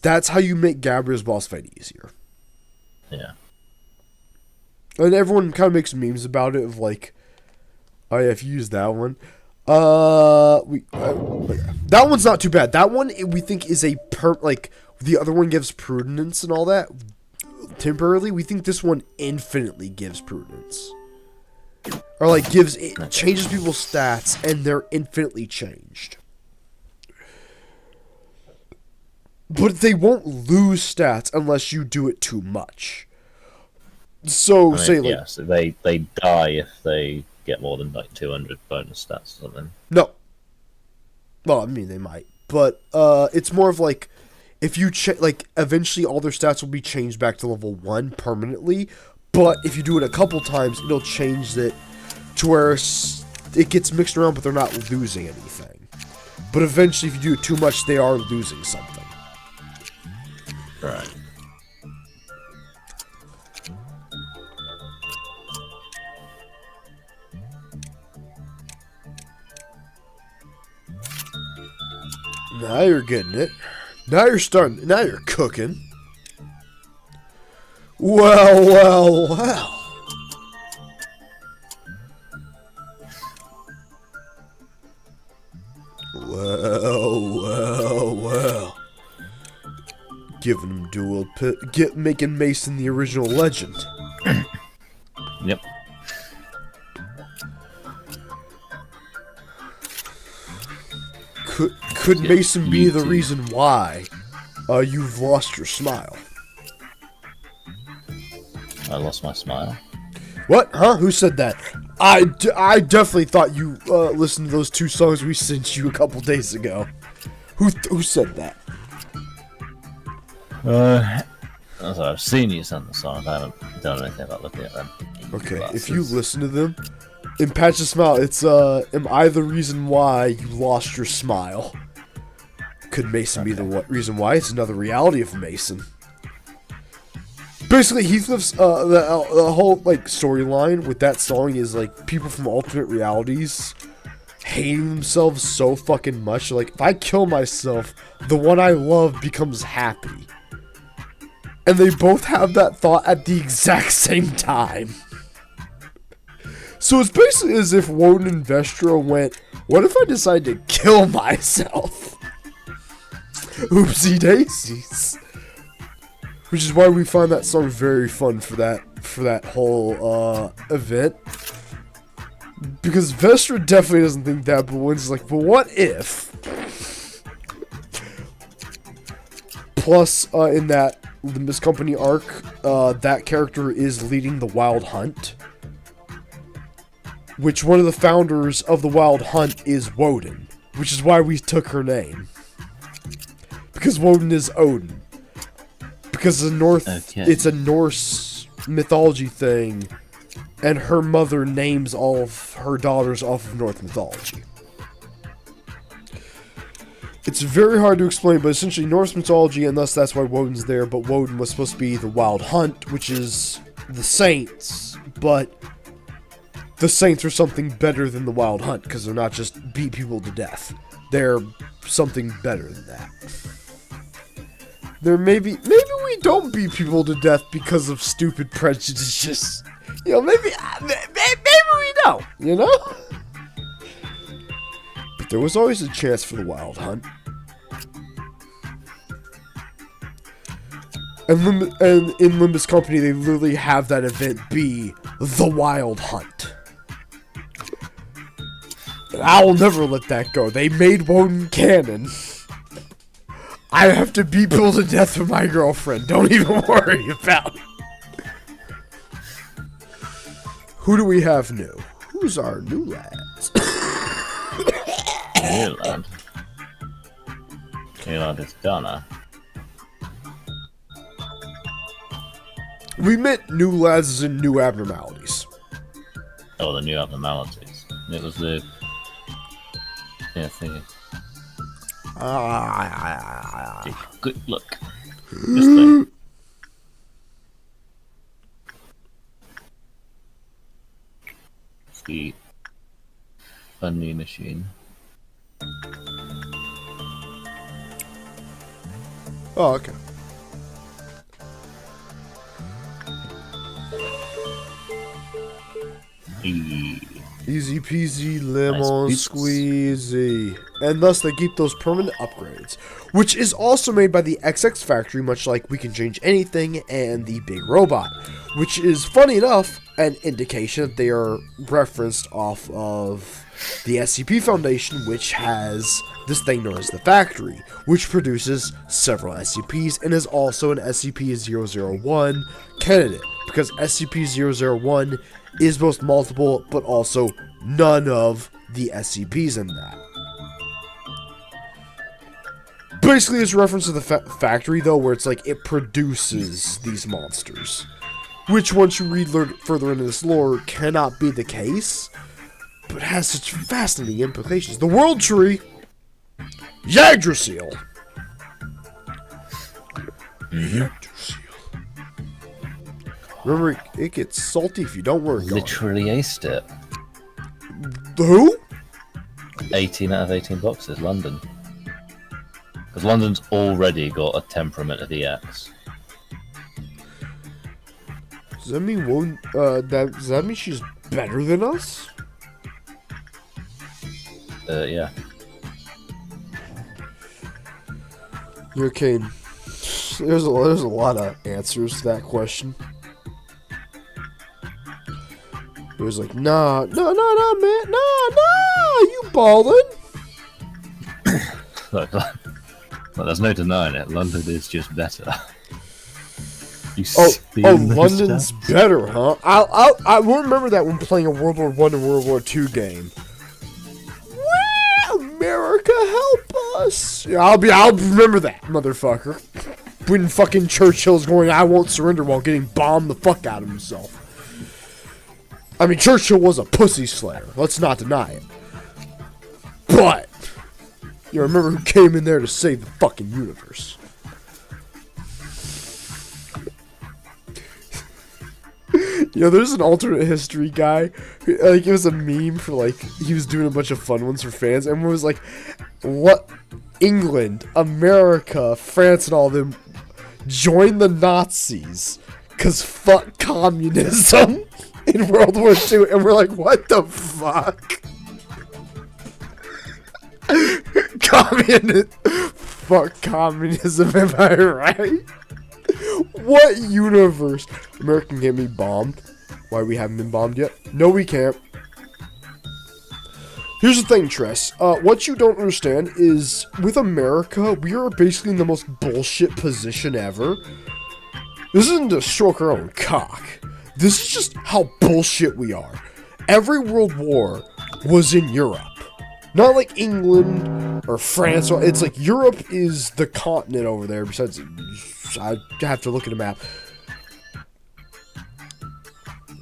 That's how you make Gabria's boss fight easier. Yeah. And everyone kind of makes memes about it of like, oh yeah, if you use that one. That one's not too bad. That one we think is like the other one gives prudence and all that temporarily. We think this one infinitely gives prudence. Or like changes people's stats and they're infinitely changed. But they won't lose stats unless you do it too much. So say like so they die if they get more than like 200 bonus stats or something. No. Well, I mean they might, but it's more of like if you like eventually all their stats will be changed back to level 1 permanently, but if you do it a couple times, it'll change it to where it gets mixed around, but they're not losing anything. But eventually, if you do it too much, they are losing something. Right. Now you're getting it. Now you're starting. Now you're cooking. Well. Well. Giving him dual making Mason the original legend. Yep. Could Mason be the reason why you've lost your smile? I lost my smile. What? Huh? Who said that? I definitely thought you listened to those 2 songs we sent you a couple days ago. Who said that? I've seen you send the songs. I haven't done anything about looking at them. Okay, if you listen to them, in Patch the Smile, it's am I the reason why you lost your smile? Could Mason be the reason why? It's another reality of Mason. Basically, Heathcliff's the whole like storyline with that song is like people from alternate realities hating themselves so fucking much. Like, if I kill myself, the one I love becomes happy. And they both have that thought at the exact same time. So it's basically as if Woden and Vestra went, what if I decide to kill myself? Oopsie daisies. Which is why we find that song very fun for that whole event. Because Vestra definitely doesn't think that, but Woden's like, but what if? Plus, in that the Miss Company arc, that character is leading the Wild Hunt. Which one of the founders of the Wild Hunt is Woden. Which is why we took her name. Because Woden is Odin. Because it's a Norse mythology thing. And her mother names all of her daughters off of Norse mythology. It's very hard to explain, but essentially Norse mythology, and thus that's why Woden's there. But Woden was supposed to be the Wild Hunt, which is the Saints. But the Saints are something better than the Wild Hunt, because they're not just beat people to death. They're something better than that. Maybe we don't beat people to death because of stupid prejudices. You know, maybe we don't, you know? But there was always a chance for the Wild Hunt. And in Limbus Company, they literally have that event be the Wild Hunt. And I will never let that go. They made Woden canon. I have to beat people to death with my girlfriend. Don't even worry about it. Who do we have new? Who's our new lads? New lad. New lad is Donna. We meant new lads as in new abnormalities. Oh, the new abnormalities. It was the... Yeah, thingy. Good look. This thing. It's the funny machine. Oh, okay. Easy peasy lemon Nice squeezy. And thus they keep those permanent upgrades. Which is also made by the XX Factory, much like We Can Change Anything and the Big Robot. Which is, funny enough, an indication that they are referenced off of the SCP Foundation, which has this thing known as the Factory, which produces several SCPs and is also an SCP-001 candidate. Because SCP-001 is both multiple, but also none of the SCPs in that. Basically, it's a reference to the factory, though, where it's like it produces these monsters. Which, once you read further into this lore, cannot be the case, but has such fascinating implications. The World Tree! Yggdrasil! Yggdrasil. Remember, it gets salty if you don't work on it. Literally aced it. Who? 18 out of 18 boxes, London. Because London's already got a temperament of EX. Does that mean does that mean she's better than us? Yeah. You're Kane. There's a lot of answers to that question. It was like, no, man, nah, you ballin'. Look, there's no denying it. London is just better. London's better, huh? I will remember that when playing a World War I and World War II game. Well, America, help us! Yeah, I'll remember that, motherfucker. When fucking Churchill's going, I won't surrender, while getting bombed the fuck out of himself. I mean, Churchill was a pussy slayer. Let's not deny it. But you remember who came in there to save the fucking universe. There's an alternate history guy. Like, it was a meme for, like, he was doing a bunch of fun ones for fans, and it was like, what? England, America, France, and all of them join the Nazis, cause fuck communism in World War II, and we're like, what the fuck? Fuck communism, am I right? What universe? America can't be bombed. Why we haven't been bombed yet? No, we can't. Here's the thing, Tress. What you don't understand is, with America, we are basically in the most bullshit position ever. This isn't to stroke our own cock. This is just how bullshit we are. Every world war was in Europe. Not like England or France. It's like Europe is the continent over there. Besides, I have to look at a map.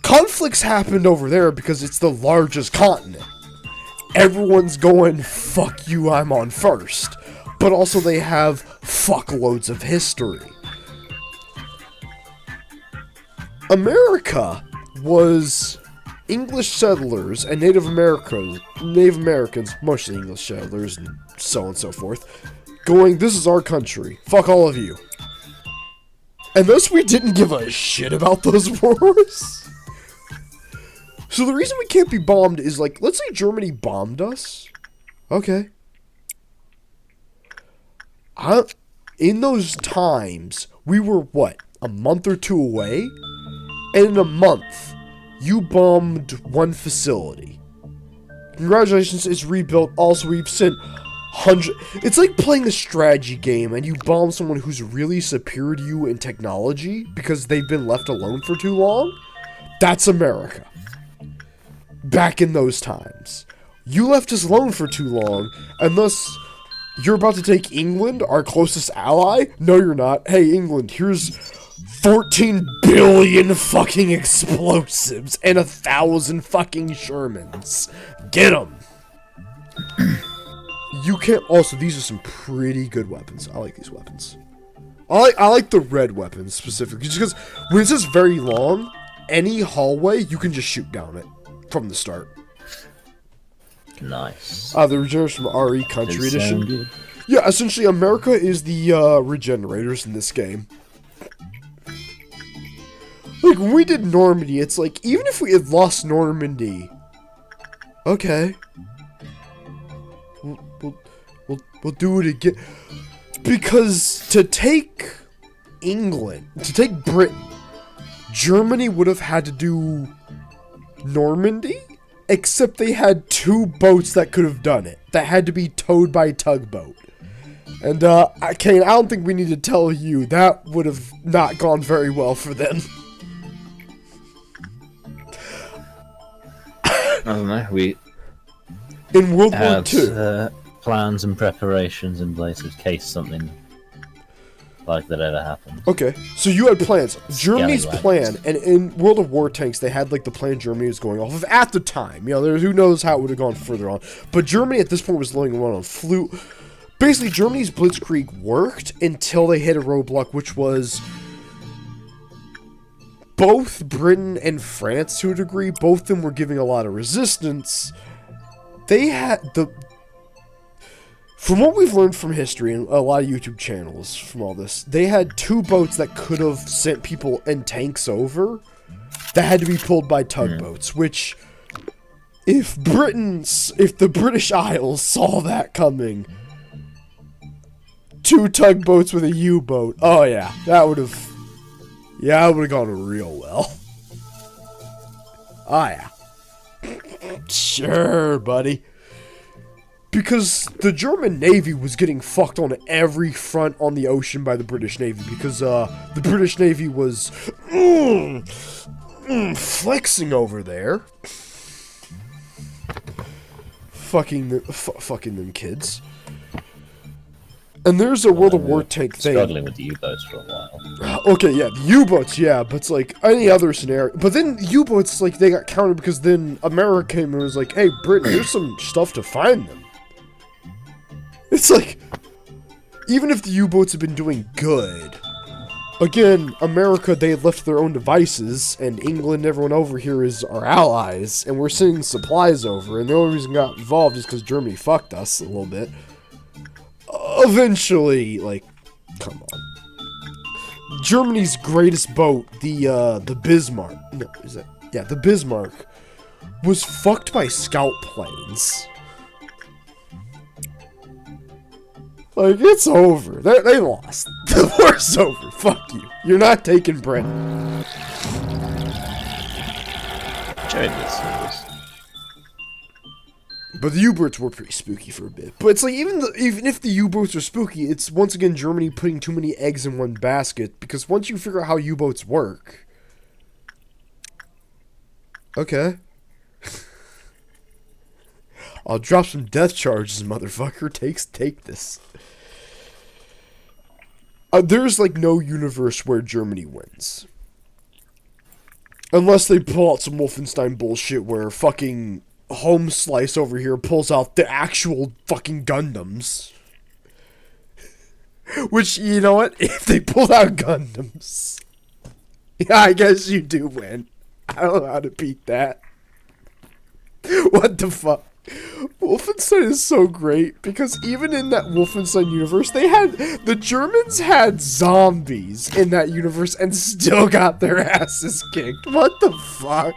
Conflicts happened over there because it's the largest continent. Everyone's going, fuck you, I'm on first. But also they have fuckloads of history. America was English settlers and Native Americans, mostly English settlers and so on and so forth, going, this is our country, fuck all of you. And thus we didn't give a shit about those wars. So the reason we can't be bombed is, like, let's say Germany bombed us. Okay. In those times, we were, what, a month or two away? And in a month, you bombed one facility. Congratulations, it's rebuilt. Also, we've sent hundreds. It's like playing a strategy game and you bomb someone who's really superior to you in technology because they've been left alone for too long. That's America. Back in those times. You left us alone for too long, and thus, you're about to take England, our closest ally? No, you're not. Hey, England, here's 14 billion fucking explosives and 1,000 fucking Shermans. Get them! You can't... Also, these are some pretty good weapons. I like these weapons. I like the red weapons, specifically, just because when it's just very long, any hallway, you can just shoot down it. From the start. Nice. The regenerators from RE Country Edition. Good. Yeah, essentially America is the regenerators in this game. Like, when we did Normandy, it's like, even if we had lost Normandy, okay. We'll do it again. Because to take England, to take Britain, Germany would have had to do Normandy, except they had two boats that could have done it, that had to be towed by tugboat. And, Kane, I don't think we need to tell you, that would have not gone very well for them. I don't know, we In World War had II. Plans and preparations in place in case something like that ever happened. Okay, so you had plans. Germany's plan, and in World of War Tanks, they had, like, the plan Germany was going off of at the time. Who knows how it would have gone further on. But Germany at this point was loading one on flute. Basically, Germany's blitzkrieg worked until they hit a roadblock, which was both Britain and France, to a degree. Both of them were giving a lot of resistance. They had From what we've learned from history and a lot of YouTube channels from all this, they had two boats that could have sent people and tanks over that had to be pulled by tugboats, which, if the British Isles saw that coming, two tugboats with a U-boat, oh yeah, that would have gone real well. Oh yeah. Sure, buddy. Because the German Navy was getting fucked on every front on the ocean by the British Navy. Because the British Navy was flexing over there. Fucking them kids. And there's a World of War tank thing. Struggling with the U-boats for a while. Okay, yeah, the U-boats, yeah, but it's like any other scenario. But then U-boats, like, they got countered because then America came and was like, hey, Britain, here's some stuff to find them. It's like, even if the U-boats have been doing good, Again, America, they left their own devices, and England, everyone over here is our allies, and we're sending supplies over, and the only reason we got involved is because Germany fucked us a little bit. Eventually, like, come on. Germany's greatest boat, the Bismarck, no, is that, yeah, the Bismarck, was fucked by scout planes. Like, it's over. They lost. The war's over. Fuck you. You're not taking Britain. But the U-boats were pretty spooky for a bit. But it's like, even if the U-boats are spooky, it's once again Germany putting too many eggs in one basket. Because once you figure out how U-boats work... Okay. I'll drop some death charges, motherfucker. Take this. There's, like, no universe where Germany wins. Unless they pull out some Wolfenstein bullshit where fucking Home Slice over here pulls out the actual fucking Gundams. Which, you know what? If they pulled out Gundams... Yeah, I guess you do win. I don't know how to beat that. What the fuck? Wolfenstein is so great because even in that Wolfenstein universe, the Germans had zombies in that universe and still got their asses kicked. What the fuck?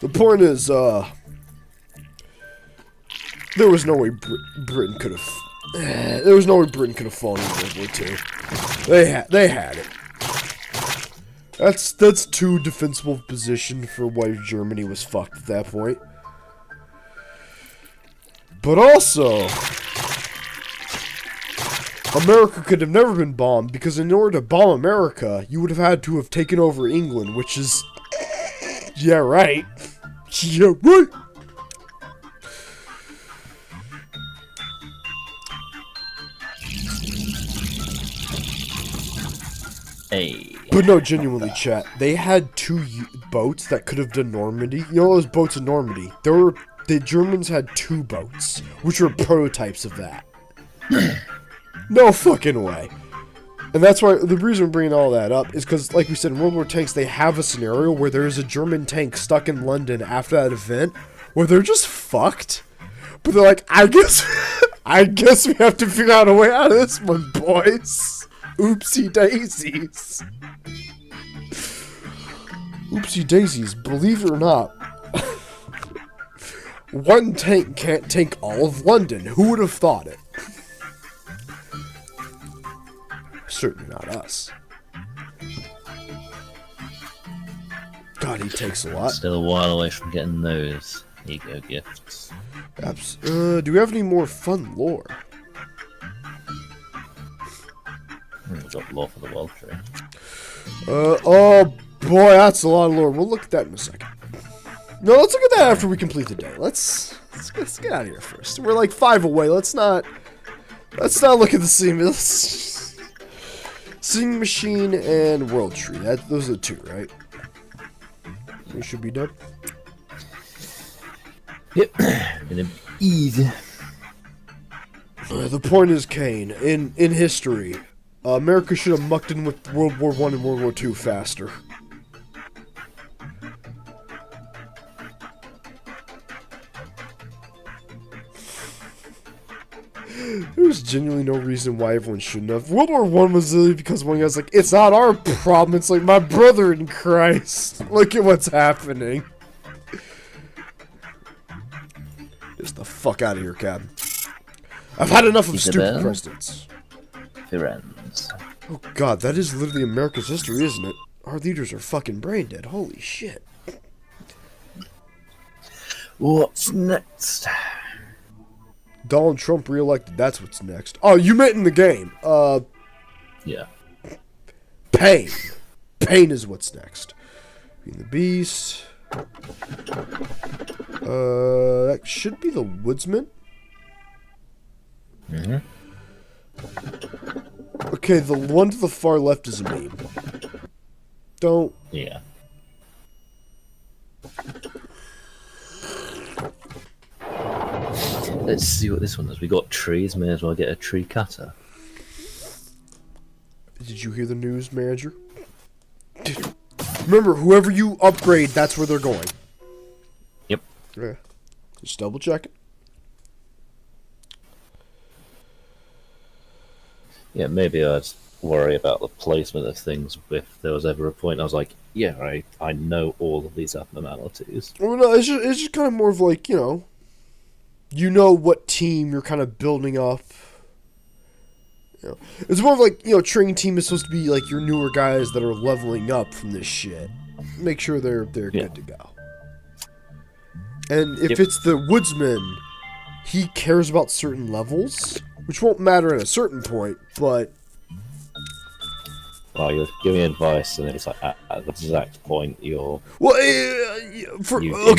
The point is, there was no way Britain could have. There was no way Britain could have fallen in World War II. They had it. That's too defensible position for why Germany was fucked at that point. But also, America could have never been bombed because in order to bomb America, you would have had to have taken over England, which is, yeah right, yeah right. Hey. But no, genuinely, chat. They had two boats that could have done Normandy. You know those boats in Normandy? The Germans had two boats, which were prototypes of that. No fucking way. And that's why, the reason we're bringing all that up is because, like we said, in World War Tanks, they have a scenario where there's a German tank stuck in London after that event, where they're just fucked. But they're like, I guess we have to figure out a way out of this one, boys. Oopsie daisies. Oopsie daisies, believe it or not, one tank can't tank all of London. Who would have thought it? Certainly not us. God, he takes a lot. Still a while away from getting those ego gifts. Do we have any more fun lore? We've got lore for the world tree. Oh boy, that's a lot of lore. We'll look at that in a second. No, let's look at that after we complete the day. Let's get out of here first. We're like 5 away. Let's not look at the scene. Singing Machine and World Tree. Those are the two, right? We should be done. Yep. Gonna be easy. The point is, Kane, in history, America should have mucked in with World War I and World War II faster. There's genuinely no reason why everyone shouldn't have. World War I was literally because one guy's like, it's not our problem, it's like, my brother in Christ. Look at what's happening. Get the fuck out of here, Cab. I've had enough of stupid presidents. Firenze. Oh god, that is literally America's history, isn't it? Our leaders are fucking brain dead. Holy shit. What's next? Donald Trump reelected. That's what's next. Oh, you meant in the game. Yeah. Pain. Pain is what's next. Being the Beast. That should be the Woodsman. Mm-hmm. Okay, the one to the far left is a meme. Don't. Yeah. Let's see what this one does. We got trees, may as well get a tree cutter. Did you hear the news, manager? Remember, whoever you upgrade, that's where they're going. Yep. Yeah. Just double check it. Yeah, maybe I'd worry about the placement of things if there was ever a point I was like, yeah, I know all of these abnormalities. Well, no, it's just kind of more of like, you know what team you're kind of building up. It's more of like, training team is supposed to be like your newer guys that are leveling up from this shit. Make sure they're good to go. And if it's the woodsman, he cares about certain levels, which won't matter at a certain point, but... Well, you're giving advice, and it's like, at the exact point, you're... Well, we'll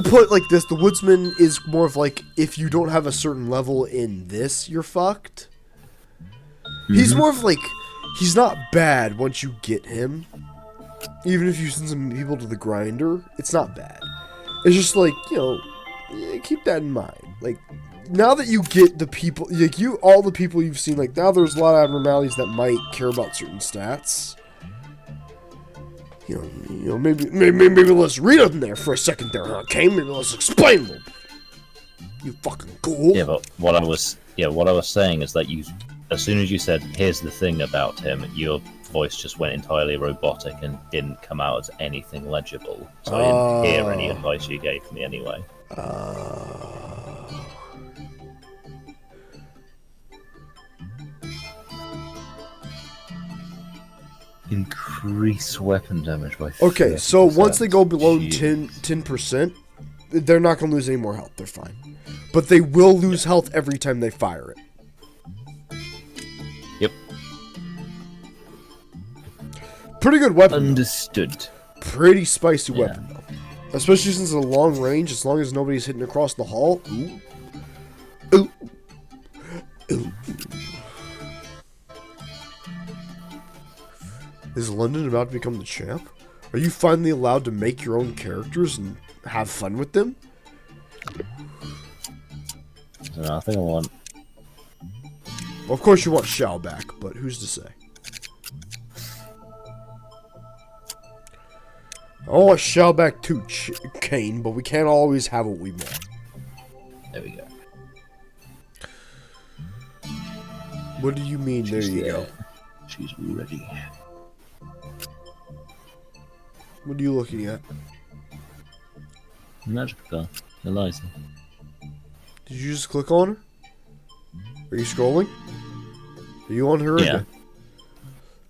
put it like this. The woodsman is more of like, if you don't have a certain level in this, you're fucked. He's more of like, he's not bad once you get him. Even if you send some people to the grinder, it's not bad. It's just like, keep that in mind. Like, now that you get the people, like all the people you've seen, like now there's a lot of abnormalities that might care about certain stats. Maybe let's read them there for a second there, huh? Okay, maybe let's explain them. You fucking cool. Yeah, but what I was saying is that as soon as you said, here's the thing about him, your voice just went entirely robotic and didn't come out as anything legible. So I didn't hear any advice you gave me anyway. Increase weapon damage by 50%. Okay, so once they go below 10%, they're not going to lose any more health. They're fine. But they will lose health every time they fire it. Yep. Pretty good weapon. Understood. Pretty spicy weapon, though. Especially since it's a long range, as long as nobody's hitting across the hall. Ooh. Ooh. Ooh. Is London about to become the champ? Are you finally allowed to make your own characters and have fun with them? No, I think I want... Well, of course you want Shao back, but who's to say? I want Shao back too, Kane, but we can't always have what we want. There we go. What do you mean, there you go? She's ready. What are you looking at? Magical girl, Eliza. Did you just click on her? Are you scrolling? Are you on her again?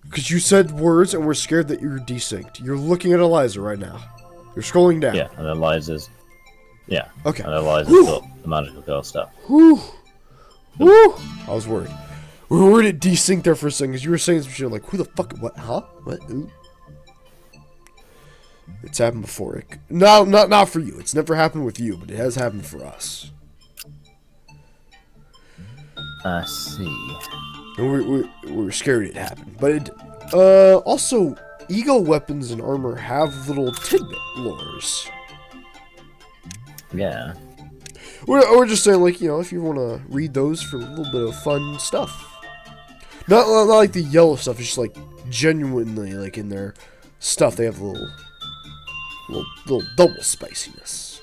Because you said words and we're scared that you're desynced. You're looking at Eliza right now. You're scrolling down. Yeah, and Eliza's... Yeah. Okay. And Eliza's got the magical girl stuff. Whew. Whew. I was worried. We were worried it desynced there for a second because you were saying some shit like, who the fuck? What? Huh? What? Ooh. It's happened before. No, not for you. It's never happened with you, but it has happened for us. I see. And we were scared it happened, but it didn't. Also, ego weapons and armor have little tidbit lores. Yeah. We're just saying, like, if you want to read those for a little bit of fun stuff. Not like the yellow stuff, it's just like genuinely, like in their stuff, they have a little double spiciness.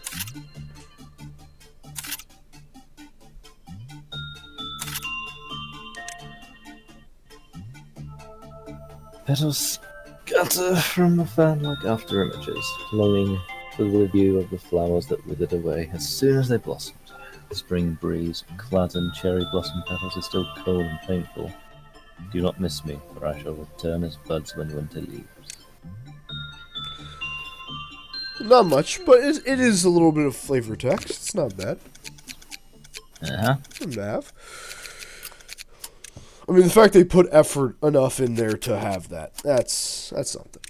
Petals scatter from a fan-like after images, longing for the view of the flowers that withered away as soon as they blossomed. The spring breeze, clad in cherry blossom petals, is still cold and painful. Do not miss me, for I shall return as buds when winter leaves. Not much, but it is a little bit of flavor text. It's not bad. Something to have. I mean, the fact they put effort enough in there to have that's something.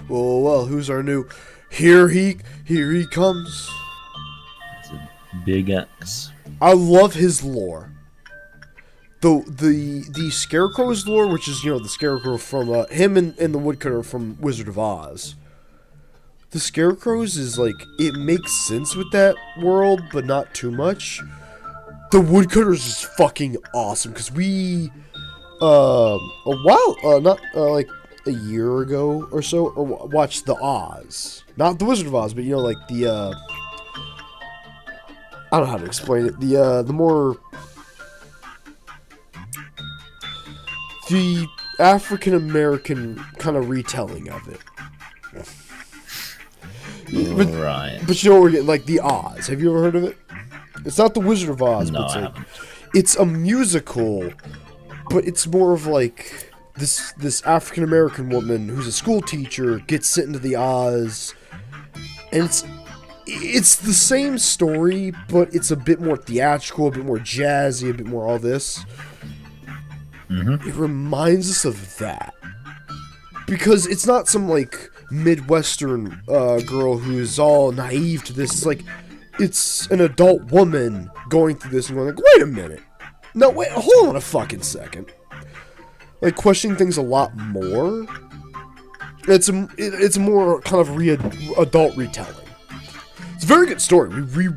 Well, who's our new Here he comes. It's a big axe. I love his lore. The Scarecrow's lore, which is, the Scarecrow from, him and the Woodcutter from Wizard of Oz. The Scarecrow's is, like, it makes sense with that world, but not too much. The Woodcutter's is fucking awesome, because we, like a year ago or so, watched the Oz. Not the Wizard of Oz, but, like, the, I don't know how to explain it. The more... The African-American kind of retelling of it. Right. But you know what we're getting? Like, the Oz. Have you ever heard of it? It's not the Wizard of Oz, No, but it's I like... haven't. It's a musical, but it's more of like... This African-American woman who's a school teacher gets sent into the Oz, and it's the same story, but it's a bit more theatrical, a bit more jazzy, a bit more all this. Mm-hmm. It reminds us of that. Because it's not some, like, Midwestern girl who's all naive to this. It's like, it's an adult woman going through this and going like, wait a minute. No, wait, hold on a fucking second. Like, questioning things a lot more. It's a more kind of adult retelling. It's a very good story. We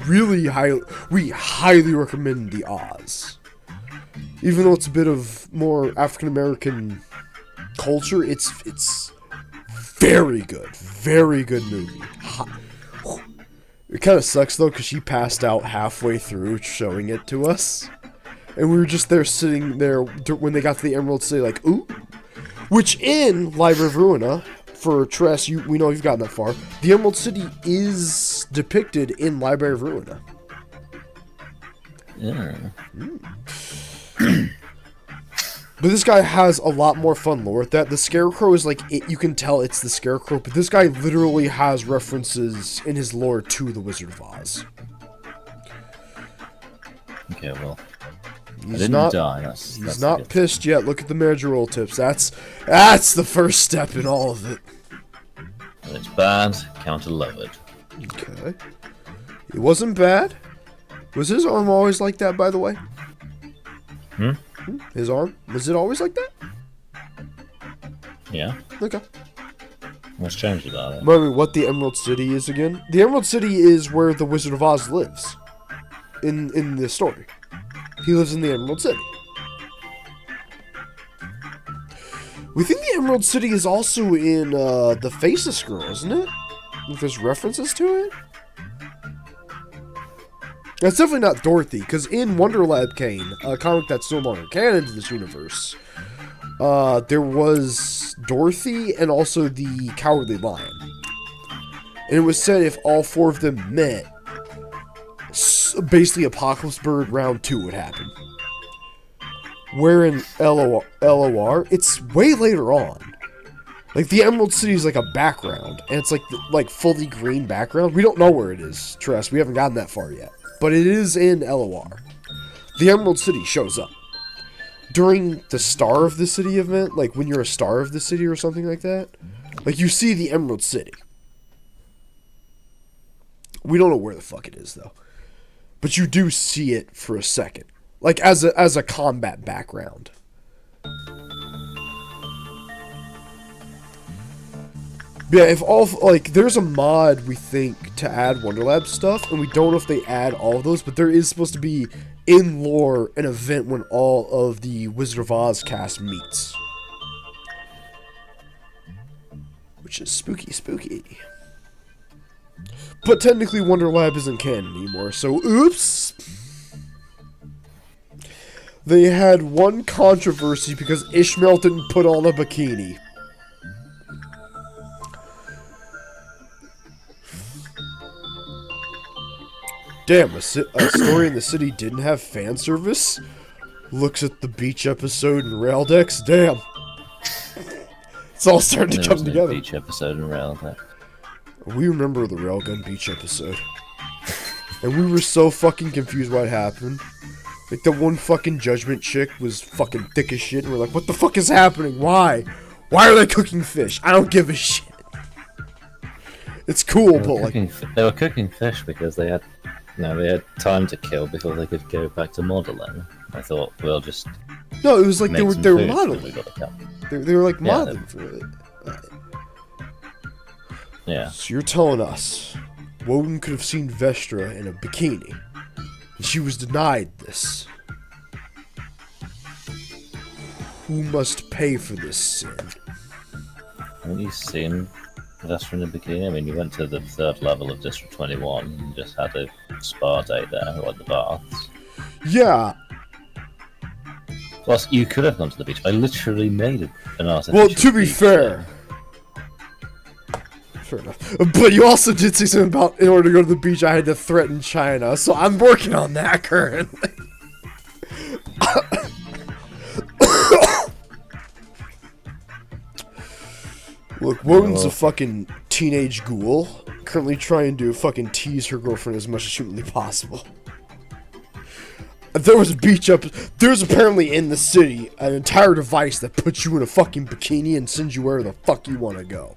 highly recommend the Oz. Even though it's a bit of more African-American culture, it's very good. Very good movie. It kind of sucks, though, because she passed out halfway through showing it to us. And we were just there sitting there when they got to the Emerald City, like, ooh. Which in Library of Ruina, for Tress, we know you've gotten that far, the Emerald City is depicted in Library of Ruina. Yeah. But this guy has a lot more fun lore with that. The Scarecrow is like, you can tell it's the Scarecrow, but this guy literally has references in his lore to the Wizard of Oz. Okay, well. He's I didn't die. That's not good. pissed yet. Look at the manager roll tips. That's the first step in all of it. When it's bad, count to love it. Okay. It wasn't bad. Was his arm always like that, by the way? His arm? Was it always like that? Yeah. Okay. What's changed about it? Remind me what the Emerald City is again? The Emerald City is where the Wizard of Oz lives. In this story. He lives in the Emerald City. We think the Emerald City is also in the Faceless Girl, isn't it? If there's references to it? That's definitely not Dorothy, because in Wonderlab Kane, a comic that's no longer canon to this universe, there was Dorothy and also the Cowardly Lion. And it was said if all four of them met, basically Apocalypse Bird round 2 would happen. Where in LOR, it's way later on. Like, the Emerald City is like a background, and it's like fully green background. We don't know where it is, trust. We haven't gotten that far yet. But it is in LOR. The Emerald City shows up. During the Star of the City event, like when you're a Star of the City or something like that, like you see the Emerald City. We don't know where the fuck it is, though. But you do see it for a second. Like, as a combat background. Yeah, if all, like, there's a mod, we think, to add Wonderlab stuff, and we don't know if they add all of those, but there is supposed to be, in lore, an event when all of the Wizard of Oz cast meets. Which is spooky, spooky. But technically, Wonderlab isn't canon anymore, so oops! They had one controversy because Ishmael didn't put on a bikini. Damn, a story in the city didn't have fan service? Looks at the beach episode in Raildex? Damn. It's all starting to come together. Beach episode in Raildex. We remember the Railgun Beach episode. And we were so fucking confused what happened. Like, the one fucking Judgment chick was fucking thick as shit, and we're like, what the fuck is happening? Why? Why are they cooking fish? I don't give a shit. It's cool, but like, they were cooking fish because they had, they had time to kill before they could go back to modeling. I thought we'll just no, it was like they were food when we modeling. got the cup. They were like modeling for it. Yeah. So you're telling us Woden could have seen Vestra in a bikini, and she was denied this. Who must pay for this sin? Haven't you seen Vestra in a bikini? I mean, you went to the 3rd level of District 21 and just had a spa day there, like the baths. Yeah. Plus, you could have gone to the beach. I literally made an artificial Well, to be beach fair. Fair enough. But you also did say something about, in order to go to the beach, I had to threaten China. So I'm working on that currently. Look, Woden's a fucking teenage ghoul, currently trying to fucking tease her girlfriend as much as humanly possible. If there was a beach there's apparently in the city an entire device that puts you in a fucking bikini and sends you where the fuck you want to go.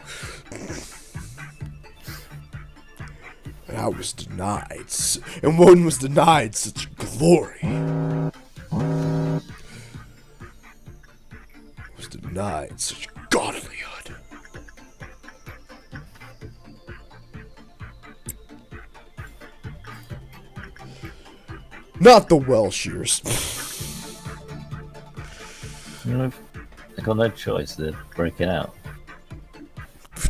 And I was denied, and Woden was denied such glory. Was denied such godlyhood. Not the Welshers. I got no choice. They're breaking out.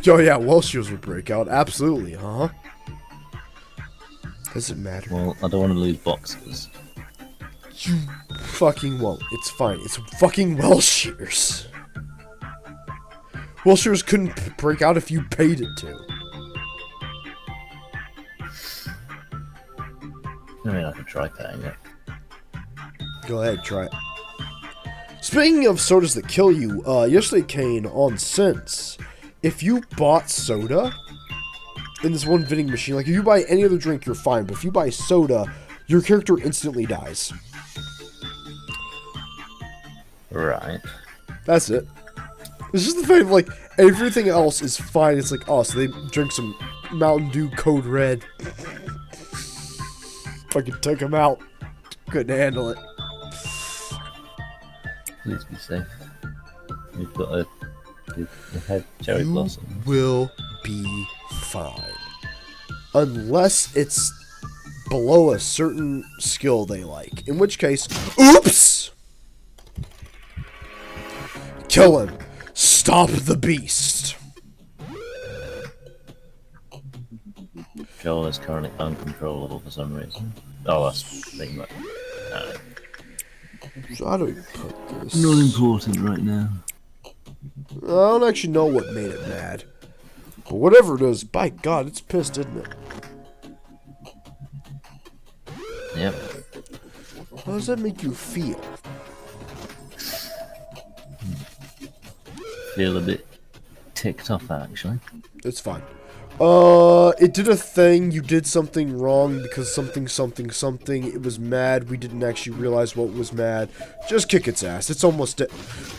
Oh yeah, Welshers would break out. Absolutely, huh? Doesn't matter. Well, I don't want to lose boxes. You fucking won't. It's fine. It's fucking Welshers. Welshers couldn't break out if you paid it to. I mean, I could try paying it. Go ahead, try it. Speaking of sodas that kill you, yesterday, Kane, on Sense, if you bought soda in this one vending machine, like if you buy any other drink, you're fine, but if you buy soda, your character instantly dies. Right. That's it. It's just the fact of, like, everything else is fine. It's like, oh, so they drink some Mountain Dew Code Red. Fucking took him out. Couldn't handle it. Please be safe. You've got you had cherry blossom. Will be fine. Unless it's below a certain skill they like. In which case, oops! Kill him. Stop the beast. Joel is currently uncontrollable for some reason. Oh, that's pretty much. So how do we put this? Not important right now. I don't actually know what made it mad. But whatever it is, by God, it's pissed, isn't it? Yep. How does that make you feel? Feel a bit ticked off, actually. It's fine. It did a thing. You did something wrong because something. It was mad. We didn't actually realize what was mad. Just kick its ass. It's almost dead.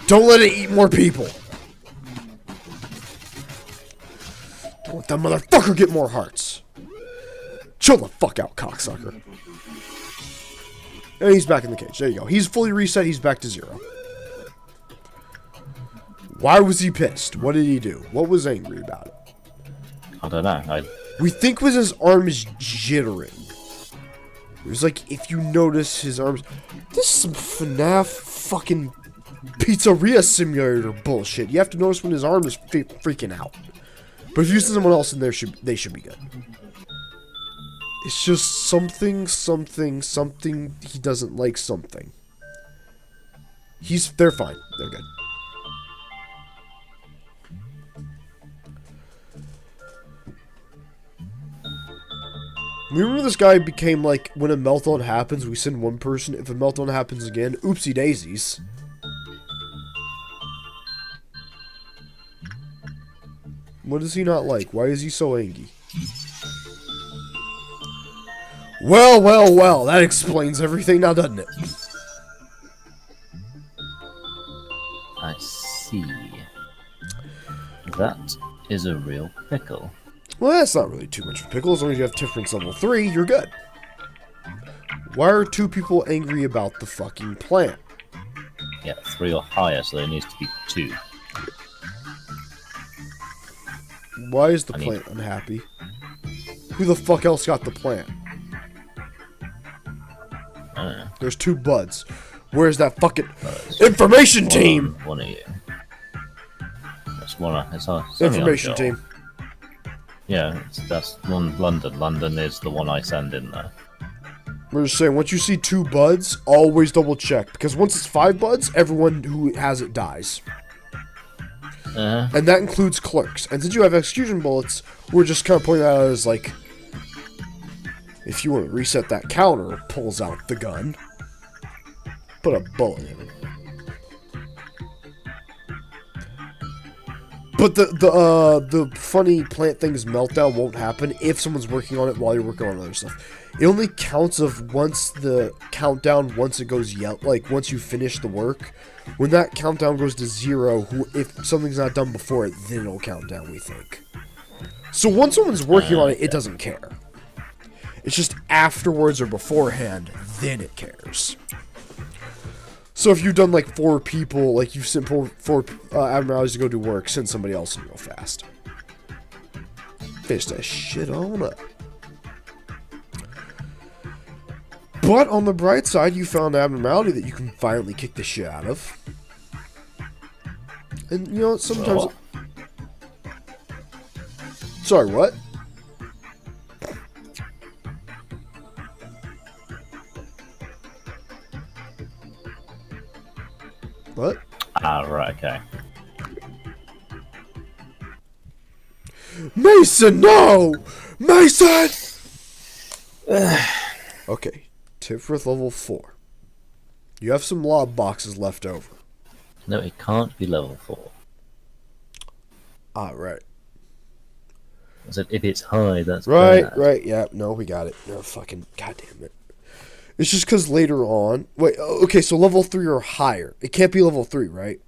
Don't let it eat more people. Don't let that motherfucker get more hearts. Chill the fuck out, cocksucker. And he's back in the cage. There you go. He's fully reset. He's back to 0. Why was he pissed? What did he do? What was angry about it? I don't know. We think was his arm is jittering. It was like, if you notice his arms... This is some FNAF fucking pizzeria simulator bullshit. You have to notice when his arm is freaking out. But if you see someone else in there, they should be good. It's just something. He doesn't like something. They're fine. They're good. Remember this guy became like, when a meltdown happens, we send one person. If a meltdown happens again, oopsie daisies. What does he not like? Why is he so angry? Well, that explains everything now, doesn't it? I see. That is a real pickle. Well, that's not really too much of a pickle. As long as you have temperance level 3, you're good. Why are 2 people angry about the fucking plant? Yeah, 3 or higher, so there needs to be 2. Why is the plant unhappy? Who the fuck else got the plant? I don't know. There's 2 buds. Where's that fucking information team? One of you. That's one. It's only Information on team. Yeah, that's one. London. London is the one I send in there. We're just saying, once you see 2 buds, always double check. Because once it's 5 buds, everyone who has it dies. And that includes clerks. And since you have execution bullets, we're just kind of pointing that out as like, if you want to reset that counter, pulls out the gun, put a bullet in it. But the funny plant thing's meltdown won't happen if someone's working on it while you're working on other stuff. It only counts of once the countdown, once it goes yellow, like once you finish the work. When that countdown goes to 0, if something's not done before it, then it'll count down, we think. So once someone's working on it, it doesn't care. It's just afterwards or beforehand, then it cares. So if you've done like 4 people, like you've sent 4 admirals to go do work, send somebody else real fast. Finish that shit on up. But on the bright side, you found an abnormality that you can finally kick the shit out of. And you know, sometimes... Sorry, what? What? Ah, right, okay. Mason, no! Mason! Okay. Tipworth level 4. You have some lob boxes left over. No, it can't be level 4. Ah, right. I said if it's high, that's Right, bad. right, yeah. No, we got it. No, fucking... God damn it. It's just because later on... Wait, okay, so level 3 or higher. It can't be level 3, right?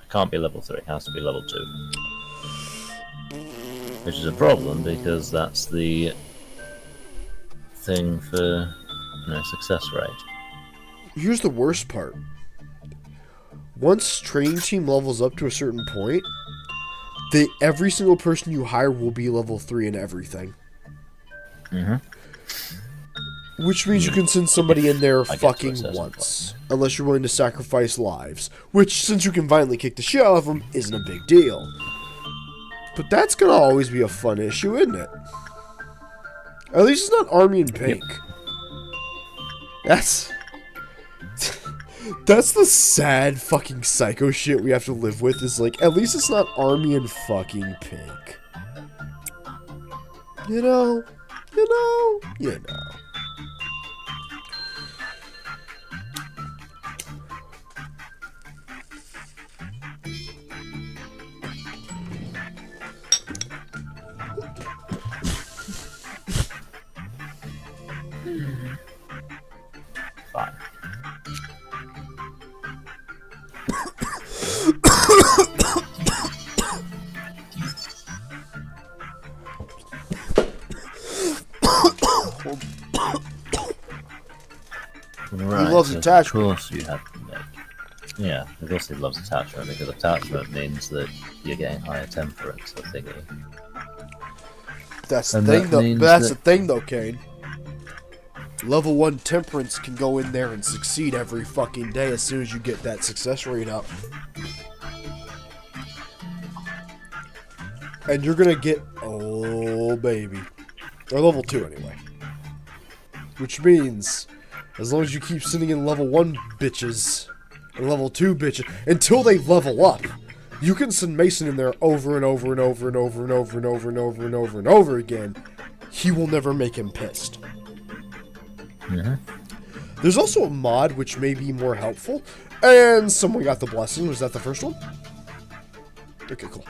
It can't be level 3, it has to be level 2. Which is a problem, because that's the thing for success rate. Here's the worst part. Once training team levels up to a certain point, every single person you hire will be level 3 in everything. Which means you can send somebody in there fucking once. Unless you're willing to sacrifice lives. Which, since you can violently kick the shit out of them, isn't a big deal. But that's gonna always be a fun issue, isn't it? At least it's not Army in Pink. Yep. That's the sad fucking psycho shit we have to live with, is like, at least it's not Army in fucking Pink. You know. Fine. Right, He loves attachment. Of course you have to make. Yeah, of course he loves attachment, because attachment means that you're getting higher temperance, I think. That's the thing, though. That's the thing, though, Kane. Level 1 temperance can go in there and succeed every fucking day as soon as you get that success rate up. And you're gonna get, oh baby, or level 2 anyway. Which means, as long as you keep sending in level 1 bitches and level 2 bitches until they level up, you can send Mason in there over and over and over and over and over and over and over and over and over again. He will never make him pissed. There's also a mod which may be more helpful, and someone got the blessing. Was that the first one? Okay, cool.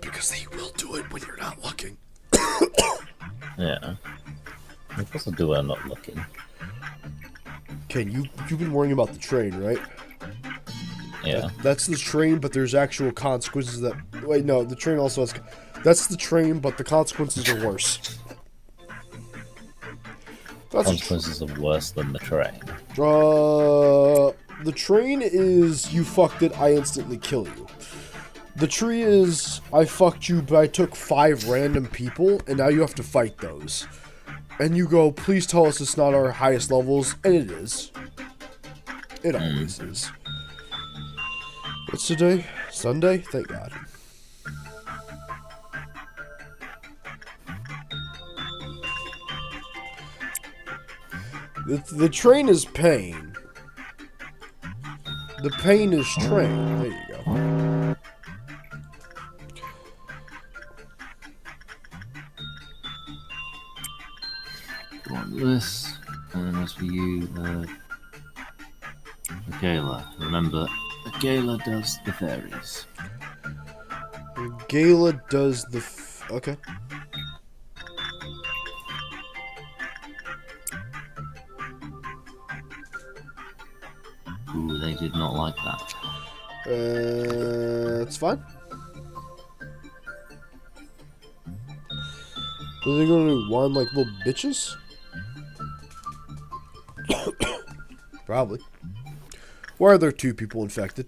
Because they will do it when you're not looking. Yeah. Of course I'll do it, I'm not looking. Okay, you've been worrying about the train, right? Yeah. That's the train, but there's actual consequences that... Wait, no, the train also has... That's the train, but the consequences are worse. That's Consequences are worse than the train. the train is, you fucked it, I instantly kill you. The tree is, I fucked you, but I took 5 random people, and now you have to fight those. And you go, please tell us it's not our highest levels, and it is. It always is. What's today? Sunday? Thank God. The train is pain. The pain is train. There you go. Want this, and as for you, the gala. Remember, the gala does the fairies. The gala does the... Okay. Ooh, they did not like that. It's fine. Are they gonna whine like little bitches? Probably. Why are there 2 people infected?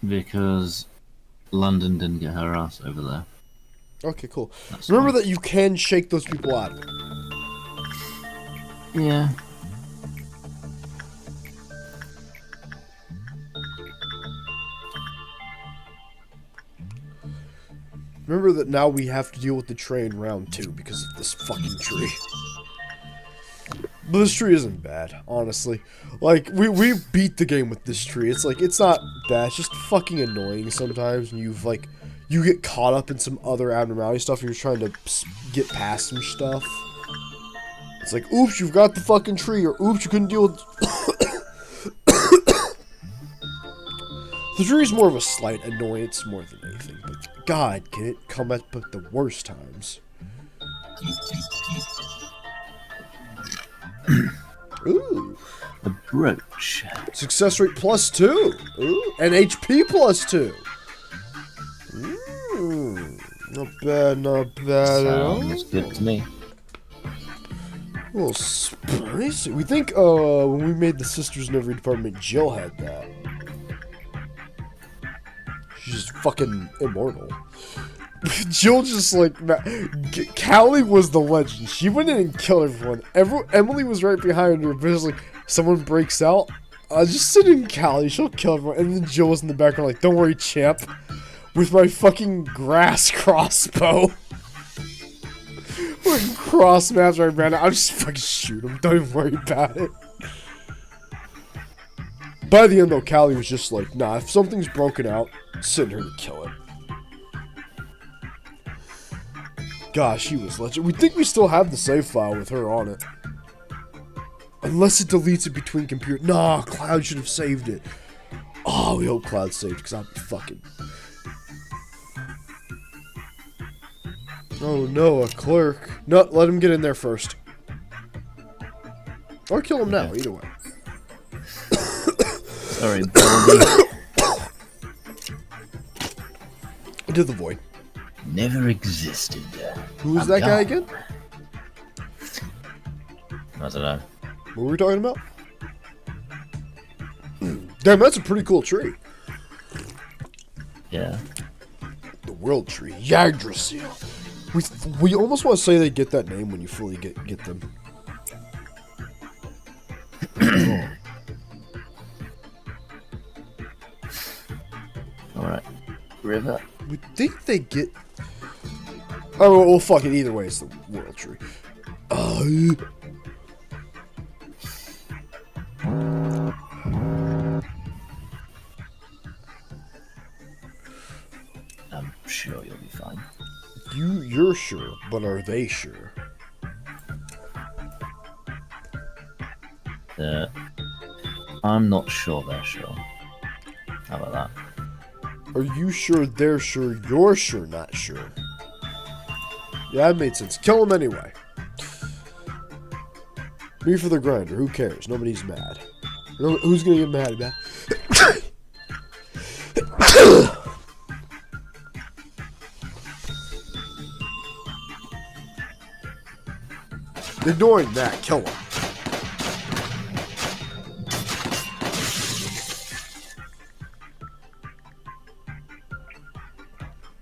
Because London didn't get her ass over there. Okay, cool. That's Remember fine. that you can shake those people out of it. Yeah. Remember that now we have to deal with the train round 2 because of this fucking tree. But this tree isn't bad, honestly. Like, we beat the game with this tree. It's like, it's not bad, it's just fucking annoying sometimes when you've, like, you get caught up in some other abnormality stuff and you're trying to get past some stuff. It's like, oops, you've got the fucking tree, or oops, you couldn't deal with... The tree is more of a slight annoyance more than anything, but God, can it come at but the worst times. Ooh. The brooch. Success rate +2. Ooh. And HP +2. Not bad, not bad at all. Sounds good to me. A little spicy. We think when we made the sisters in every department, Jill had that. She's just fucking immortal. Jill just like... Callie was the legend. She went in and killed everyone. Emily was right behind her, but it was like, someone breaks out. Just sit in Callie, she'll kill everyone. And then Jill was in the background like, don't worry, champ. With my fucking grass crossbow. Fucking cross maps right now. I'll just fucking shoot him. Don't even worry about it. By the end though, Callie was just like, nah, if something's broken out, send her to kill it. Gosh, she was legend. We think we still have the save file with her on it. Unless it deletes it between computers. Nah, Cloud should have saved it. Oh, we hope Cloud saved because I'm fucking... Oh no, a clerk. No, let him get in there first. Or kill him now, either way. Sorry, Baldy. Into the void. Never existed. Who was that guy again? I don't know. What were we talking about? Damn, that's a pretty cool tree. Yeah. The world tree. Yggdrasil. We almost want to say they get that name when you fully get them. Alright. River. We think they get... Oh, well, fuck it. Either way, it's the world tree. I'm sure you'll be fine. You're sure, but are they sure? I'm not sure they're sure. How about that? Are you sure they're sure you're sure not sure? Yeah, that made sense. Kill him anyway. Me for the grinder. Who cares? Nobody's mad. Who's gonna get mad about? Ignoring that, kill him.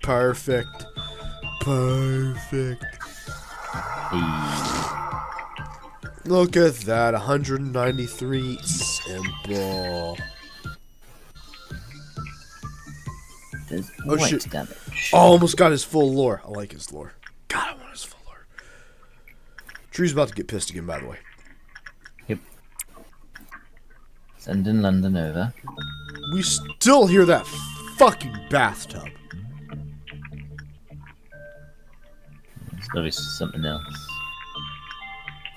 Perfect. Perfect. Look at that, 193. Simple. There's Oh white shit. damage. Oh, almost got his full lore. I like his lore. God, I want his full lore. Tree's about to get pissed again, by the way. Yep. Sending London over. We still hear that fucking bathtub. There's gotta be something else.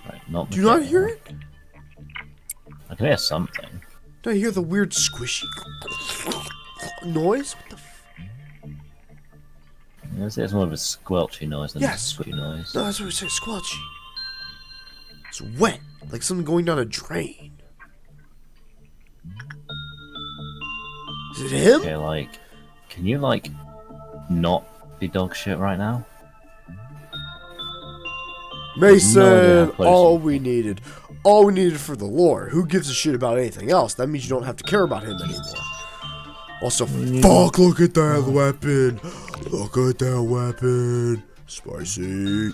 Right, not. Do you not hear it? I can hear something. Do I hear the weird squishy noise? What the It's more of a squelchy noise than a squishy noise. No, that's what we say, squelchy. It's wet, like something going down a drain. Is it him? Okay, like, can you, like, not be dog shit right now? Mason, No idea. all we needed for the lore. Who gives a shit about anything else? That means you don't have to care about him anymore. Also, fuck, look at that weapon. Look at that weapon. Spicy.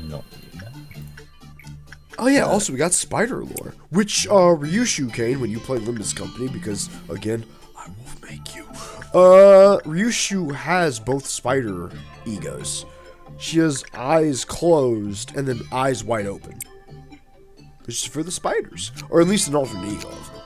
Not do that. Oh yeah, also we got spider lore. Which, Ryushu Kane, when you play Limbus Company, because, again, I will make you. Ryushu has both spider egos. She has eyes closed and then eyes wide open. Which is for the spiders. Or at least an alternate ego of them.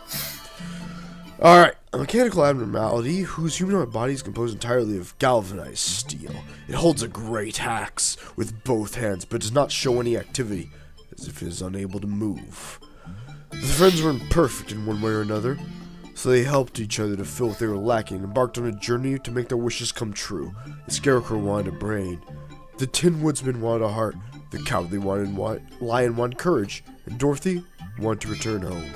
Alright, a mechanical abnormality whose humanoid body is composed entirely of galvanized steel. It holds a great axe with both hands, but does not show any activity, as if it is unable to move. The friends were imperfect in one way or another, so they helped each other to fill what they were lacking and embarked on a journey to make their wishes come true. The Scarecrow wanted a brain, the Tin Woodsman wanted a heart, the Cowardly Lion wanted courage, and Dorothy wanted to return home.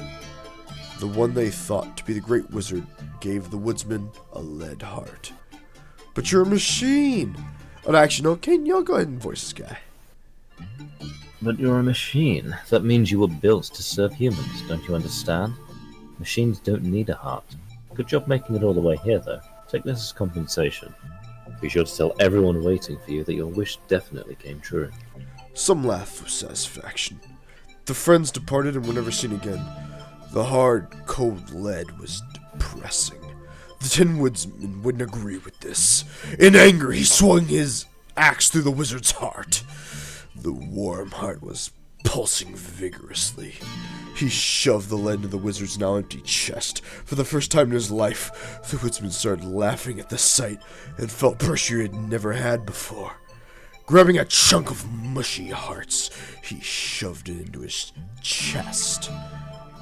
The one they thought to be the Great Wizard gave the Woodsman a lead heart. But you're a machine! Oh, actually, no, Kane, y'all go ahead and voice this guy. But you're a machine. That means you were built to serve humans, don't you understand? Machines don't need a heart. Good job making it all the way here, though. Take this as compensation. Be sure to tell everyone waiting for you that your wish definitely came true. Some laughed with satisfaction. The friends departed and were never seen again. The hard, cold lead was depressing. The Tin Woodsman wouldn't agree with this. In anger, he swung his axe through the wizard's heart. The warm heart was pulsing vigorously. He shoved the lead into the wizard's now empty chest. For the first time in his life, the woodsman started laughing at the sight and felt pressure he had never had before. Grabbing a chunk of mushy hearts, he shoved it into his chest.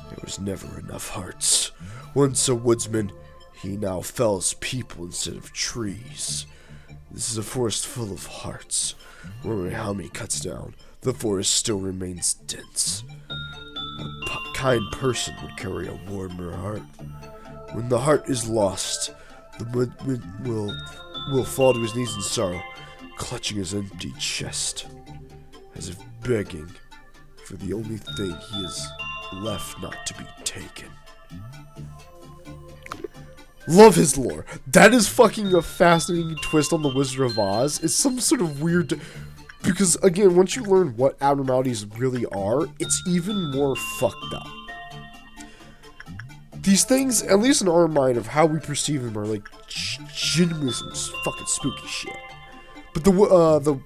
There was never enough hearts. Once a woodsman, he now fells people instead of trees. This is a forest full of hearts. No matter how many cuts down, the forest still remains dense. A kind person would carry a warmer heart. When the heart is lost, the woodman will fall to his knees in sorrow, clutching his empty chest, as if begging for the only thing he is left not to be taken. Love his lore. That is fucking a fascinating twist on the Wizard of Oz. It's some sort of weird... Because, again, once you learn what abnormalities really are, it's even more fucked up. These things, at least in our mind of how we perceive them, are like genuinely some fucking spooky shit. But the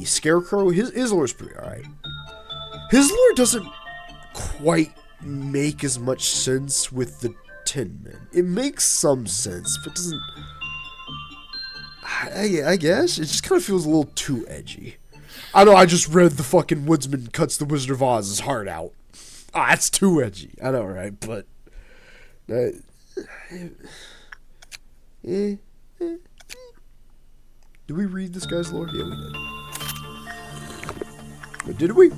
Scarecrow, his lore is pretty alright. His lore doesn't quite make as much sense with the Tin Men. It makes some sense, but doesn't... I guess it just kind of feels a little too edgy. I know I just read the fucking woodsman cuts the Wizard of Oz's heart out. Ah, that's too edgy. I know, right? But did we read this guy's lore? Yeah, we did. But did we?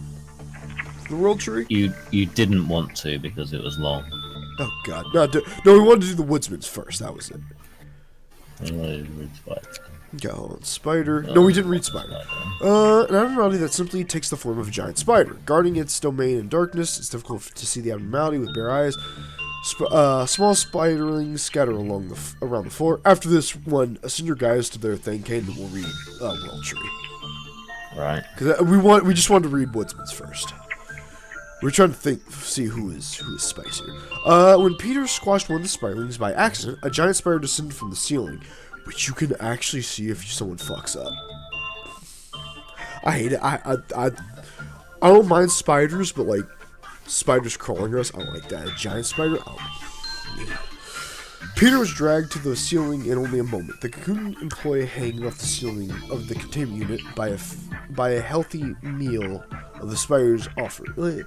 The world tree? You didn't want to because it was long. Oh god. No, we wanted to do the woodsman's first. That was it. I wanted to read Spider. Okay, hold on. Spider. No, we didn't read spider. An abnormality that simply takes the form of a giant spider. Guarding its domain in darkness, it's difficult to see the abnormality with bare eyes. Small spiderlings scatter around the floor. After this one, a senior guys to their thing came and we'll read World Tree. Right. Because we just wanted to read Woodsman's first. We're trying to see who is spicier. When Peter squashed one of the spiderlings by accident, a giant spider descended from the ceiling, which you can actually see if someone fucks up. I hate it. I don't mind spiders, but like spiders crawling us, I don't like that. A giant spider, Peter was dragged to the ceiling in only a moment. The cocoon employee hanging off the ceiling of the containment unit by a healthy meal of the spiders offered. Will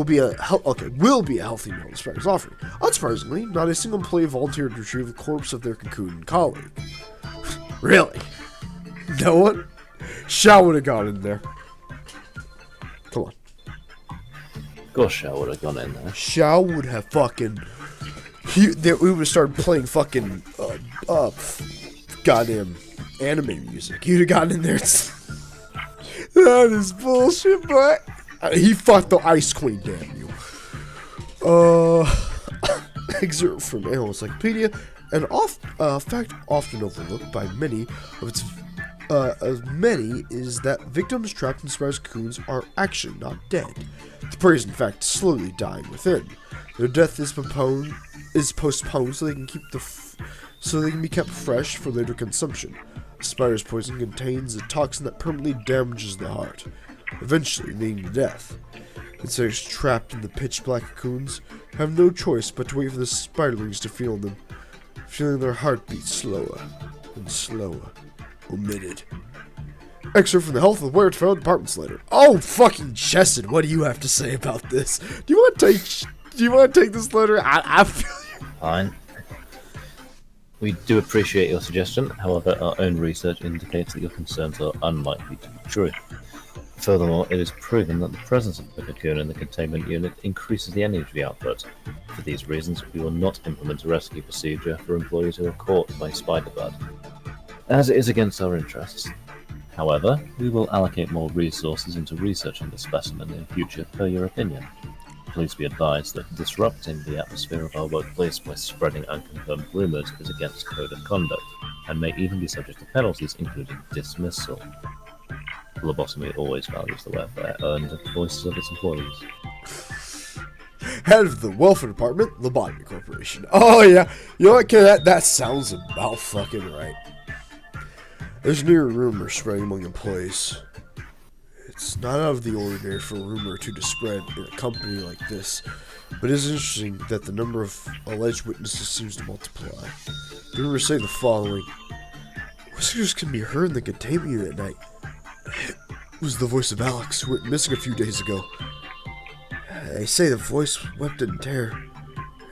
be a healthy meal of the spiders offered. Unsurprisingly, not a single employee volunteered to retrieve the corpse of their cocoon colleague. Really? No one? Shao would have gone in there. Come on. Of course, Shao would have gone in there. Shao would have fucking. We would have started playing fucking goddamn anime music. You'd have gotten in there. That is bullshit, but he fucked the Ice Queen, damn you. Excerpt from Encyclopedia, fact often overlooked by many is that victims trapped in spiders' cocoons are actually not dead. The prey is in fact slowly dying within. Their death is postponed so they can be kept fresh for later consumption. A spider's poison contains a toxin that permanently damages the heart, eventually leading to death. Insects trapped in the pitch-black cocoons have no choice but to wait for the spiderlings to feel them, feeling their heartbeat slower and slower. Omitted. Excerpt from the Health of the Weird Department's letter. Oh, fucking Chesed, what do you have to say about this? Do you want to take this letter? I feel you. Fine. We do appreciate your suggestion, however, our own research indicates that your concerns are unlikely to be true. Furthermore, it is proven that the presence of the cocoon in the containment unit increases the energy output. For these reasons, we will not implement a rescue procedure for employees who are caught by spider bud, as it is against our interests. However, we will allocate more resources into researching the specimen in future per your opinion. Please be advised that disrupting the atmosphere of our workplace by spreading unconfirmed rumors is against code of conduct, and may even be subject to penalties including dismissal. Lobotomy always values the welfare and voices of its employees. Head of the Welfare Department, Lobotomy Corporation. Oh yeah, you know what, kid? That sounds about fucking right. There's near rumor spreading among employees. It's not out of the ordinary for a rumor to spread in a company like this, but it is interesting that the number of alleged witnesses seems to multiply. The rumors say the following: whiskers can be heard in the containment unit at night. It was the voice of Alex, who went missing a few days ago. They say the voice wept in terror,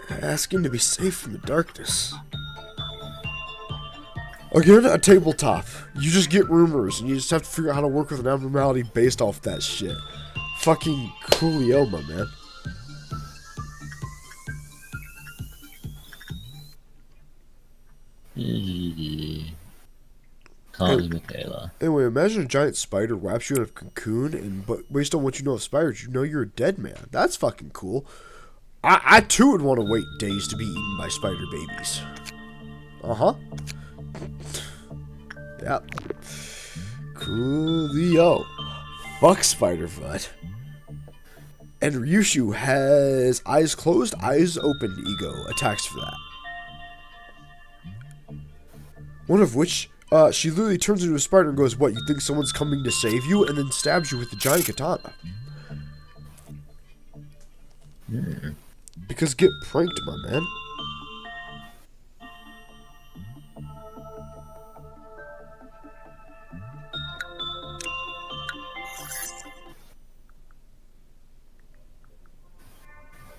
asking to be safe from the darkness. Again, a tabletop. You just get rumors, and you just have to figure out how to work with an abnormality based off that shit. Fucking coolio, my man. Can't you, Michaela? Anyway, imagine a giant spider wraps you in a cocoon, but based on what you know of spiders, you know you're a dead man. That's fucking cool. I too would want to wait days to be eaten by spider babies. Uh-huh. Yep. Coolio. Fuck spider bud. And Ryushu has eyes closed, eyes open ego attacks for that. One of which, she literally turns into a spider and goes, "What, you think someone's coming to save you?" And then stabs you with the giant katana. Because get pranked, my man.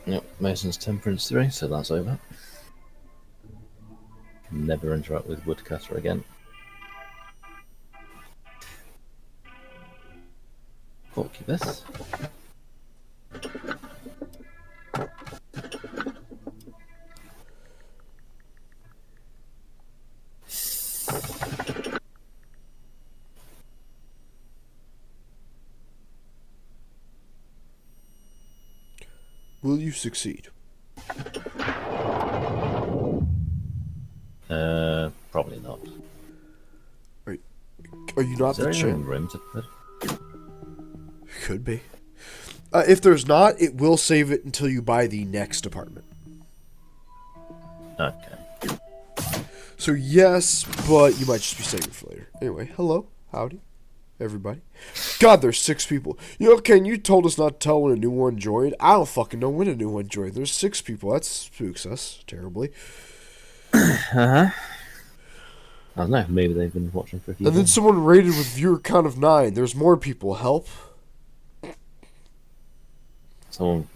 Yep, Mason's Temperance 3, so that's over. Never interact with Woodcutter again. Porcupus. Will you succeed? Probably not. Are you not Is there the any champ? room to put? Could be. If there's not, it will save it until you buy the next apartment. Okay. So yes, but you might just be saving it for later. Anyway, hello, howdy, everybody. God, there's 6 people. You know, Ken, you told us not to tell when a new one joined. I don't fucking know when a new one joined. There's 6 people. That spooks us terribly. I don't know. Maybe they've been watching for a few. And then days. someone rated with viewer count of 9. There's more people. Help. Someone.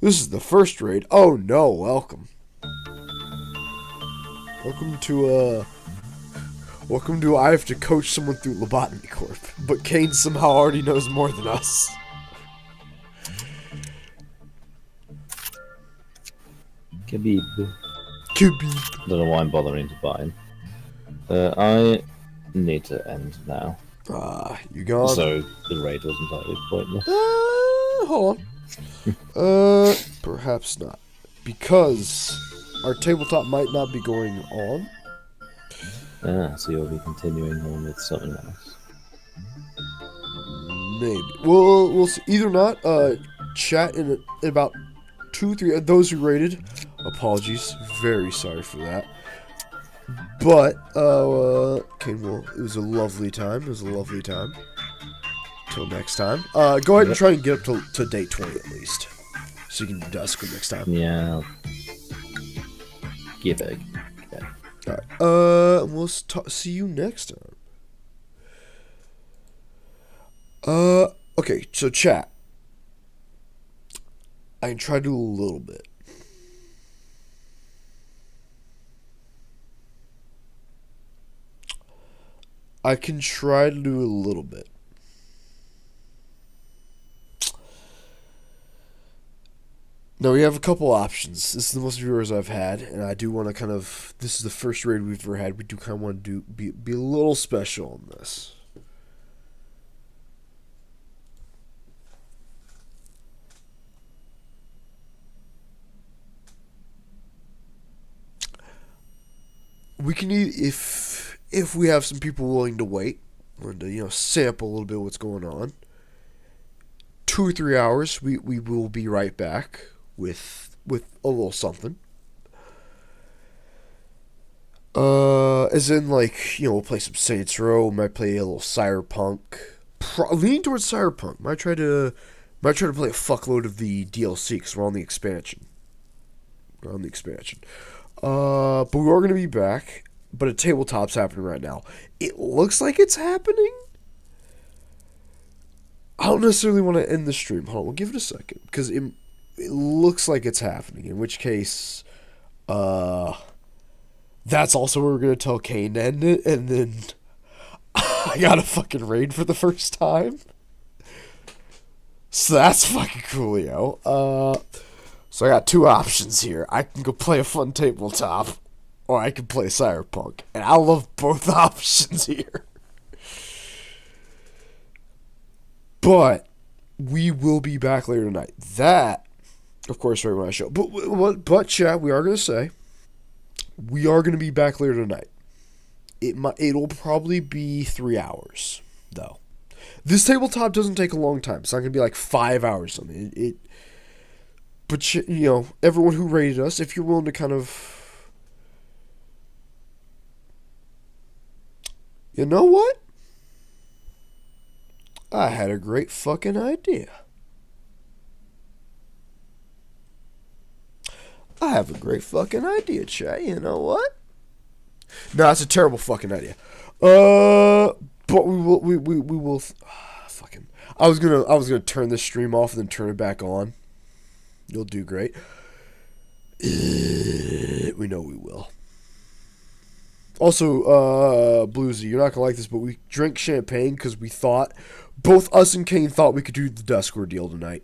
This is the first raid. Oh no, welcome. Welcome to I have to coach someone through Lobotomy Corp. But Kane somehow already knows more than us. Khabib. Khabib. Don't know why I'm bothering to buy him. I need to end now. You gone? So the raid was entirely pointless. Hold on. Perhaps not. Because our tabletop might not be going on. So you'll be continuing on with something else. Maybe. We'll see. Either not. Chat in about 2-3. Those who rated, apologies. Very sorry for that. But okay. Well, it was a lovely time. Till next time. Go ahead and try and get up to day 20 at least, so you can do dusk next time. Yeah. Give it. Alright. We'll see you next time. Okay, so chat. I can try to do a little bit. Now, we have a couple options. This is the most viewers I've had, and I do want to kind of... This is the first raid we've ever had. We do kind of want to be a little special on this. We can if we have some people willing to wait, and to, sample a little bit of what's going on. 2 or 3 hours, we will be right back with a little something. As in, we'll play some Saints Row, might play a little Cyberpunk. Leaning towards Cyberpunk. Might try to play a fuckload of the DLC, because we're on the expansion. But we are going to be back. But a tabletop's happening right now. It looks like it's happening. I don't necessarily want to end the stream. Hold on, we'll give it a second. Because it looks like it's happening. In which case, that's also where we're going to tell Kane to end it. And then I got a fucking raid for the first time. So that's fucking cool, yo. So I got 2 options here. I can go play a fun tabletop. Or I can play Cyberpunk. And I love both options here. But we will be back later tonight. That, of course, right when I show. But chat, we are going to say, we are going to be back later tonight. It'll probably be 3 hours, though. This tabletop doesn't take a long time. It's not going to be like 5 hours or something. But, everyone who rated us, if you're willing to kind of... You know what? I had a great fucking idea. I have a great fucking idea, chat. You know what? No, it's a terrible fucking idea. But we will. Fucking. I was gonna turn this stream off and then turn it back on. You'll do great. We know we will. Also, Bluesy, you're not gonna like this, but we drank champagne because we thought, both us and Kane thought we could do the Dusk Ordeal tonight.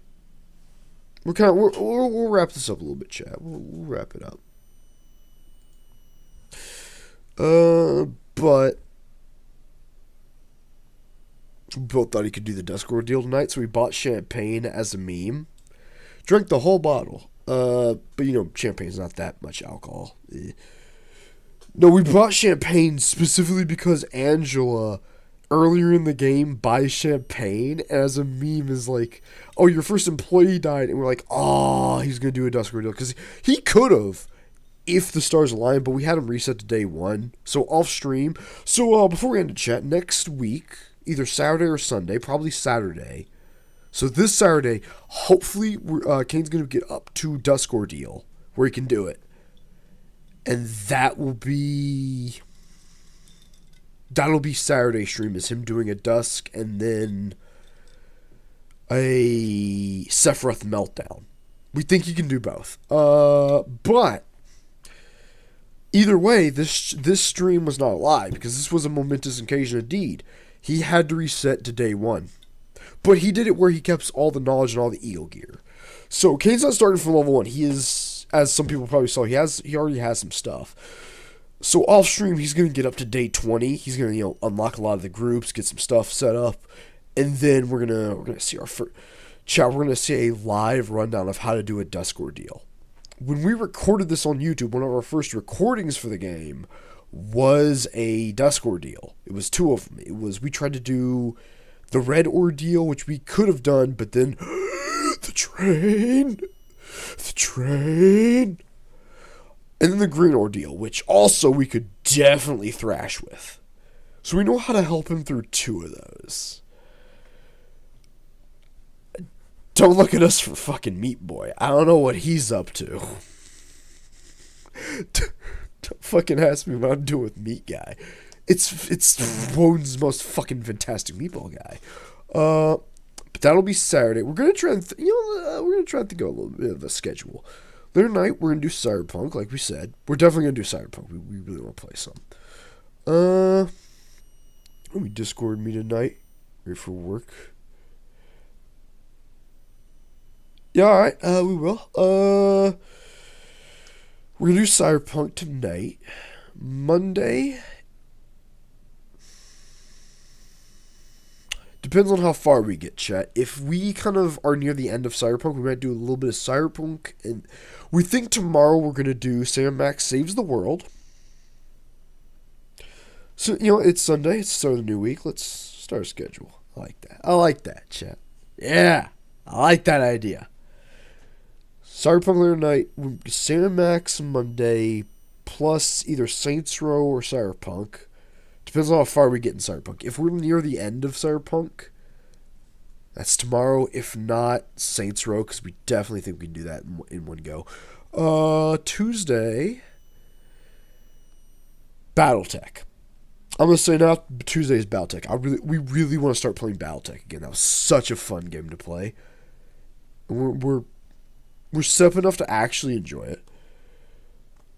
We'll wrap this up a little bit, chat. We'll wrap it up. But we both thought he could do the Dusk Ordeal tonight, so we bought champagne as a meme. Drank the whole bottle. But champagne's not that much alcohol. No, we bought champagne specifically because Angela, earlier in the game, buys champagne as a meme is like, oh, your first employee died, and we're like, oh, he's gonna do a Dusk Ordeal, because he could have if the stars aligned, but we had him reset to day 1, so off stream. So before we end the chat, next week, either Saturday or Sunday, probably Saturday. So this Saturday, hopefully, Kane's gonna get up to Dusk Ordeal where he can do it, and that'll be Saturday stream, is him doing a Dusk and then a Sephiroth meltdown. We think he can do both. But either way, this stream was not live because this was a momentous occasion indeed. He had to reset to day 1. But he did it where he kept all the knowledge and all the eel gear. So Kane's not starting from level 1. He is, as some people probably saw, he already has some stuff. So off stream, he's going to get up to day 20. He's going to unlock a lot of the groups, get some stuff set up, and then we're gonna see our first chat. We're gonna see a live rundown of how to do a Dusk Ordeal. When we recorded this on YouTube, one of our first recordings for the game was a Dusk Ordeal. It was 2 of them. We tried to do the Red Ordeal, which we could have done, but then the train, and then the Green Ordeal, which also we could definitely thrash with. So we know how to help him through 2 of those. Don't look at us for fucking Meat Boy. I don't know what he's up to. Don't fucking ask me what I'm doing with Meat Guy. It's Woden's most fucking fantastic meatball guy. But that'll be Saturday. We're gonna try and we're gonna try to think of a little bit of a schedule. Later tonight we're gonna do Cyberpunk, like we said. We're definitely gonna do Cyberpunk. We really want to play some. Let me Discord me tonight. Ready for work. Yeah, alright, we will. We're gonna do Cyberpunk tonight. Monday. Depends on how far we get, chat. If we kind of are near the end of Cyberpunk, we might do a little bit of Cyberpunk. And we think tomorrow we're gonna do Sam Max Saves the World. So, it's Sunday. It's the start of the new week. Let's start a schedule. I like that, chat. Yeah, I like that idea. Cyberpunk later night, Sam Max Monday, plus either Saints Row or Cyberpunk. Depends on how far we get in Cyberpunk. If we're near the end of Cyberpunk, that's tomorrow. If not, Saints Row, because we definitely think we can do that in one go. Tuesday, Battletech. I'm gonna say now Tuesday's Battletech. We really want to start playing Battletech again. That was such a fun game to play. We're set up enough to actually enjoy it.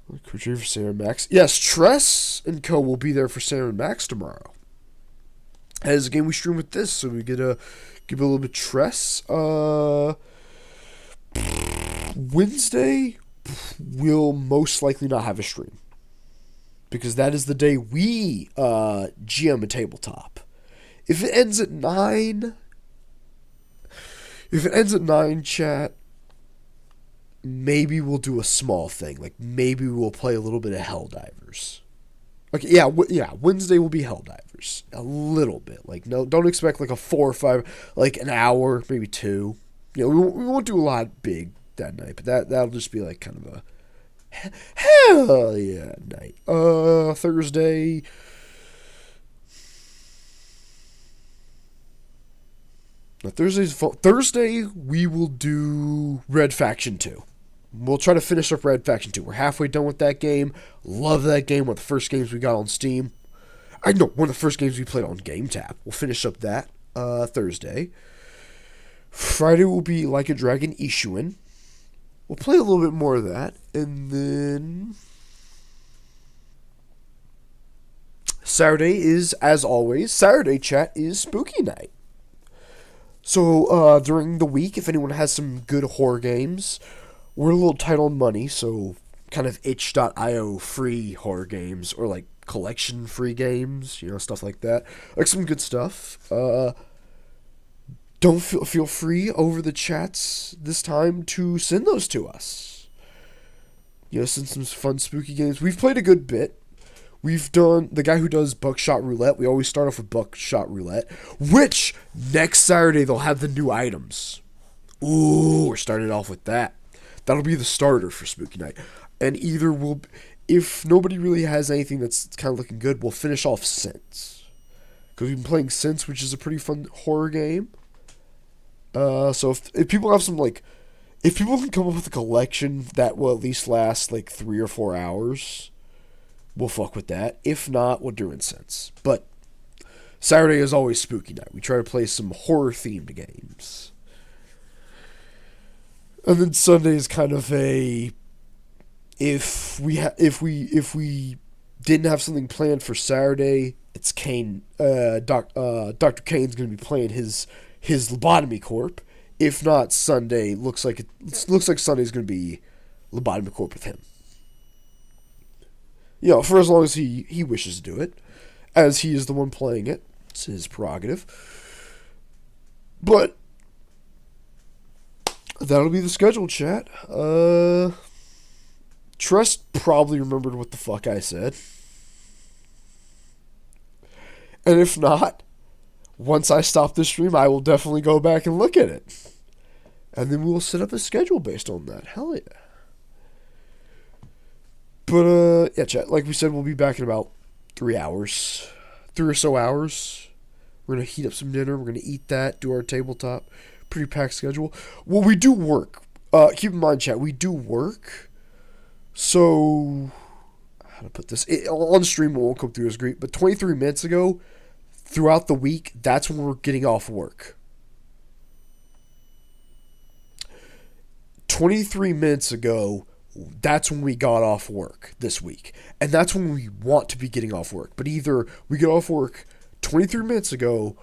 Retrieve for Sam Max. Yes, Tress and Co. will be there for Sam Max tomorrow. That is a game we stream with this, so we get to give a little bit of Tress. Wednesday, we'll most likely not have a stream. Because that is the day we GM a tabletop. If it ends at 9, chat, maybe we'll do a small thing. Like, maybe we'll play a little bit of Helldivers. Okay, yeah, Wednesday will be Helldivers. A little bit. Like, no, don't expect like a 4 or 5, like an hour, maybe 2. We won't do a lot big that night, but that'll just be like kind of a hell yeah night. Thursday. Thursday, we will do Red Faction 2. We'll try to finish up Red Faction 2. We're halfway done with that game. Love that game. One of the first games we got on Steam. One of the first games we played on GameTap. We'll finish up that Thursday. Friday will be Like a Dragon Issuin. We'll play a little bit more of that. And then Saturday is, as always, Saturday chat is spooky night. So, during the week, if anyone has some good horror games, we're a little tight on money, so kind of itch.io free horror games, or like collection free games, stuff like that. Like some good stuff. Don't feel free over the chats this time to send those to us. Send some fun spooky games. We've played a good bit. We've done the guy who does Buckshot Roulette. We always start off with Buckshot Roulette, which next Saturday they'll have the new items. Ooh, we're starting off with that. That'll be the starter for Spooky Night. And either if nobody really has anything that's kind of looking good, we'll finish off Sense. Because we've been playing Sense, which is a pretty fun horror game. So if people have some, if people can come up with a collection that will at least last, 3 or 4 hours, we'll fuck with that. If not, we'll do Sense. But Saturday is always Spooky Night. We try to play some horror-themed games. And then Sunday is kind of a... If we didn't have something planned for Saturday, it's Cann. Dr.Cann's going to be playing his Lobotomy Corp. If not, Sunday looks like Sunday's going to be Lobotomy Corp with him. For as long as he wishes to do it, as he is the one playing it. It's his prerogative. But that'll be the scheduled chat. Trust probably remembered what the fuck I said. And if not, once I stop this stream, I will definitely go back and look at it. And then we will set up a schedule based on that. Hell yeah. But, yeah, chat, like we said, we'll be back in about 3 hours. 3 or so hours. We're going to heat up some dinner. We're going to eat that, do our tabletop. Pretty packed schedule. Well, we do work. Keep in mind, chat, we do work. So, how to put this? On stream, it won't come through as great. But 23 minutes ago, throughout the week, that's when we're getting off work. 23 minutes ago, that's when we got off work this week. And that's when we want to be getting off work. But either we get off work 23 minutes ago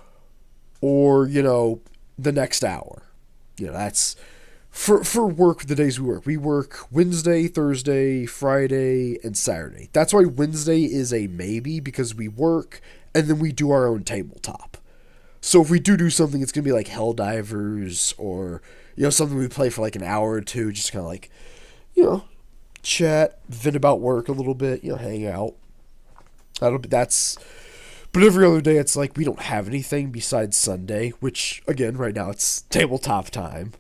or, the next hour. That's for work, the days we work. We work Wednesday, Thursday, Friday, and Saturday. That's why Wednesday is a maybe, because we work and then we do our own tabletop. So if we do something, it's going to be like Helldivers or, something we play for an hour or two, just kind of chat, vent about work a little bit, hang out. But every other day, it's we don't have anything besides Sunday, which, again, right now, it's tabletop time.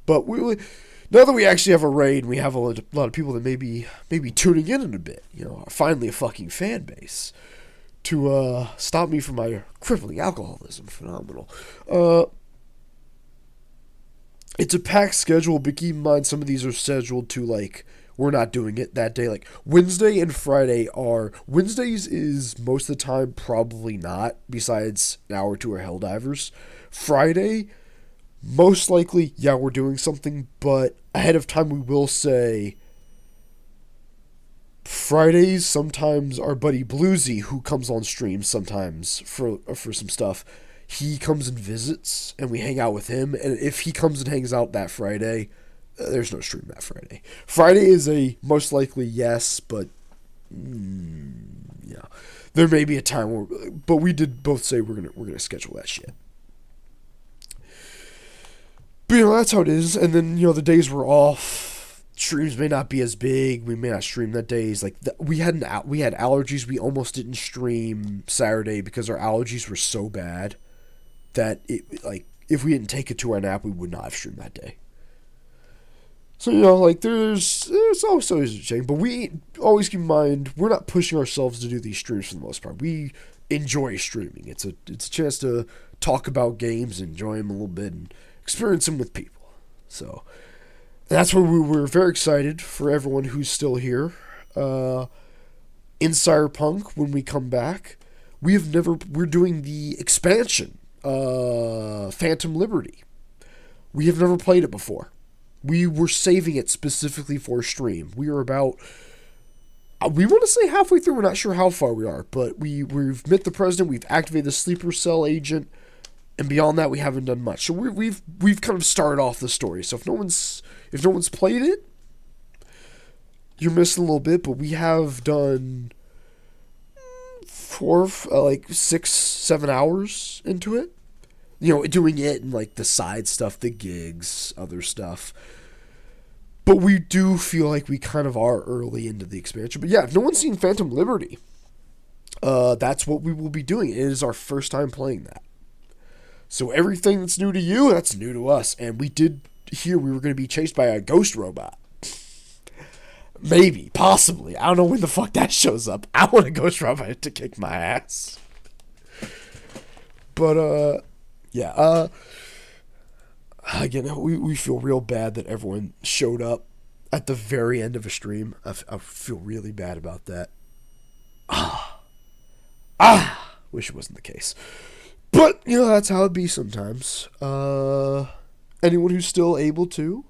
But now that we actually have a raid, and we have a lot of people that may be tuning in a bit, finally a fucking fan base, to stop me from my crippling alcoholism. Phenomenal. It's a packed schedule, but keep in mind some of these are scheduled to, we're not doing it that day. Wednesday and Friday are... Wednesdays is most of the time probably not, besides an hour or two are Helldivers. Friday, most likely, yeah, we're doing something, but ahead of time we will say... Fridays, sometimes our buddy Bluesy, who comes on stream sometimes for some stuff, he comes and visits, and we hang out with him, and if he comes and hangs out that Friday... there's no stream that Friday. Friday is a most likely yes, but yeah, there may be a time where. But we did both say we're gonna schedule that shit. But that's how it is. And then the days we're off, streams may not be as big. We may not stream that days. We had allergies. We almost didn't stream Saturday because our allergies were so bad that if we didn't take a 2-hour nap, we would not have streamed that day. So, there's always a change. But we always keep in mind, we're not pushing ourselves to do these streams for the most part. We enjoy streaming. It's a chance to talk about games, enjoy them a little bit, and experience them with people. So, that's where we were very excited for everyone who's still here. In Cyberpunk, when we come back, we're doing the expansion, Phantom Liberty. We have never played it before. We were saving it specifically for stream. We are about We want to say halfway through. We're not sure how far we are, but we've met the president. We've activated the sleeper cell agent, and beyond that, we haven't done much. So we've kind of started off the story. So if no one's played it, you're missing a little bit. But we have done 6-7 hours into it. Doing it and like the side stuff, the gigs, other stuff. But we do feel like we kind of are early into the expansion. But yeah, if no one's seen Phantom Liberty, that's what we will be doing. It is our first time playing that. So everything that's new to you, that's new to us. And we did hear we were going to be chased by a ghost robot. Maybe, possibly. I don't know when the fuck that shows up. I want a ghost robot to kick my ass. But, yeah, again, we feel real bad that everyone showed up at the very end of a stream. I feel really bad about that. Wish it wasn't the case. But, that's how it be sometimes. Anyone who's still able to,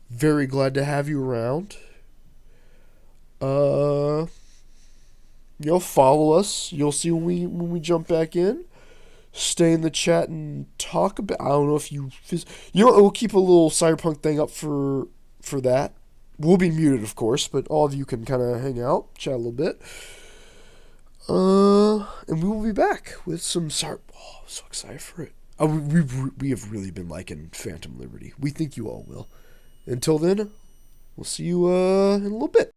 very glad to have you around. Follow us. You'll see when we jump back in. Stay in the chat and talk about. I don't know if we'll keep a little Cyberpunk thing up for that. We'll be muted, of course, but all of you can kind of hang out, chat a little bit. And we will be back with some I'm so excited for it. We have really been liking Phantom Liberty. We think you all will. Until then, we'll see you in a little bit.